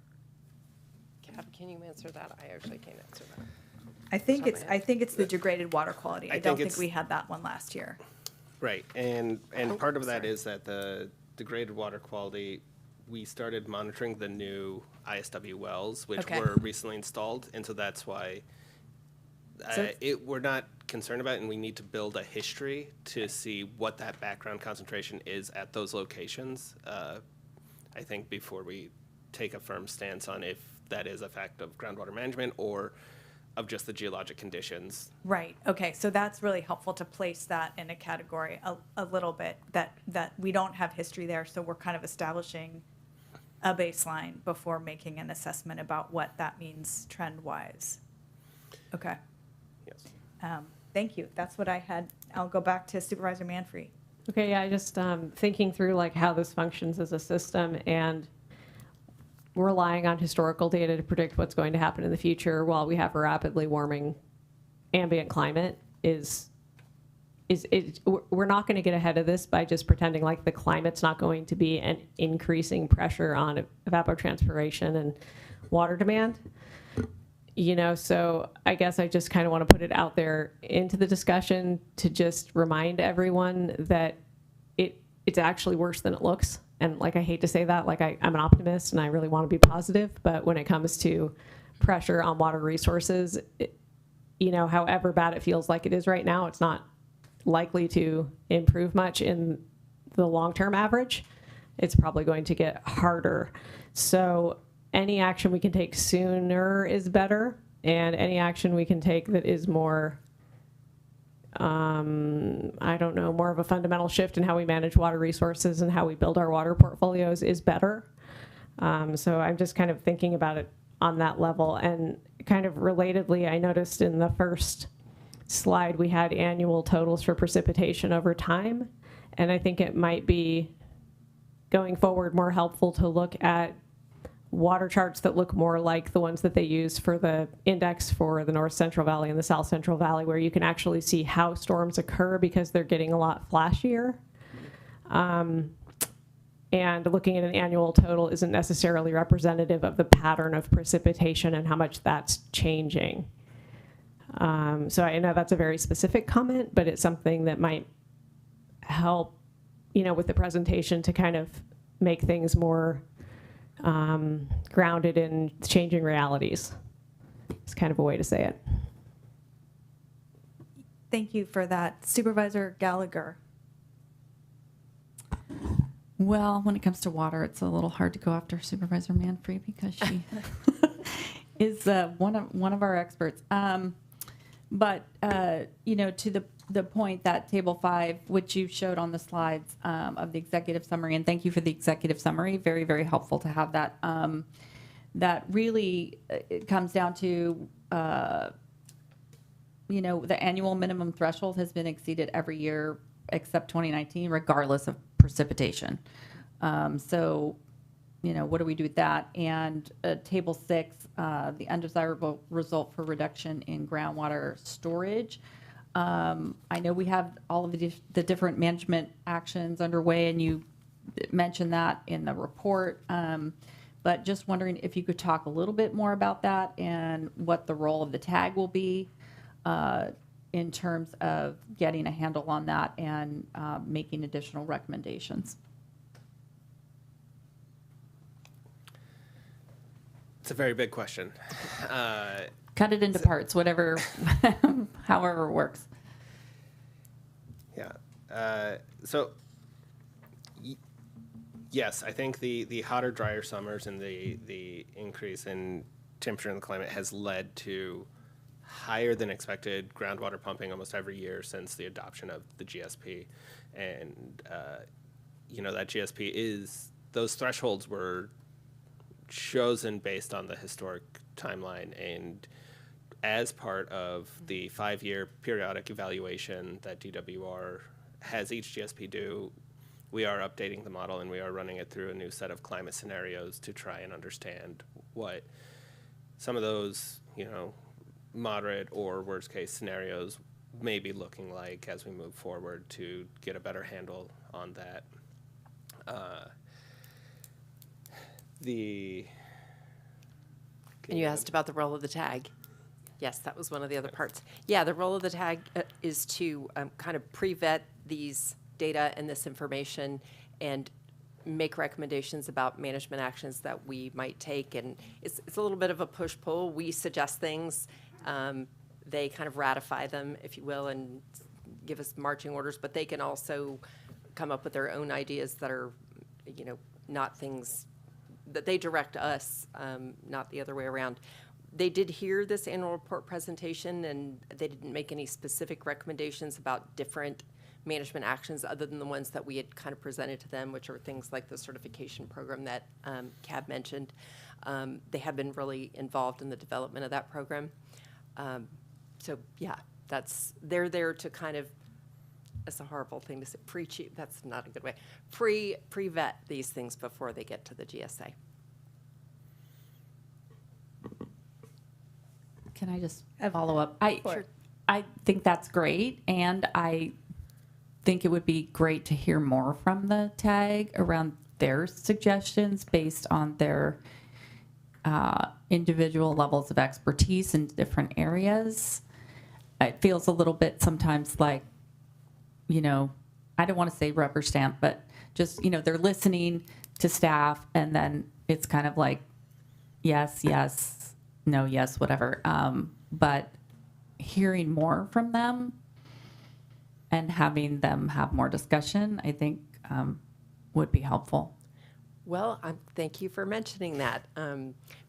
Cab, can you answer that? I actually can't answer that. I think it's the degraded water quality. I don't think it's- we had that one last year. Right, and part of that is that the degraded water quality, we started monitoring the new ISW wells, which Okay. were recently installed, and so that's why we're not concerned about it, and we need to build a history to see what that background concentration is at those locations, I think, before we take a firm stance on if that is a fact of groundwater management or of just the geologic conditions. Right, okay, so that's really helpful to place that in a category a little bit, that we don't have history there, so we're kind of establishing a baseline before making an assessment about what that means trend-wise. Okay. Yes. Thank you, that's what I had. I'll go back to Supervisor Manfree. Okay, yeah, I just thinking through like how this functions as a system, and we're relying on historical data to predict what's going to happen in the future while we have a rapidly warming ambient climate we're not going to get ahead of this by just pretending like the climate's not going to be an increasing pressure on evapotranspiration and water demand. So I guess I just kind of want to put it out there into the discussion to just remind everyone that it's actually worse than it looks. And like, I hate to say that, like I'm an optimist and I really want to be positive, but when it comes to pressure on water resources, however bad it feels like it is right now, it's not likely to improve much in the long-term average. It's probably going to get harder. So any action we can take sooner is better, and any action we can take that is more, more of a fundamental shift in how we manage water resources and how we build our water portfolios is better. So I'm just kind of thinking about it on that level. And kind of relatedly, I noticed in the first slide we had annual totals for precipitation over time. And I think it might be, going forward, more helpful to look at water charts that look more like the ones that they use for the index for the North Central Valley and the South Central Valley, where you can actually see how storms occur because they're getting a lot flashier. And looking at an annual total isn't necessarily representative of the pattern of precipitation and how much that's changing. So I know that's a very specific comment, but it's something that might help, with the presentation to kind of make things more grounded in changing realities. It's kind of a way to say it. Thank you for that. Supervisor Gallagher. Well, when it comes to water, it's a little hard to go after Supervisor Manfree because she is one of our experts. But to the point that table 5, which you showed on the slides of the executive summary, and thank you for the executive summary. Very, very helpful to have that. That really it comes down to you know, the annual minimum threshold has been exceeded every year except 2019, regardless of precipitation. So, you know, what do we do with that? And table 6, the undesirable result for reduction in groundwater storage. I know we have all of the different management actions underway, and you mentioned that in the report. But just wondering if you could talk a little bit more about that and what the role of the tag will be in terms of getting a handle on that and making additional recommendations. It's a very big question. Cut it into parts, whatever, however works. Yeah. Yes, I think the hotter, drier summers and the increase in temperature in the climate has led to higher than expected groundwater pumping almost every year since the adoption of the GSP. And, you know, that GSP those thresholds were chosen based on the historic timeline, and as part of the 5-year periodic evaluation that DWR has each GSP do, we are updating the model and we are running it through a new set of climate scenarios to try and understand what some of those, you know, moderate or worst case scenarios may be looking like as we move forward to get a better handle on that. And you asked about the role of the tag. Yes, that was one of the other parts. Yeah, the role of the tag is to kind of pre-vet these data and this information and make recommendations about management actions that we might take. And it's a little bit of a push-pull. We suggest things. They kind of ratify them, if you will, and give us marching orders. But they can also come up with their own ideas that are, you know, not things that they direct us, not the other way around. They did hear this annual report presentation, and they didn't make any specific recommendations about different management actions other than the ones that we had kind of presented to them, which are things like the certification program that Cab mentioned. They have been really involved in the development of that program. So yeah, they're there to kind of, it's a horrible thing to say, that's not a good way, pre-vet these things before they get to the GSA. Can I just follow up? I think that's great, and I think it would be great to hear more from the tag around their suggestions based on their individual levels of expertise in different areas. It feels a little bit sometimes like, you know, I don't want to say rubber stamp, but just, you know, they're listening to staff and then it's kind of like, yes, yes, no, yes, whatever. But hearing more from them and having them have more discussion, I think would be helpful. Well, thank you for mentioning that,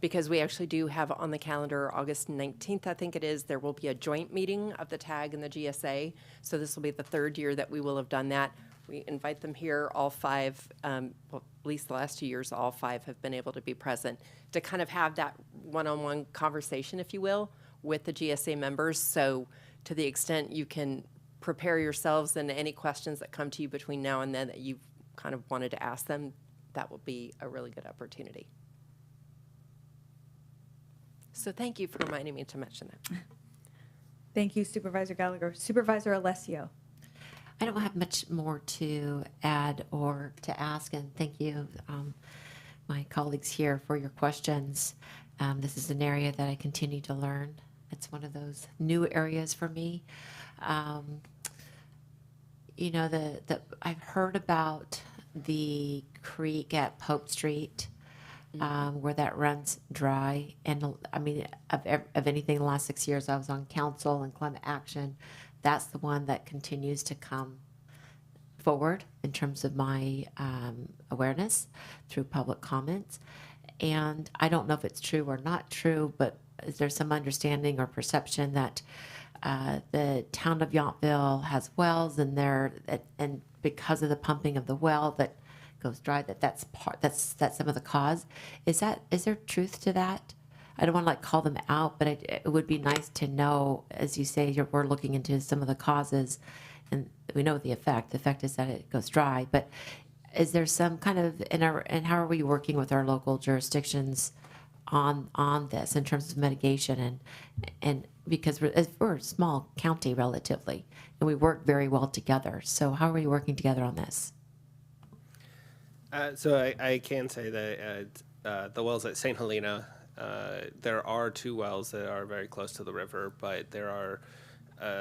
because we actually do have on the calendar August 19th, I think it is, there will be a joint meeting of the TAG and the GSA. So this will be the 3rd year that we will have done that. We invite them here, all 5, well, at least the last 2 years, all 5 have been able to be present to kind of have that one-on-one conversation, if you will, with the GSA members. So to the extent you can prepare yourselves and any questions that come to you between now and then that you've kind of wanted to ask them, that will be a really good opportunity. So thank you for reminding me to mention that. Thank you, Supervisor Gallagher. Supervisor Alessio. I don't have much more to add or to ask, and thank you, my colleagues here, for your questions. This is an area that I continue to learn. It's one of those new areas for me. You know, I've heard about the creek at Pope Street, where that runs dry. And I mean, of anything the last 6 years I was on council and climate action, that's the one that continues to come forward in terms of my awareness through public comments. And I don't know if it's true or not true, but is there some understanding or perception that the town of Yountville has wells in there, and because of the pumping of the well that goes dry, that's some of the cause? Is there truth to that? I don't want to like call them out, but it would be nice to know, as you say, we're looking into some of the causes, and we know the effect. The effect is that it goes dry, but is there some kind of, and how are we working with our local jurisdictions on this in terms of mitigation, and because we're a small county relatively, and we work very well together. So how are we working together on this? So I can say that the wells at St. Helena, there are 2 wells that are very close to the river, but there are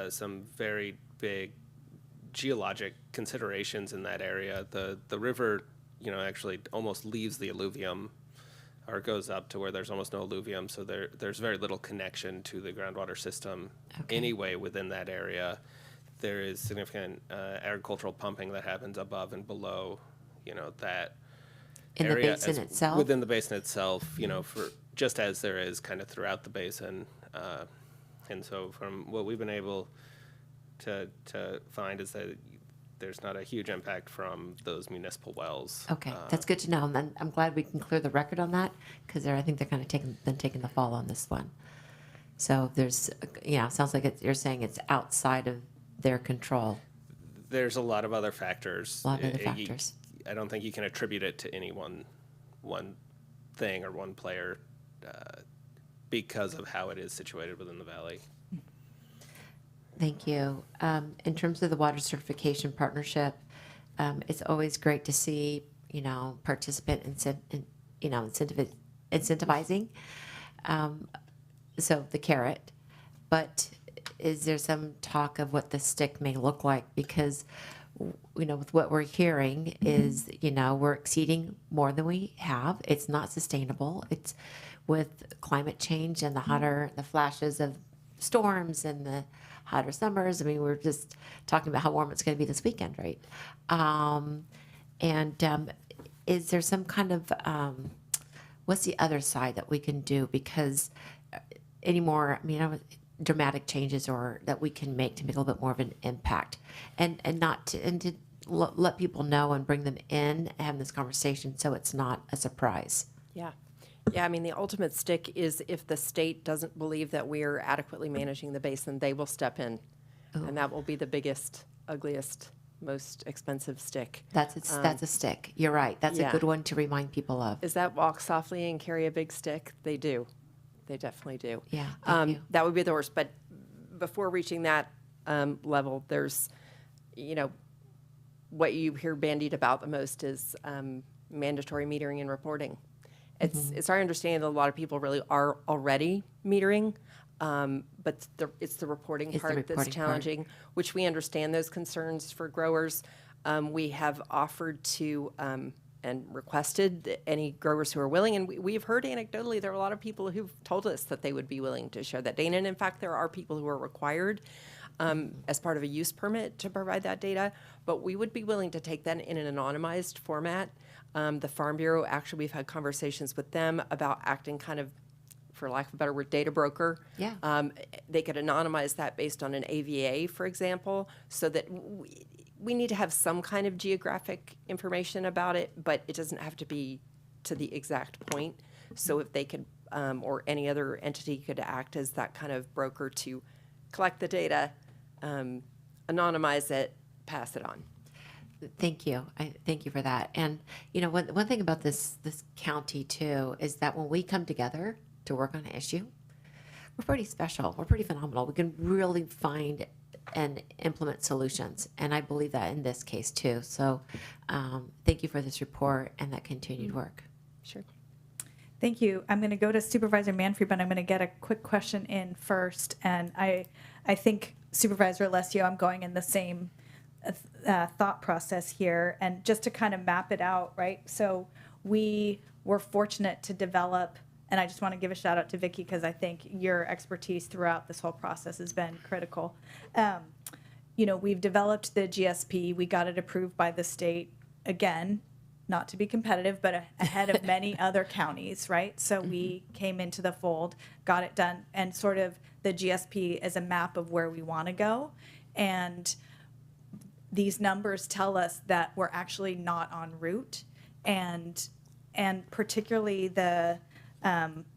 some very big geologic considerations in that area. The river, actually almost leaves the alluvium, or goes up to where there's almost no alluvium, so there's very little connection to the groundwater system anyway within that area. There is significant agricultural pumping that happens above and below, that in area. The basin itself? Within the basin itself, for just as there is kind of throughout the basin. And so from what we've been able to find is that there's not a huge impact from those municipal wells. Okay, that's good to know. And then I'm glad we can clear the record on that, because I think they're kind of been taking the fall on this one. So there's, sounds like you're saying it's outside of their control. There's a lot of other factors. A lot of other factors. I don't think you can attribute it to any one thing or one player because of how it is situated within the valley. Thank you. In terms of the water certification partnership, it's always great to see, participant incentivizing. So the carrot, but is there some talk of what the stick may look like? Because, with what we're hearing is, we're exceeding more than we have. It's not sustainable. It's with climate change and the flashes of storms and the hotter summers. I mean, we're just talking about how warm it's going to be this weekend, right? Is there some kind of, what's the other side that we can do? Because any more, dramatic changes or that we can make to make a little bit more of an impact, and to let people know and bring them in, have this conversation so it's not a surprise. Yeah. The ultimate stick is if the state doesn't believe that we're adequately managing the basin, they will step in. Ooh. And that will be the biggest, ugliest, most expensive stick. That's a stick. You're right. That's a good one to remind people of. Is that walk softly and carry a big stick? They do. They definitely do. Yeah. That would be the worst. But before reaching that level, there's, what you hear bandied about the most is mandatory metering and reporting. It's our understanding that a lot of people really are already metering, but it's the reporting part that's challenging, which we understand those concerns for growers. We have offered to and requested any growers who are willing, and we've heard anecdotally there are a lot of people who've told us that they would be willing to share that data. And in fact, there are people who are required as part of a use permit to provide that data, but we would be willing to take that in an anonymized format. The Farm Bureau, actually, we've had conversations with them about acting kind of, for lack of a better word, data broker. Yeah. They could anonymize that based on an AVA, for example, so that we need to have some kind of geographic information about it, but it doesn't have to be to the exact point. So if they could, or any other entity could act as that kind of broker to collect the data, anonymize it, pass it on. Thank you. Thank you for that. And one thing about this county too is that when we come together to work on an issue, we're pretty special. We're pretty phenomenal. We can really find and implement solutions, and I believe that in this case too. So, thank you for this report and that continued work. Sure. Thank you. I'm going to go to Supervisor Manfrey, but I'm going to get a quick question in first. And I think Supervisor Alessio, I'm going in the same thought process here, and just to kind of map it out, right? So we were fortunate to develop, and I just want to give a shout out to Vicki because I think your expertise throughout this whole process has been critical. We've developed the GSP. We got it approved by the state, again, not to be competitive, but ahead of many other counties, right? So we came into the fold, got it done, and sort of the GSP is a map of where we want to go. And these numbers tell us that we're actually not en route, and particularly the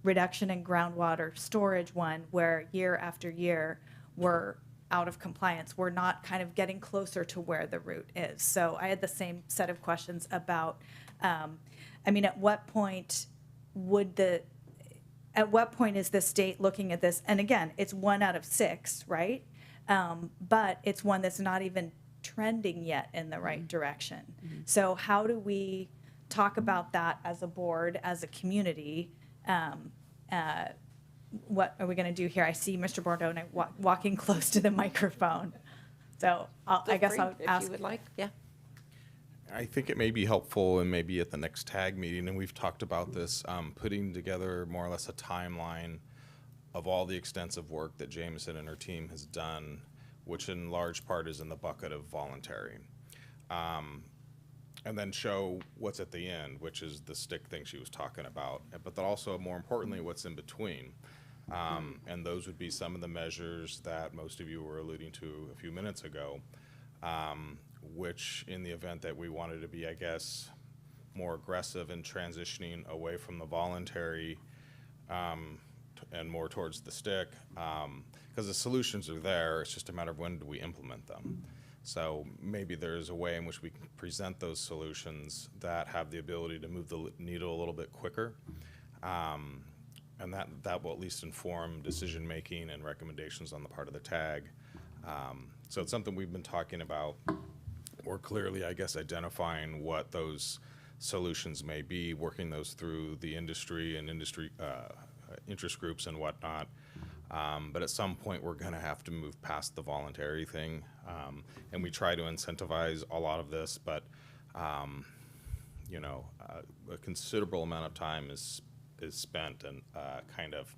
reduction in groundwater storage one, where year after year we're out of compliance. We're not kind of getting closer to where the route is. So I had the same set of questions about, I mean, at what point is the state looking at this? And again, it's 1 out of 6, right? But it's one that's not even trending yet in the right direction. So how do we talk about that as a board, as a community? What are we going to do here? I see Mr. Bordone walking close to the microphone. So I guess I'll if ask. you would like. Yeah. I think it may be helpful, and maybe at the next TAG meeting, and we've talked about this, putting together more or less a timeline of all the extensive work that Jameson and her team has done, which in large part is in the bucket of voluntary. And then show what's at the end, which is the stick thing she was talking about, but then also, more importantly, what's in between. And those would be some of the measures that most of you were alluding to a few minutes ago, which in the event that we wanted to be, I guess, more aggressive in transitioning away from the voluntary and more towards the stick, because the solutions are there, it's just a matter of when do we implement them. So maybe there's a way in which we can present those solutions that have the ability to move the needle a little bit quicker. And that will at least inform decision-making and recommendations on the part of the TAG. So it's something we've been talking about. We're clearly, I guess, identifying what those solutions may be, working those through the industry and interest groups and whatnot. But at some point, we're going to have to move past the voluntary thing. And we try to incentivize a lot of this, but a considerable amount of time is spent and kind of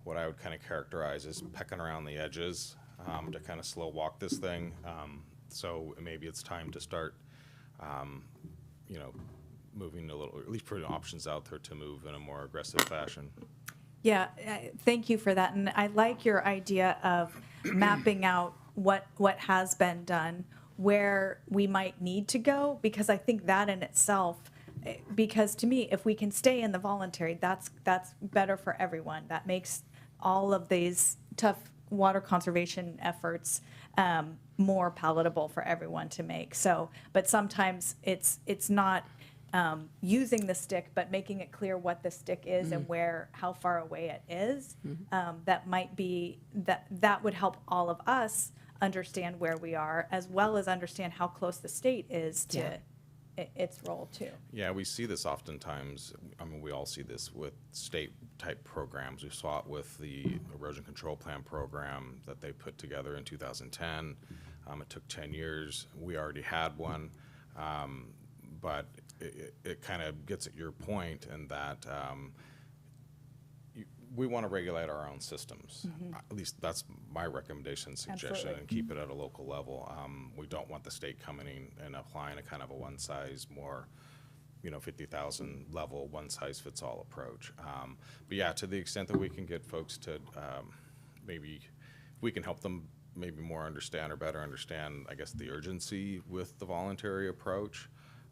what I would kind of characterize as pecking around the edges to kind of slow walk this thing. So maybe it's time to start, moving a little, or at least putting options out there to move in a more aggressive fashion. Yeah, thank you for that. And I like your idea of mapping out what has been done, where we might need to go, because I think that in itself, because to me, if we can stay in the voluntary, that's better for everyone. That makes all of these tough water conservation efforts more palatable for everyone to make. So, but sometimes it's not using the stick, but making it clear what the stick is and how far away it is. That might be, that would help all of us understand where we are, as well as understand how close the state is to its role too. Yeah, we see this oftentimes. I mean, we all see this with state-type programs. We saw it with the erosion control plan program that they put together in 2010. It took 10 years. We already had one, but it kind of gets at your point in that we want to regulate our own systems. At least that's my recommendation, suggestion, Absolutely. and keep it at a local level. We don't want the state coming in and applying a kind of a one size more, 50,000 level, one size fits all approach. But yeah, to the extent that we can get folks to maybe we can help them maybe more understand or better understand, I guess, the urgency with the voluntary approach,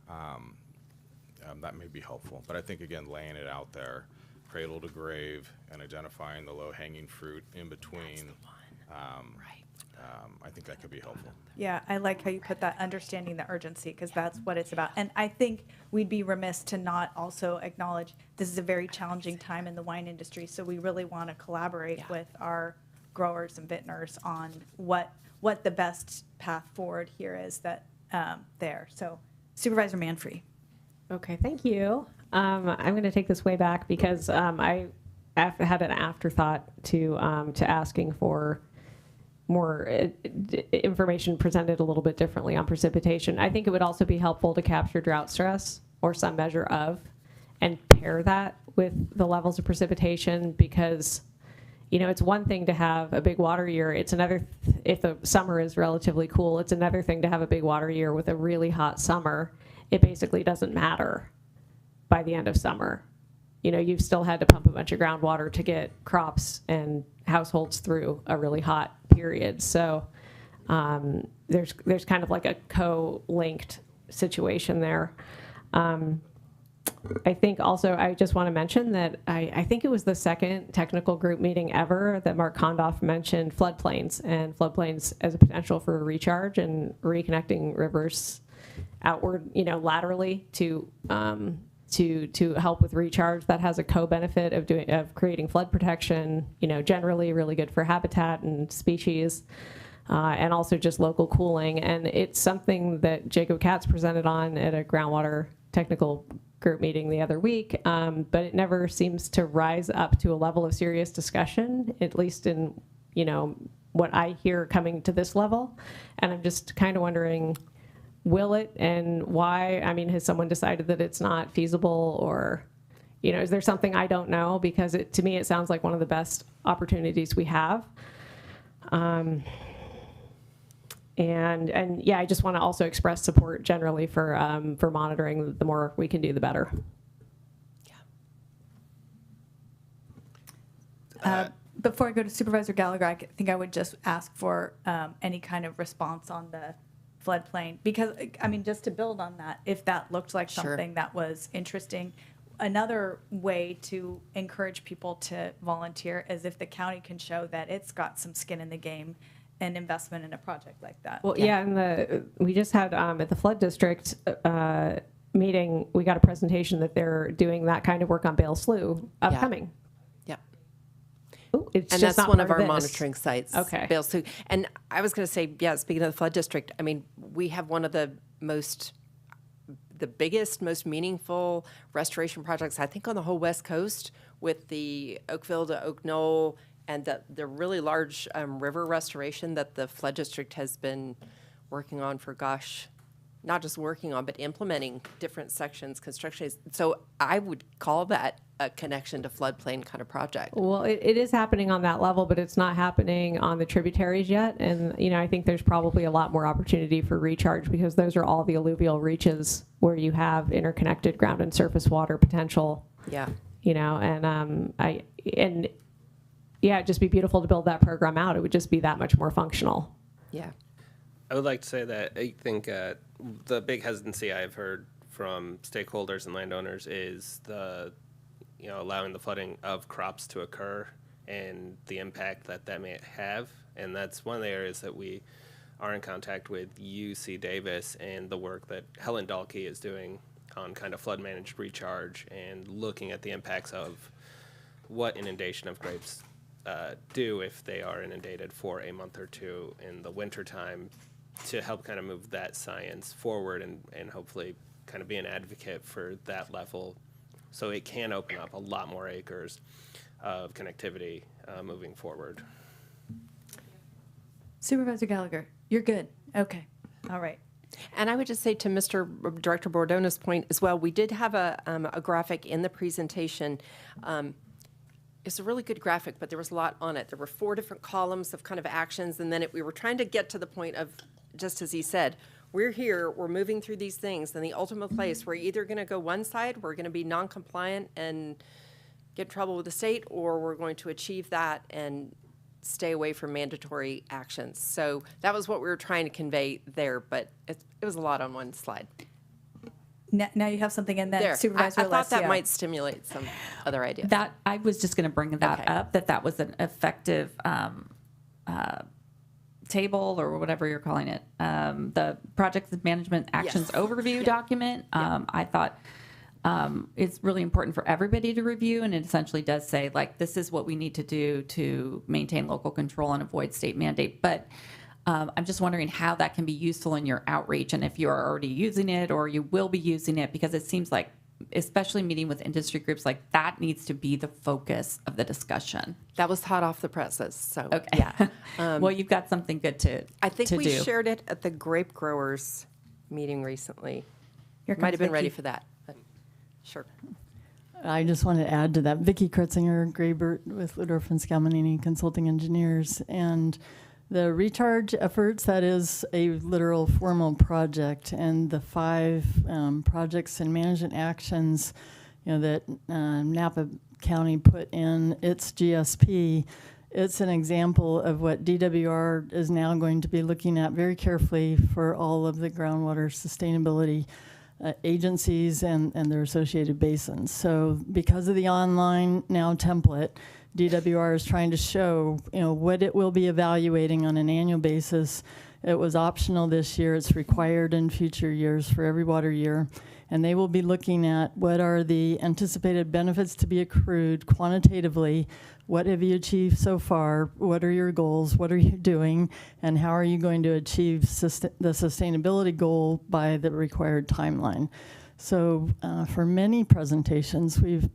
that may be helpful. But I think, again, laying it out there, cradle to grave, and identifying the low-hanging fruit in between, I think that could be helpful. Yeah, I like how you put that, understanding the urgency, because that's what it's about. And I think we'd be remiss to not also acknowledge this is a very challenging time in the wine industry, so we really want to collaborate with our growers and vintners on what the best path forward here is there. So Supervisor Manfree. Okay, thank you. I'm going to take this way back because I had an afterthought to asking for more information presented a little bit differently on precipitation. I think it would also be helpful to capture drought stress or some measure of, and pair that with the levels of precipitation, because it's one thing to have a big water year. It's another, if the summer is relatively cool, it's another thing to have a big water year with a really hot summer. It basically doesn't matter by the end of summer. You've still had to pump a bunch of groundwater to get crops and households through a really hot period. So there's kind of like a co-linked situation there. I think also I just want to mention that I think it was the second technical group meeting ever that Mark Kondoff mentioned floodplains and floodplains as a potential for recharge and reconnecting rivers outward, laterally to help with recharge. That has a co-benefit of creating flood protection, generally really good for habitat and species, and also just local cooling. And it's something that Jacob Katz presented on at a groundwater technical group meeting the other week, but it never seems to rise up to a level of serious discussion, at least in, what I hear coming to this level. And I'm just kind of wondering, will it, and why? I mean, has someone decided that it's not feasible, or, is there something I don't know? Because to me, it sounds like one of the best opportunities we have. And yeah, I just want to also express support generally for monitoring. The more we can do, the better. Before I go to Supervisor Gallagher, I think I would just ask for any kind of response on the floodplain, because just to build on that, if that looked like something that was interesting, another way to encourage people to volunteer is if the county can show that it's got some skin in the game and investment in a project like that. Well, yeah, and we just had at the flood district meeting, we got a presentation that they're doing that kind of work on Bale Slough upcoming. Yeah. Ooh, it's And just that's not one part of our this. monitoring sites. Okay. Bale Slough. And I was going to say, speaking of the flood district, we have one of the biggest, most meaningful restoration projects, I think, on the whole West Coast, with the Oakville to Oak Knoll and the really large river restoration that the flood district has been working on for, not just working on, but implementing different sections, construction. So I would call that a connection to floodplain kind of project. Well, it is happening on that level, but it's not happening on the tributaries yet. And, I think there's probably a lot more opportunity for recharge, because those are all the alluvial reaches where you have interconnected ground and surface water potential. Yeah. It'd just be beautiful to build that program out. It would just be that much more functional. Yeah. I would like to say that I think the big hesitancy I've heard from stakeholders and landowners is allowing the flooding of crops to occur and the impact that may have. And that's one of the areas that we are in contact with UC Davis and the work that Helen Dahlke is doing on kind of flood managed recharge and looking at the impacts of what inundation of grapes do if they are inundated for a month or two in the wintertime, to help kind of move that science forward and hopefully kind of be an advocate for that level, so it can open up a lot more acres of connectivity moving forward. Supervisor Gallagher, you're good. Okay. All right. And I would just say to Mr. Director Bordona's point as well, we did have a graphic in the presentation. It's a really good graphic, but there was a lot on it. There were 4 different columns of kind of actions, and then we were trying to get to the point of, just as he said, we're here, we're moving through these things, and the ultimate place, we're either going to go one side, we're going to be non-compliant and get in trouble with the state, or we're going to achieve that and stay away from mandatory actions. So that was what we were trying to convey there, but it was a lot on one slide. Now you have something in that, There. Supervisor I thought that Alessio. might stimulate some other ideas. That I was just going to bring that up, that was an effective table, or whatever you're calling it, the project management actions overview document. I thought it's really important for everybody to review, and it essentially does say, like, this is what we need to do to maintain local control and avoid state mandate. But I'm just wondering how that can be useful in your outreach, and if you're already using it or you will be using it, because it seems like, especially meeting with industry groups, like that needs to be the focus of the discussion. That was hot off the presses. So okay. Yeah. Well, you've got something good to I think to we do. shared it at the grape growers meeting recently. Here Might have comes been ready Vicky. for that. But sure. I just want to add to that. Vicki Kretzinger, Graybert with Ludorf and Scalmanini Consulting Engineers, and the recharge efforts, that is a literal formal project, and the 5 projects and management actions, that Napa County put in its GSP. It's an example of what DWR is now going to be looking at very carefully for all of the groundwater sustainability agencies and their associated basins. So because of the online now template, DWR is trying to show, what it will be evaluating on an annual basis. It was optional this year. It's required in future years for every water year. And they will be looking at what are the anticipated benefits to be accrued quantitatively. What have you achieved so far? What are your goals? What are you doing? And how are you going to achieve the sustainability goal by the required timeline? So for many presentations, we've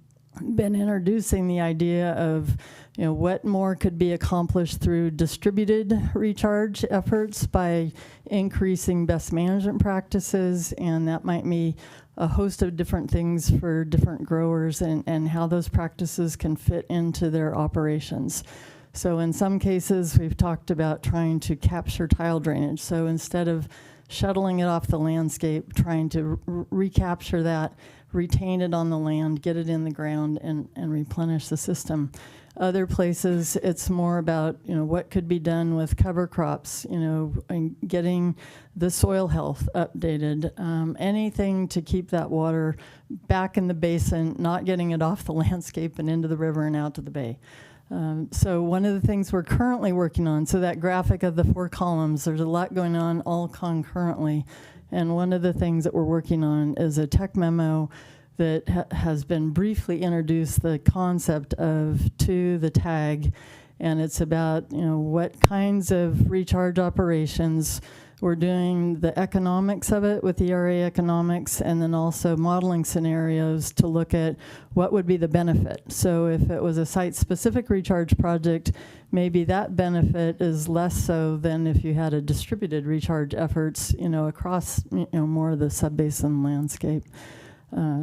been introducing the idea of what more could be accomplished through distributed recharge efforts by increasing best management practices, and that might be a host of different things for different growers and how those practices can fit into their operations. So in some cases, we've talked about trying to capture tile drainage. So instead of shuttling it off the landscape, trying to recapture that, retain it on the land, get it in the ground, and replenish the system. Other places, it's more about, what could be done with cover crops, and getting the soil health updated. Anything to keep that water back in the basin, not getting it off the landscape and into the river and out to the bay. So one of the things we're currently working on, so that graphic of the 4 columns, there's a lot going on all concurrently. And one of the things that we're working on is a tech memo that has been briefly introduced, the concept of to the tag. And it's about, what kinds of recharge operations. We're doing the economics of it with the ERA economics, and then also modeling scenarios to look at what would be the benefit. So if it was a site-specific recharge project, maybe that benefit is less so than if you had a distributed recharge efforts, across, more of the subbasin landscape.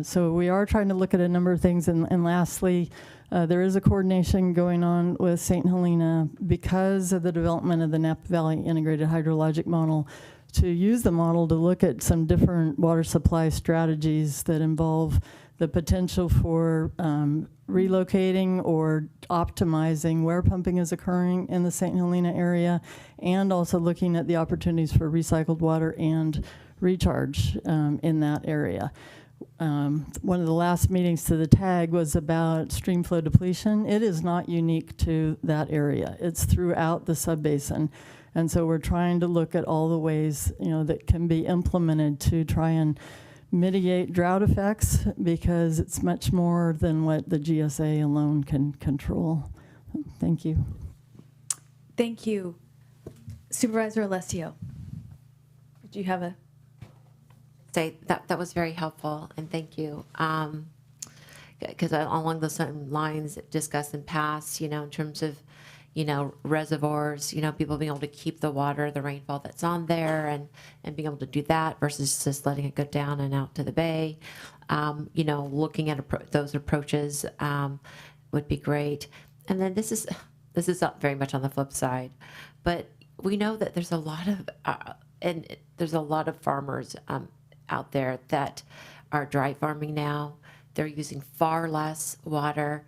So we are trying to look at a number of things. And lastly, there is a coordination going on with St. Helena because of the development of the Napa Valley Integrated Hydrologic Model to use the model to look at some different water supply strategies that involve the potential for relocating or optimizing where pumping is occurring in the St. Helena area, and also looking at the opportunities for recycled water and recharge in that area. One of the last meetings to the tag was about stream flow depletion. It is not unique to that area. It's throughout the subbasin. And so we're trying to look at all the ways, that can be implemented to try and mitigate drought effects, because it's much more than what the GSA alone can control. Thank you. Thank you. Supervisor Alessio, do you have a... Say that was very helpful, and thank you. Because along those same lines discussed in past, in terms of, reservoirs, people being able to keep the water, the rainfall that's on there, and being able to do that versus just letting it go down and out to the bay. Looking at those approaches would be great. And then this is very much on the flip side, but we know that there's a lot of farmers out there that are dry farming now. They're using far less water,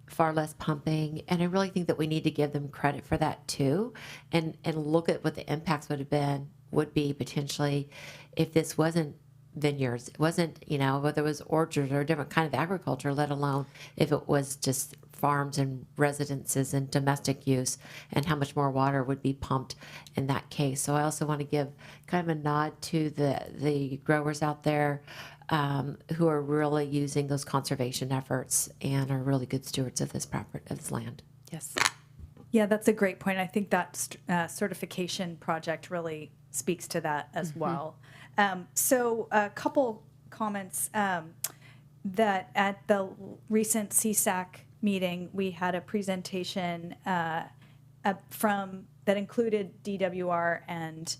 far less pumping, and I really think that we need to give them credit for that too, and look at what the impacts would be potentially if this wasn't vineyards, it wasn't, whether it was orchards or a different kind of agriculture, let alone if it was just farms and residences and domestic use, and how much more water would be pumped in that case. So I also want to give kind of a nod to the growers out there who are really using those conservation efforts and are really good stewards of this land. Yes. Yeah, that's a great point. I think that certification project really speaks to that as well. So a couple comments that at the recent CSAC meeting, we had a presentation from that included DWR and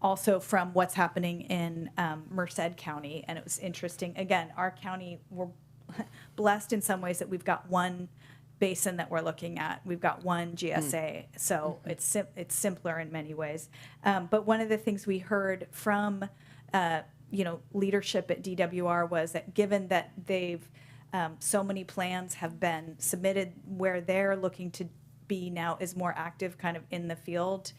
also from what's happening in Merced County, and it was interesting. Again, our county, we're blessed in some ways that we've got one basin that we're looking at. We've got one GSA, so it's simpler in many ways. But one of the things we heard from leadership at DWR was that given that they've so many plans have been submitted, where they're looking to be now is more active kind of in the field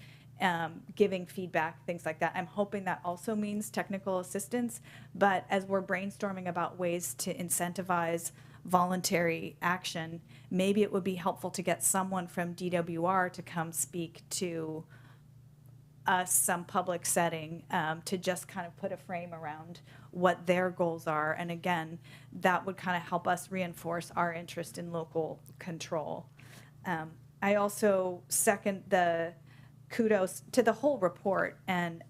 giving feedback, things like that. I'm hoping that also means technical assistance, but as we're brainstorming about ways to incentivize voluntary action, maybe it would be helpful to get someone from DWR to come speak to us, some public setting, to just kind of put a frame around what their goals are. And again, that would kind of help us reinforce our interest in local control. I also second the kudos to the whole report. And,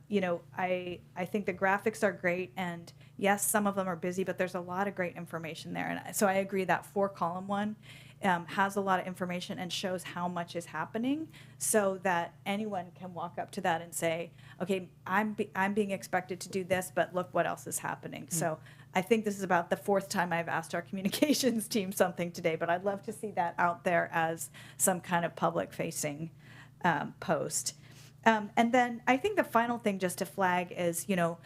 you know, I think the graphics are great. And yes, some of them are busy, but there's a lot of great information there. And so I agree that 4-column one has a lot of information and shows how much is happening, so that anyone can walk up to that and say, okay, I'm being expected to do this, but look what else is happening. So I think this is about the 4th time I've asked our communications team something today, but I'd love to see that out there as some kind of public-facing post. And then I think the final thing just to flag is, you know,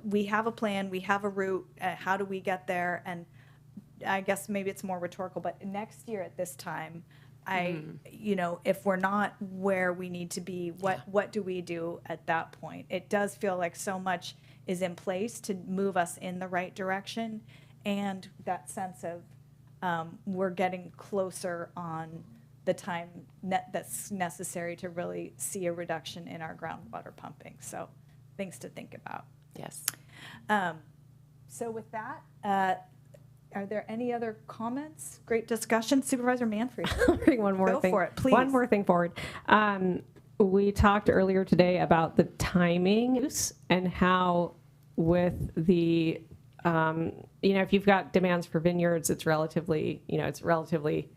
we have a plan, we have a route, how do we get there? And I guess maybe it's more rhetorical, but next year at this time, you know, if we're not where we need to be, what do we do at that point? It does feel like so much is in place to move us in the right direction, and that sense of we're getting closer on the time that's necessary to really see a reduction in our groundwater pumping. So things to think about. Yes. So with that, are there any other comments? Great discussion. Supervisor Manfred. I'll bring one more Go thing. for it, please. One more thing forward. We talked earlier today about the timing and how with the, you know, if you've got demands for vineyards, it's relatively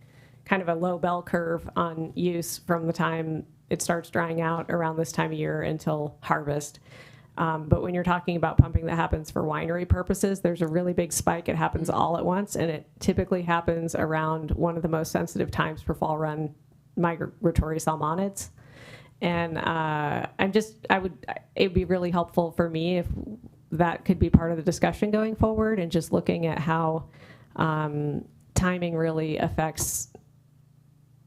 kind of a low bell curve on use from the time it starts drying out around this time of year until harvest. But when you're talking about pumping that happens for winery purposes, there's a really big spike. It happens all at once, and it typically happens around one of the most sensitive times for fall run migratory salmonids. And it would be really helpful for me if that could be part of the discussion going forward, and just looking at how timing really affects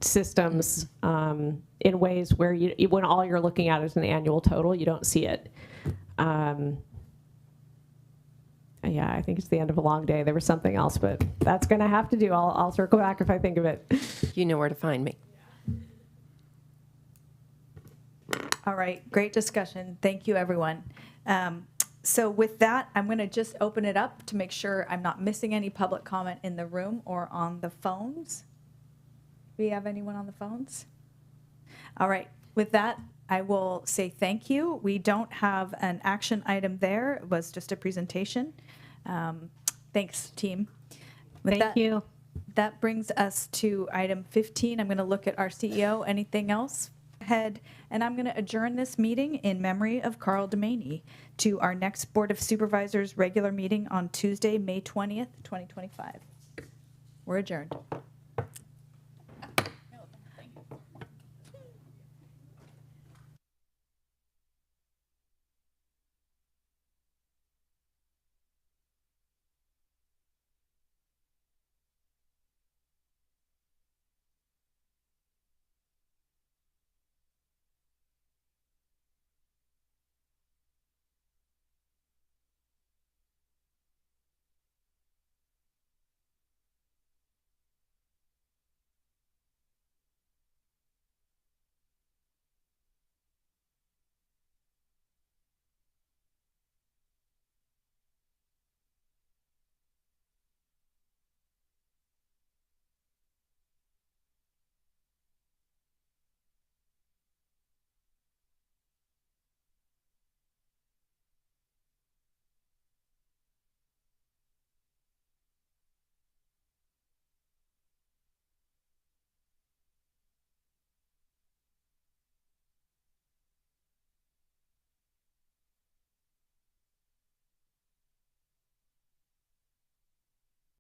systems in ways where when all you're looking at is an annual total, you don't see it. Yeah, I think it's the end of a long day. There was something else, but that's going to have to do. I'll circle back if I think of it. You know where to find me. All right, great discussion. Thank you, everyone. So with that, I'm going to just open it up to make sure I'm not missing any public comment in the room or on the phones. Do we have anyone on the phones? All right, with that, I will say thank you. We don't have an action item there. It was just a presentation. Thanks, team. Thank you. That brings us to item 15. I'm going to look at our CEO. Anything else? Ahead, and I'm going to adjourn this meeting in memory of Carl Demaney to our next Board of Supervisors regular meeting on Tuesday, May 20th, 2025. We're adjourned.